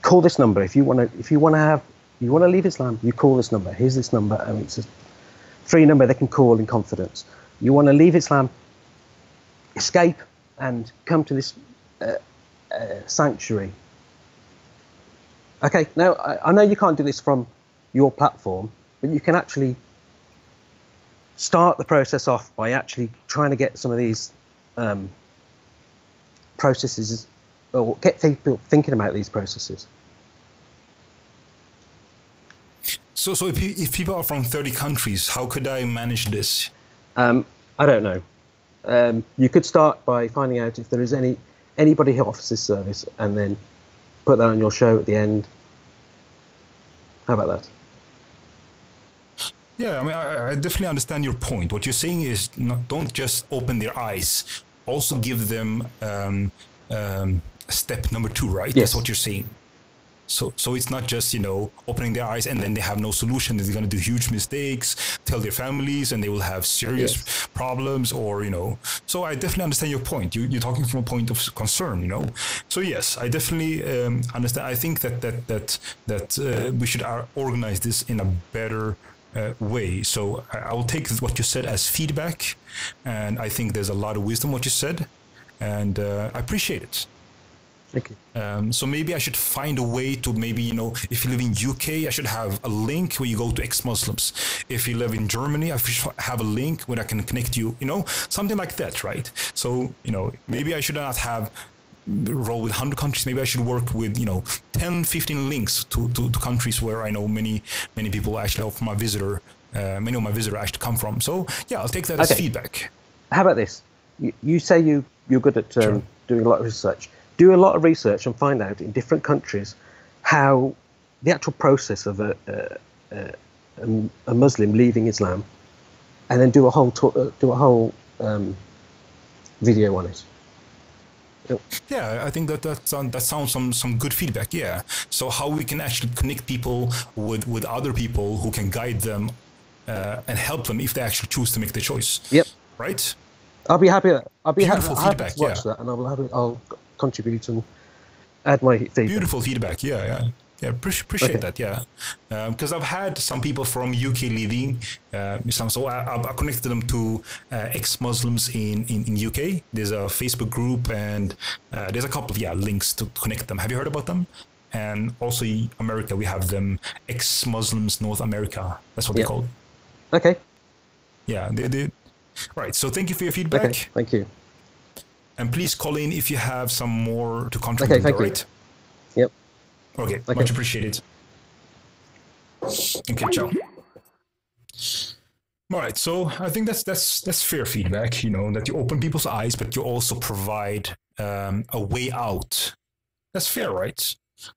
S5: call this number if you want to leave Islam. You call this number. Here's this number, and it's a free number they can call in confidence. You want to leave Islam, escape, and come to this sanctuary. Okay, now I know you can't do this from your platform, but you can actually start the process off by actually trying to get some of these processes, or get people thinking about these processes.
S6: So if people are from 30 countries, how could I manage this?
S5: I don't know. You could start by finding out if there is anybody who offers this service, and then put that on your show at the end. How about that?
S6: Yeah, I mean, I definitely understand your point. What you're saying is, don't just open their eyes. Also give them step number 2, right?
S5: Yes.
S6: That's what you're saying. So it's not just, you know, opening their eyes and then they have no solution. They're going to do huge mistakes, tell their families, and they will have serious problems, or, you know. So I definitely understand your point. You're talking from a point of concern, you know. So yes, I definitely understand. I think that we should organize this in a better way. So I will take what you said as feedback, and I think there's a lot of wisdom what you said, and I appreciate it.
S5: Thank you.
S6: So maybe I should find a way to, maybe, you know, if you live in UK, I should have a link where you go to ex-Muslims. If you live in Germany, I should have a link where I can connect you, you know, something like that, right? So, you know, maybe I should not have roll with 100 countries. Maybe I should work with, you know, 10, 15 links to countries where I know many people actually, of my visitor, many of my visitors actually come from. So yeah, I'll take that as feedback.
S5: How about this? You say you're good at doing a lot of research. Do a lot of research and find out in different countries how the actual process of a Muslim leaving Islam, and then do a whole video on it.
S6: Yeah, I think that sounds some good feedback. Yeah. So how we can actually connect people with other people who can guide them and help them if they actually choose to make the choice.
S5: Yep.
S6: Right.
S5: I'll be happy. I'll be
S6: Beautiful
S5: happy
S6: feedback,
S5: to watch that, and I'll contribute and add my feedback.
S6: Beautiful feedback. Yeah. Appreciate that. Yeah, because I've had some people from UK leaving Islam, so I connected them to ex-Muslims in UK. There's a Facebook group, and there's a couple of links to connect them. Have you heard about them? And also America, we have them, ex-Muslims North America. That's what they call it.
S5: Okay.
S6: Yeah, they right. So thank you for your feedback.
S5: Okay, thank you.
S6: And please call in if you have some more to contribute.
S5: Okay, thank you.
S6: Right?
S5: Yep.
S6: Okay, much appreciated. Okay, ciao. All right, so I think that's fair feedback. You know, that you open people's eyes, but you also provide a way out. That's fair, right?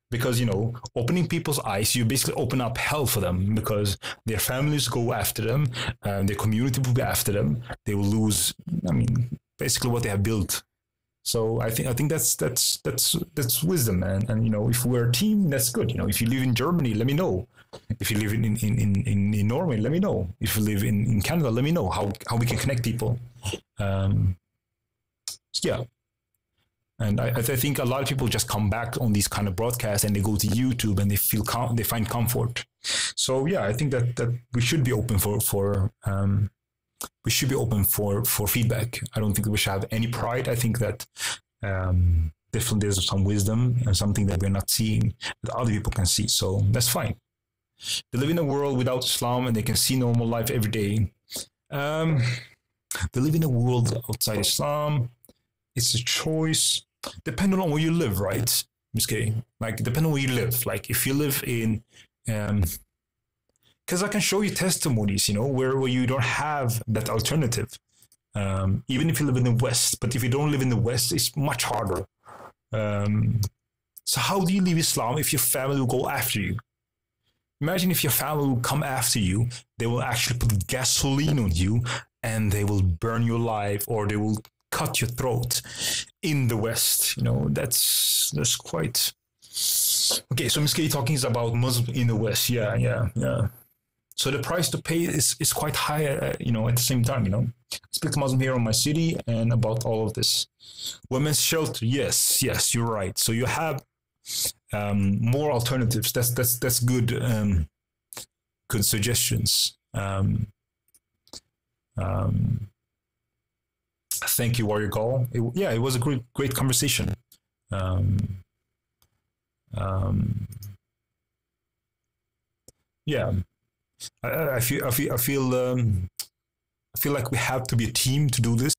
S6: Because, you know, opening people's eyes, you basically open up hell for them, because their families go after them, their community will go after them. They will lose, I mean, basically what they have built. So I think that's wisdom, man. And you know, if we're a team, that's good. You know, if you live in Germany, let me know. If you live in Norway, let me know. If you live in Canada, let me know how we can connect people. Yeah. And I think a lot of people just come back on these kind of broadcasts and they go to YouTube and they find comfort. So yeah, I think that we should be open for feedback. I don't think we should have any pride. I think that definitely there's some wisdom and something that we're not seeing that other people can see. So that's fine. They live in a world without Islam and they can see normal life every day. They live in a world outside Islam. It's a choice, depending on where you live, right, Ms. K? Like, depending on where you live. Like, if you live in, because I can show you testimonies, you know, where you don't have that alternative. Even if you live in the West, but if you don't live in the West, it's much harder. So how do you leave Islam if your family will go after you? Imagine if your family will come after you, they will actually put gasoline on you and they will burn you alive, or they will cut your throat in the West. You know, that's quite okay. So Ms. K talking is about Muslim in the West. Yeah. So the price to pay is quite high. You know, at the same time, you know, I speak to Muslim here in my city and about all of this. Women's shelter. Yes, you're right. So you have more alternatives. That's good. Good suggestions. Thank you, Warrior Gall. It was a great conversation. Yeah, I feel like we have to be a team to do this.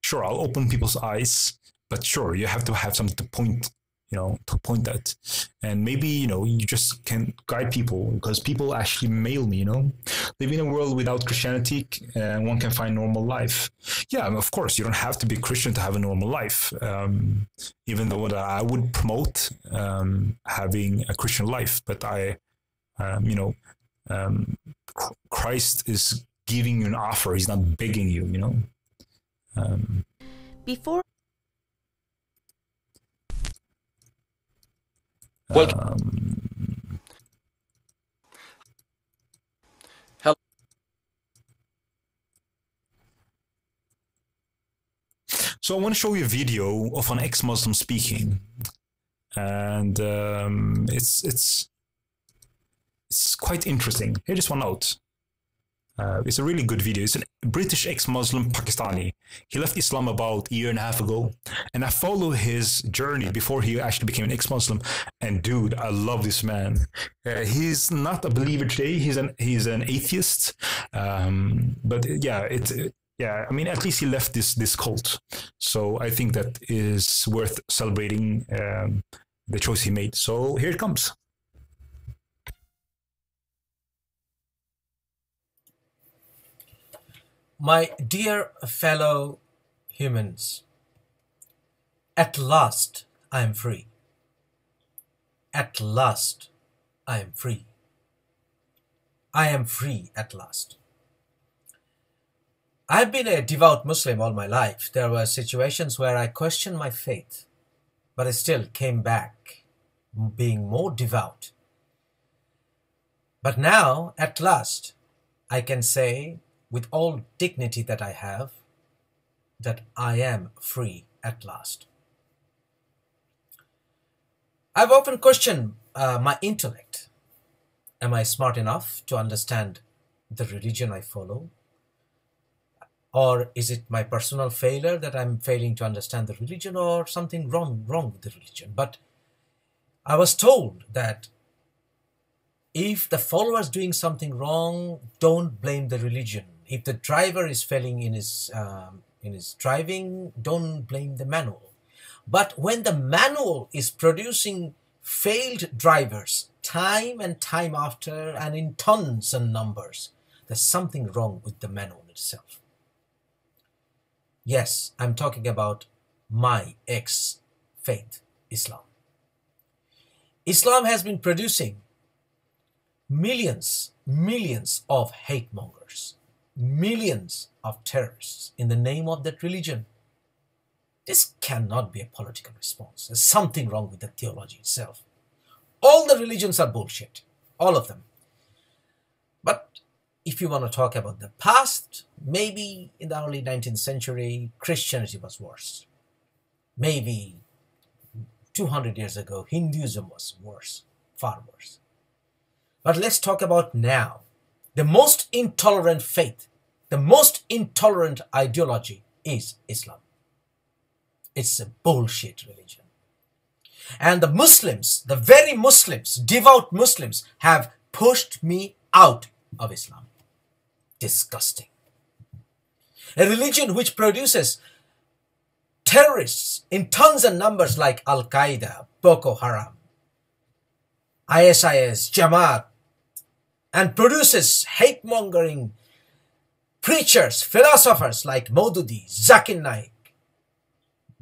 S6: Sure, I'll open people's eyes, but sure, you have to have something to point. You know, to point that, and maybe, you know, you just can guide people, because people actually mail me, you know, living in a world without Christianity, one can find normal life. Yeah, of course, you don't have to be Christian to have a normal life. Even though I would promote having a Christian life, but Christ is giving you an offer. He's not begging you, you know.
S3: Before.
S6: So I want to show you a video of an ex-Muslim speaking, and it's quite interesting. Here is one out. It's a really good video. It's a British ex-Muslim Pakistani. He left Islam about a year and a half ago, and I follow his journey before he actually became an ex-Muslim. And dude, I love this man. He's not a believer today. He's an atheist. But yeah, I mean, at least he left this cult. So I think that is worth celebrating the choice he made. So here it comes.
S1: My dear fellow humans, at last I am free. At last I am free. I am free at last. I've been a devout Muslim all my life. There were situations where I questioned my faith, but I still came back being more devout. But now, at last, I can say with all dignity that I have, that I am free at last. I've often questioned my intellect. Am I smart enough to understand the religion I follow? Or is it my personal failure that I'm failing to understand the religion, or something wrong with the religion? But I was told that if the follower is doing something wrong, don't blame the religion. If the driver is failing in his driving, don't blame the manual. But when the manual is producing failed drivers time and time after, and in tons and numbers, there's something wrong with the manual itself. Yes, I'm talking about my ex-faith, Islam. Islam has been producing millions of hate mongers, millions of terrorists in the name of that religion. This cannot be a political response. There's something wrong with the theology itself. All the religions are bullshit, all of them. But if you want to talk about the past, maybe in the early 19th century, Christianity was worse. Maybe 200 years ago, Hinduism was worse, far worse. But let's talk about now. The most intolerant faith, the most intolerant ideology is Islam. It's a bullshit religion. And the Muslims, the very Muslims, devout Muslims, have pushed me out of Islam. Disgusting. A religion which produces terrorists in tons and numbers like Al-Qaeda, Boko Haram, ISIS, Jamaat, and produces hate-mongering preachers, philosophers like Maududi, Zakir Naik,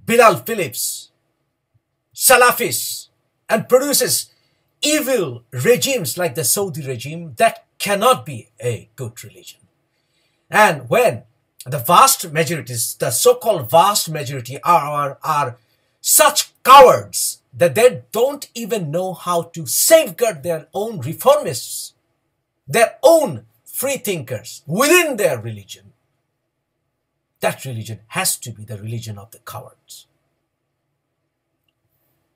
S1: Bilal Phillips, Salafis, and produces evil regimes like the Saudi regime, that cannot be a good religion. And when the vast majorities, the so-called vast majority are such cowards that they don't even know how to safeguard their own reformists, their own free thinkers within their religion, that religion has to be the religion of the cowards.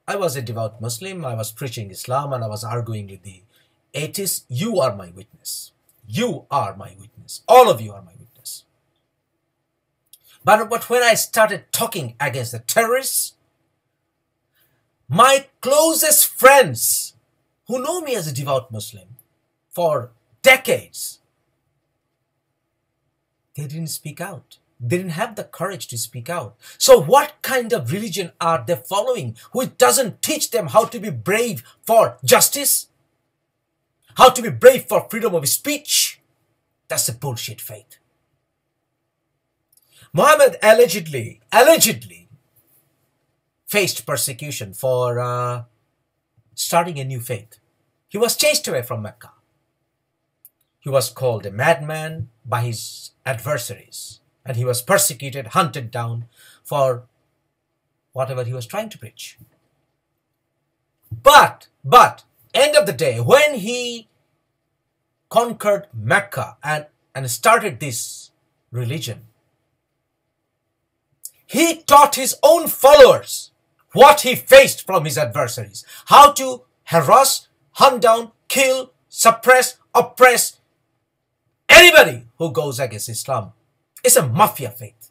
S1: I was a devout Muslim, I was preaching Islam, and I was arguing with the atheists. You are my witness. You are my witness. All of you are my witness. But when I started talking against the terrorists, my closest friends who know me as a devout Muslim for decades, they didn't speak out. They didn't have the courage to speak out. So what kind of religion are they following which doesn't teach them how to be brave for justice? How to be brave for freedom of speech? That's a bullshit faith. Muhammad allegedly faced persecution for starting a new faith. He was chased away from Mecca. He was called a madman by his adversaries. And he was persecuted, hunted down for whatever he was trying to preach. But, end of the day, when he conquered Mecca and started this religion, he taught his own followers what he faced from his adversaries. How to harass, hunt down, kill, suppress, oppress anybody who goes against Islam. It's a mafia faith.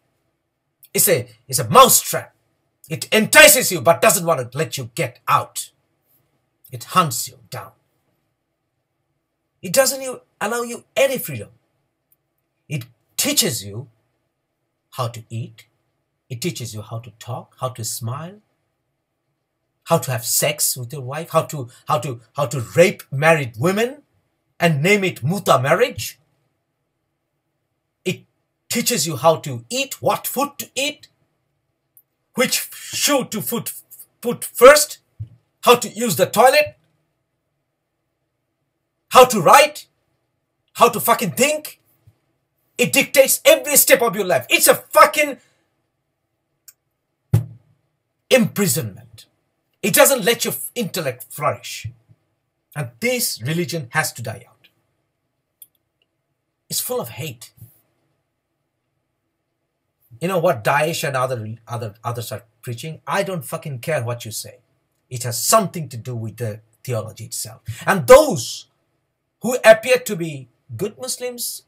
S1: It's a mousetrap. It entices you but doesn't want to let you get out. It hunts you down. It doesn't allow you any freedom. It teaches you how to eat. It teaches you how to talk, how to smile, how to have sex with your wife, how to rape married women and name it muta marriage. Teaches you how to eat, what food to eat, which shoe to put first, how to use the toilet, how to write, how to fucking think. It dictates every step of your life. It's a fucking imprisonment. It doesn't let your intellect flourish. And this religion has to die out. It's full of hate. you know what Daesh and others are preaching? I don't fucking care what you say. It has something to do with the theology itself. And those who appear to be good Muslims,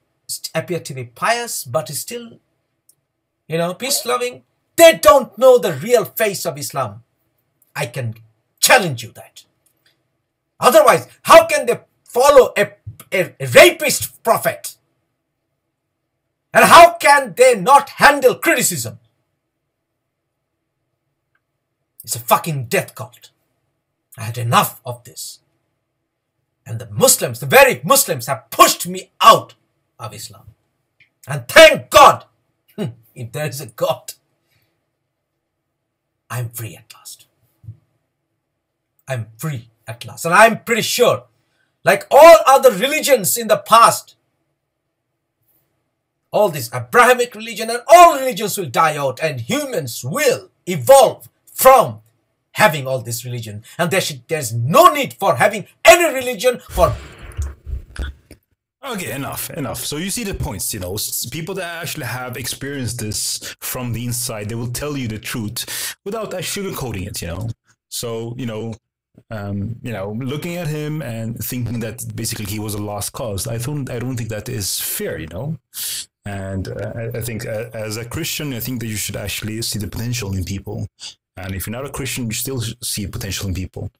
S1: appear to be pious, but still, you know, peace-loving, they don't know the real face of Islam. I can challenge you that. Otherwise, how can they follow a rapist prophet? And how can they not handle criticism? It's a fucking death cult. I had enough of this. And the Muslims, the very Muslims, have pushed me out of Islam. And thank God, if there is a God, I'm free at last. I'm free at last. And I'm pretty sure, like all other religions in the past, all this Abrahamic religion and all religions will die out and humans will evolve from having all this religion. And there's no need for having any religion for...
S6: Okay, enough. So you see the points, you know, people that actually have experienced this from the inside, they will tell you the truth without sugarcoating it, you know. So, you know, looking at him and thinking that basically he was a lost cause, I don't think that is fair, you know. And I think as a Christian, I think that you should actually see the potential in people. And if you're not a Christian, you still see potential in people.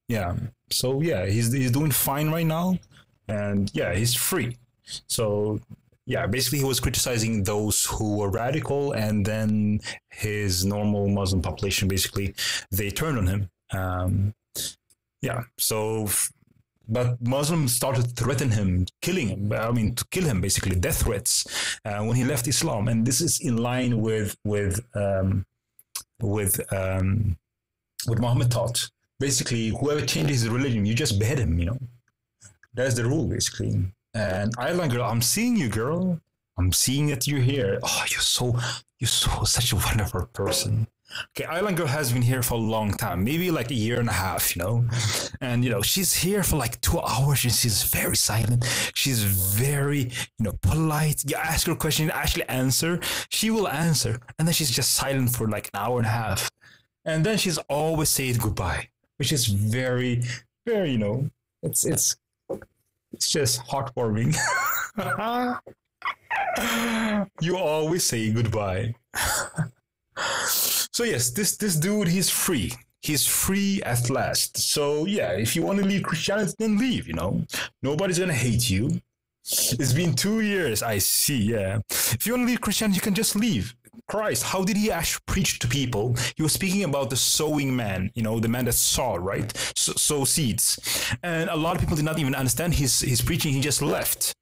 S6: Yeah. So yeah, he's doing fine right now, and yeah, he's free. So yeah, basically he was criticizing those who were radical, and then his normal Muslim population, basically, they turned on him. Yeah. So, but Muslims started to threaten him, killing him. I mean, to kill him, basically, death threats when he left Islam, and this is in line with Muhammad taught. Basically, whoever changes his religion, you just behead him, you know. That's the rule, basically. And Island Girl, I'm seeing you, girl. I'm seeing that you're here. Oh, you're such a wonderful person. Okay, Island Girl has been here for a long time, maybe like a year and a half, you know. And, you know, she's here for like 2 hours and she's very silent. She's very, you know, polite. You ask her a question, you actually answer. She will answer. And then she's just silent for like an hour and a half. And then she's always saying goodbye, which is very, very, you know, it's just heartwarming. You always say goodbye. So yes, this dude, he's free. He's free at last. So yeah, if you want to leave Christianity, then leave, you know. Nobody's gonna hate you. It's been 2 years, I see, yeah. If you want to leave Christianity, you can just leave. Christ, how did he actually preach to people? He was speaking about the sowing man, you know, the man that saw, right? Sow seeds. And a lot of people did not even understand his preaching. He just left.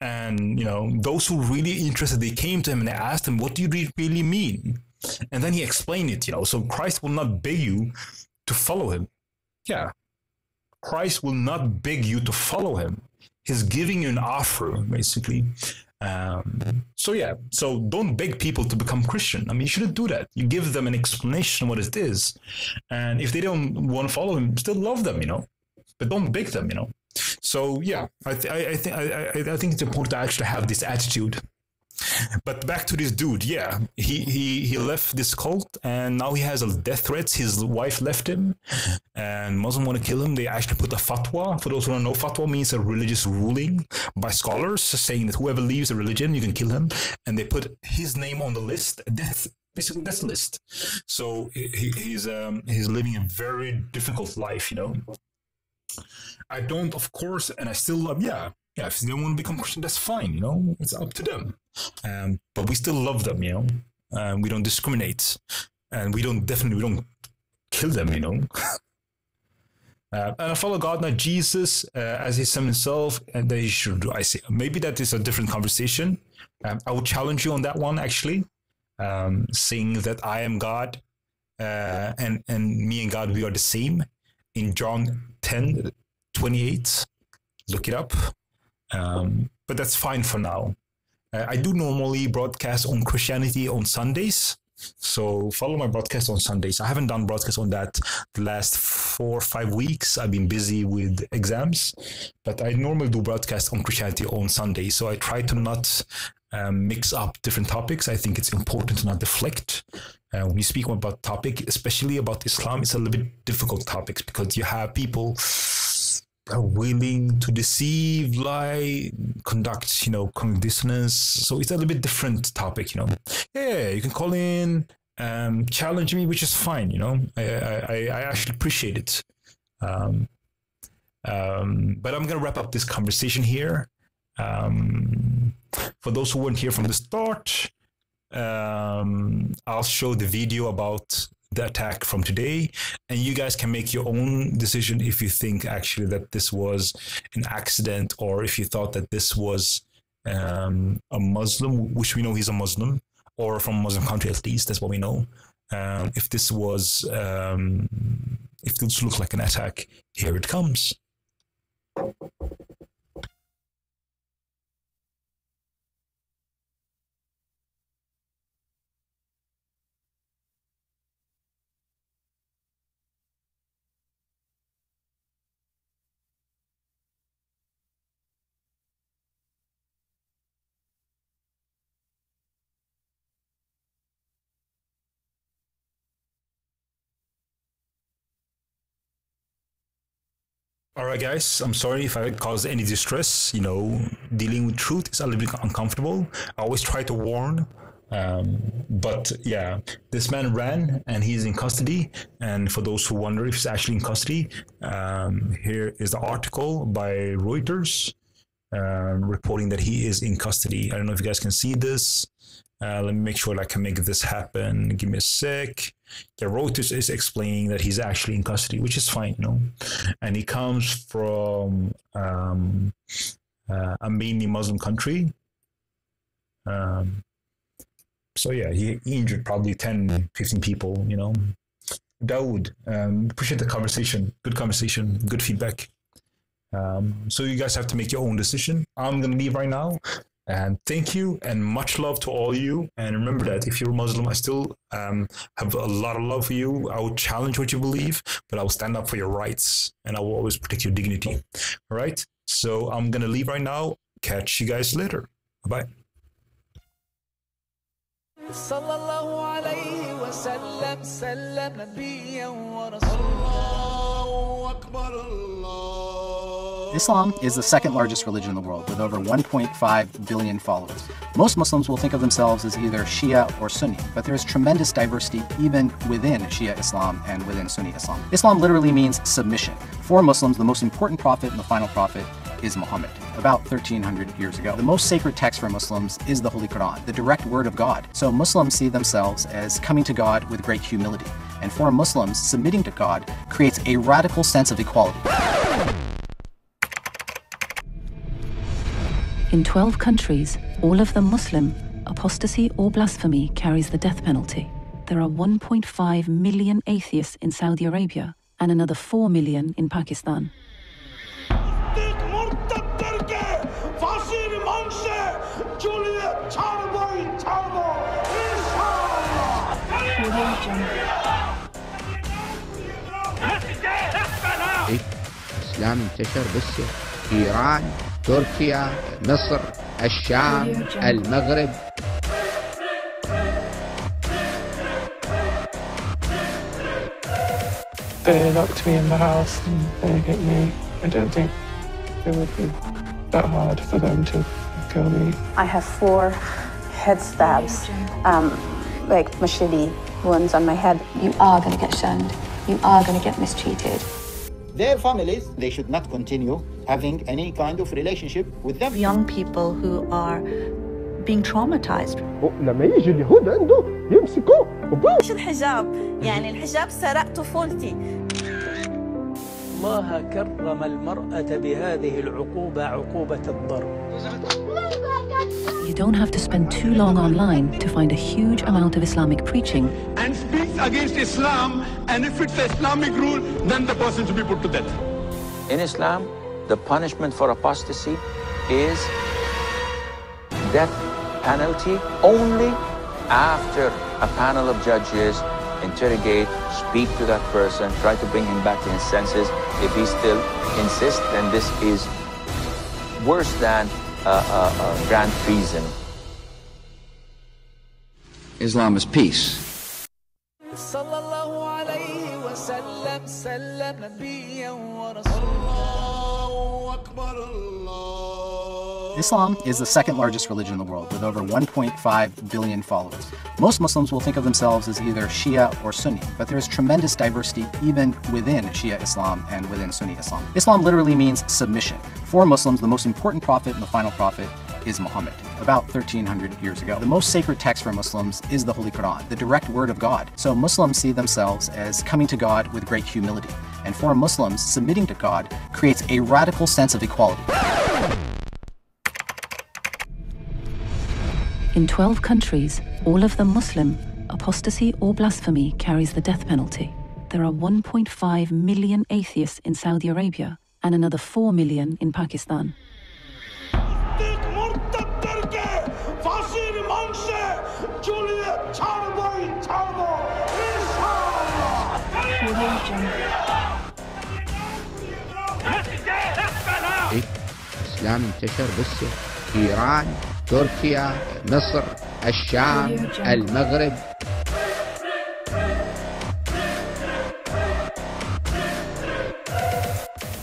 S6: And, you know, those who were really interested, they came to him and they asked him, what do you really mean? And then he explained it, you know. So Christ will not beg you to follow him. Yeah. Christ will not beg you to follow him. He's giving you an offer, basically. So yeah, so don't beg people to become Christian. I mean, you shouldn't do that. You give them an explanation of what it is. And if they don't want to follow him, still love them, you know. But don't beg them, you know. So yeah, I think it's important to actually have this attitude. But back to this dude, yeah, he left this cult and now he has death threats. His wife left him and Muslims want to kill him. They actually put a fatwa. For those who don't know, fatwa means a religious ruling by scholars saying that whoever leaves a religion, you can kill him. And they put his name on the list, basically death list. So he's living a very difficult life, you know. I don't, of course, and I still love, yeah, if they want to become Christian, that's fine, you know, it's up to them. But we still love them, you know, we don't discriminate, and we don't kill them, you know. And I follow God, not Jesus, as his son himself, and that he should do. I say, maybe that is a different conversation. I would challenge you on that one, actually, saying that I am God, and me and God, we are the same. In John 10:28, look it up. But that's fine for now. I do normally broadcast on Christianity on Sundays. So follow my broadcast on Sundays. I haven't done broadcast on that the last 4 or 5 weeks. I've been busy with exams. But I normally do broadcast on Christianity on Sundays. So I try to not mix up different topics. I think it's important to not deflect. When you speak about topic, especially about Islam, it's a little bit difficult topics because you have people are willing to deceive, lie, conduct, cognitive dissonance. So it's a little bit different topic, Yeah, you can call in, challenge me, which is fine, I actually appreciate it. But I'm going to wrap up this conversation here. For those who weren't here from the start, I'll show the video about the attack from today, and you guys can make your own decision if you think actually that this was an accident, or if you thought that this was a Muslim, which we know he's a Muslim, or from a Muslim country at least, that's what we know. If this was, if this looks like an attack, here it comes. All right, guys, I'm sorry if I caused any distress. Dealing with truth is a little bit uncomfortable. I always try to warn. But yeah, this man ran and he's in custody. And for those who wonder if he's actually in custody, here is the article by Reuters reporting that he is in custody. I don't know if you guys can see this. Let me make sure I can make this happen. Give me a sec. Yeah, Reuters is explaining that he's actually in custody, which is fine, And he comes from a mainly Muslim country. So yeah, he injured probably 10, 15 people, Dawood, appreciate the conversation. Good conversation, good feedback. So you guys have to make your own decision. I'm going to leave right now. And thank you and much love to all of you. And remember that if you're a Muslim, I still have a lot of love for you. I will challenge what you believe, but I will stand up for your rights and I will always protect your dignity. All right. So I'm going to leave right now. Catch you guys later. Bye-bye.
S2: Islam is the second largest religion in the world with over 1.5 billion followers. Most Muslims will think of themselves as either Shia or Sunni, but there is tremendous diversity even within Shia Islam and within Sunni Islam. Islam literally means submission. For Muslims, the most important prophet and the final prophet is Muhammad, about 1300 years ago. The most sacred text for Muslims is the Holy Quran, the direct word of God. So Muslims see themselves as coming to God with great humility. And for Muslims, submitting to God creates a radical sense of equality.
S22: In 12 countries, all of them Muslim, apostasy or blasphemy carries the death penalty. There are 1.5 million atheists in Saudi Arabia and another 4 million in Pakistan.
S23: الإسلام انتشر بالسر في إيران، تركيا، مصر، الشام، المغرب.
S9: They locked me in the house and they hit me. I don't think it would be that hard for them to kill me.
S24: I have 4 head stabs, like machete wounds on my head.
S22: You are going to get shunned. You are going to get mistreated.
S25: Their families, they should not continue having any kind of relationship with them.
S26: Young people who are being traumatized.
S14: لما يجي اليهود عنده يمسكوه.
S26: ايش الحجاب؟ يعني الحجاب سرق طفولتي.
S27: الله كرم المرأة بهذه العقوبة، عقوبة الضرب.
S22: You don't have to spend too long online to find a huge amount of Islamic preaching.
S13: And speaks against Islam, and if it's Islamic rule, then the person should be put to death.
S28: In Islam, the punishment for apostasy is death penalty only after a panel of judges interrogate, speak to that person, try to bring him back to his senses. If he still insists, then this is worse than grand treason.
S23: Islam is peace.
S2: Islam is the second largest religion in the world with over 1.5 billion followers. Most Muslims will think of themselves as either Shia or Sunni, but there is tremendous diversity even within Shia Islam and within Sunni Islam. Islam literally means submission. For Muslims, the most important prophet and the final prophet is Muhammad, about 1300 years ago. The most sacred text for Muslims is the Holy Quran, the direct word of God. So Muslims see themselves as coming to God with great humility. And for Muslims, submitting to God creates a radical sense of equality.
S22: In 12 countries, all of them Muslim, apostasy or blasphemy carries the death penalty. There are 1.5 million atheists in Saudi Arabia and another 4 million in Pakistan.
S23: الإسلام انتشر باسيا، إيران، تركيا، مصر، الشام، المغرب.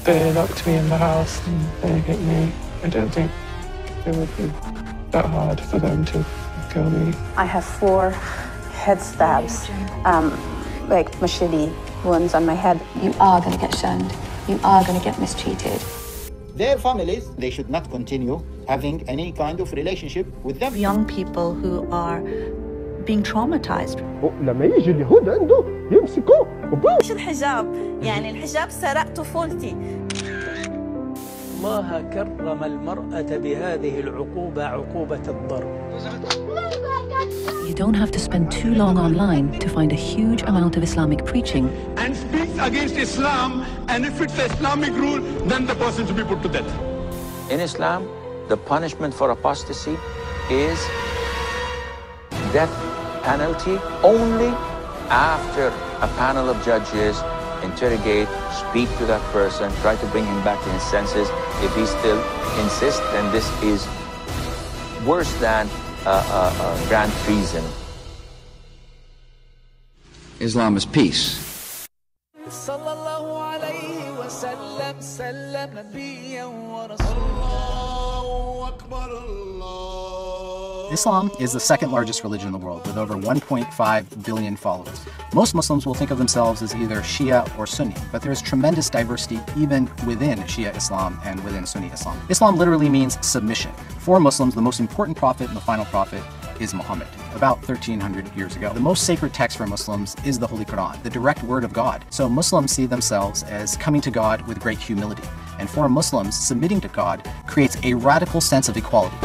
S14: They locked me in the house and they hit me. I don't think it would be that hard for them to kill me.
S24: I have 4 head stabs, like machete wounds on my head. You are going to get shunned. You are going to get mistreated.
S25: Their families, they should not continue having any kind of relationship with them.
S24: Young people who are being traumatized.
S14: لما يجي اليهود عنده يمسكوه
S26: ايش الحجاب؟ يعني الحجاب سرق طفولتي.
S27: الله كرم المرأة بهذه العقوبة، عقوبة الضرب.
S22: You don't have to spend too long online to find a huge amount of Islamic preaching.
S13: And speaks against Islam, and if it's Islamic rule, then the person should be put to death.
S28: In Islam, the punishment for apostasy is death penalty only after a panel of judges interrogate, speak to that person, try to bring him back to his senses. If he still insists, then this is worse than grand treason.
S23: Islam is peace.
S2: Islam is the second largest religion in the world with over 1.5 billion followers. Most Muslims will think of themselves as either Shia or Sunni, but there is tremendous diversity even within Shia Islam and within Sunni Islam. Islam literally means submission. For Muslims, the most important prophet and the final prophet is Muhammad, about 1300 years ago. The most sacred text for Muslims is the Holy Quran, the direct word of God. So Muslims see themselves as coming to God with great humility. And for Muslims, submitting to God creates a radical sense of equality.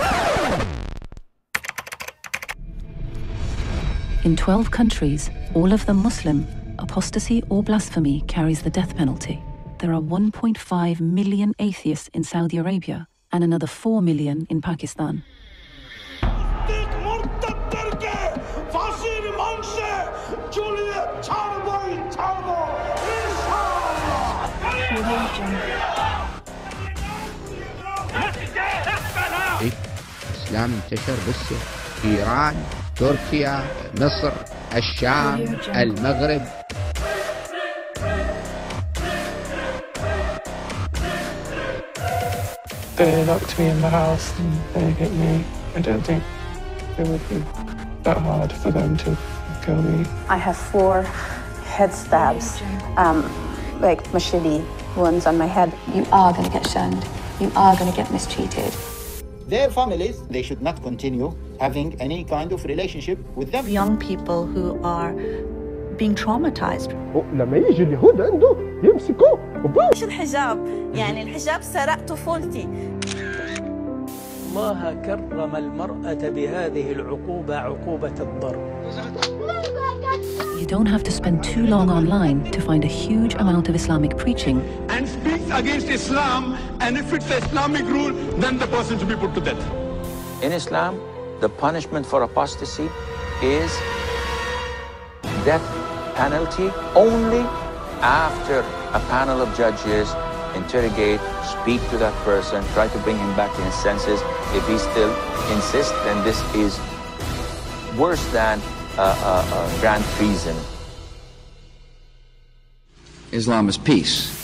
S22: In 12 countries, all of them Muslim, apostasy or blasphemy carries the death penalty. There are 1.5 million atheists in Saudi Arabia and another 4 million in Pakistan.
S23: الإسلام انتشر باسيا، إيران، تركيا، مصر، الشام، المغرب.
S14: They locked me in the house and they hit me. I don't think it would be that hard for them to kill me.
S24: I have 4 head stabs, like machete wounds on my head. You are going to get shunned. You are going to get mistreated.
S25: Their families, they should not continue having any kind of relationship with them.
S24: Young people who are being traumatized.
S14: لما يجي اليهود عنده يمسكوه.
S26: ايش الحجاب؟ يعني الحجاب سرق طفولتي.
S27: الله كرم المرأة بهذه العقوبة، عقوبة الضرب.
S22: You don't have to spend too long online to find a huge amount of Islamic preaching.
S13: And speaks against Islam, and if it's Islamic rule, then the person should be put to death.
S28: In Islam, the punishment for apostasy is death penalty only after a panel of judges interrogate, speak to that person, try to bring him back to his senses. If he still insists, then this is worse than grand treason.
S23: Islam is peace.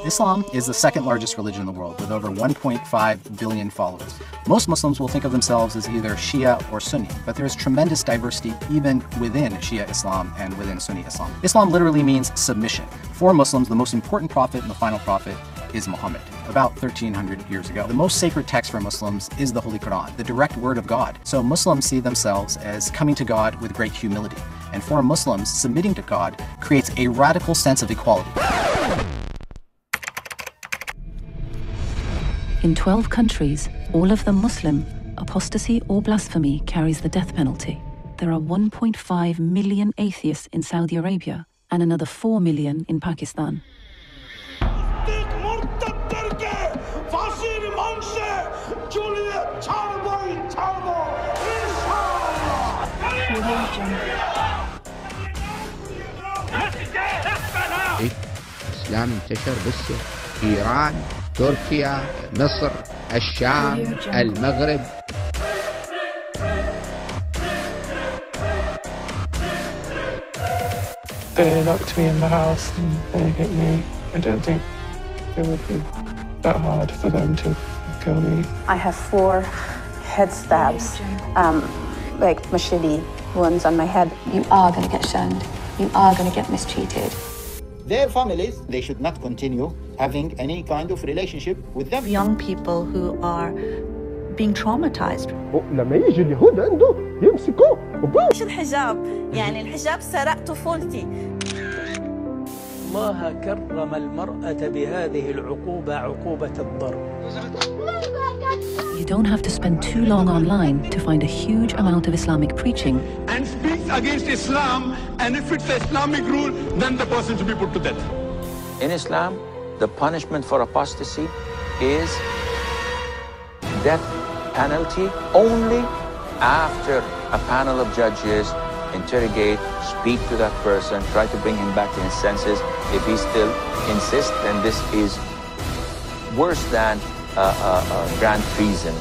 S2: Islam is the second largest religion in the world, with over 1.5 billion followers. Most Muslims will think of themselves as either Shia or Sunni, but there is tremendous diversity even within Shia Islam and within Sunni Islam. Islam literally means submission. For Muslims, the most important prophet and the final prophet is Muhammad, about 1300 years ago. The most sacred text for Muslims is the Holy Quran, the direct word of God. So Muslims see themselves as coming to God with great humility. And for Muslims, submitting to God creates a radical sense of equality.
S22: In 12 countries, all of them Muslim, apostasy or blasphemy carries the death penalty. There are 1.5 million atheists in Saudi Arabia and another 4 million in Pakistan.
S23: الإسلام انتشر باسيا، إيران، تركيا، مصر، الشام، المغرب.
S14: They locked me in the house and they hit me. I don't think it would be that hard for them to kill me.
S24: I have 4 head stabs, like machete wounds on my head. You are going to get shunned. You are going to get mistreated.
S25: Their families, they should not continue having any kind of relationship with them.
S24: Young people who are being traumatized.
S4: لما يجي اليهود عنده يمسكوه.
S26: ايش الحجاب؟ يعني الحجاب سرق طفولتي.
S27: الله كرم المرأة بهذه العقوبة، عقوبة الضرب.
S22: You don't have to spend too long online to find a huge amount of Islamic preaching.
S13: And speaks against Islam, and if it's Islamic rule, then the person should be put to death.
S28: In Islam, the punishment for apostasy is death penalty only after a panel of judges interrogate, speak to that person, try to bring him back to his senses. If he still insists, then this is worse than grand treason.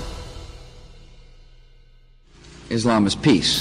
S23: Islam is peace.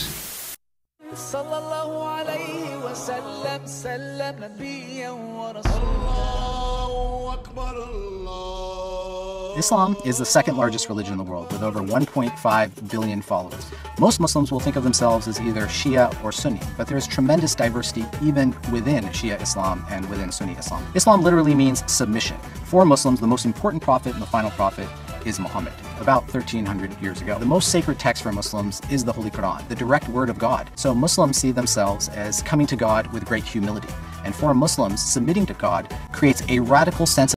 S2: Islam is the second largest religion in the world, with over 1.5 billion followers. Most Muslims will think of themselves as either Shia or Sunni, but there is tremendous diversity even within Shia Islam and within Sunni Islam. Islam literally means submission. For Muslims, the most important prophet and the final prophet is Muhammad, about 1300 years ago. The most sacred text for Muslims is the Holy Quran, the direct word of God. So Muslims see themselves as coming to God with great humility. And for Muslims, submitting to God creates a radical sense of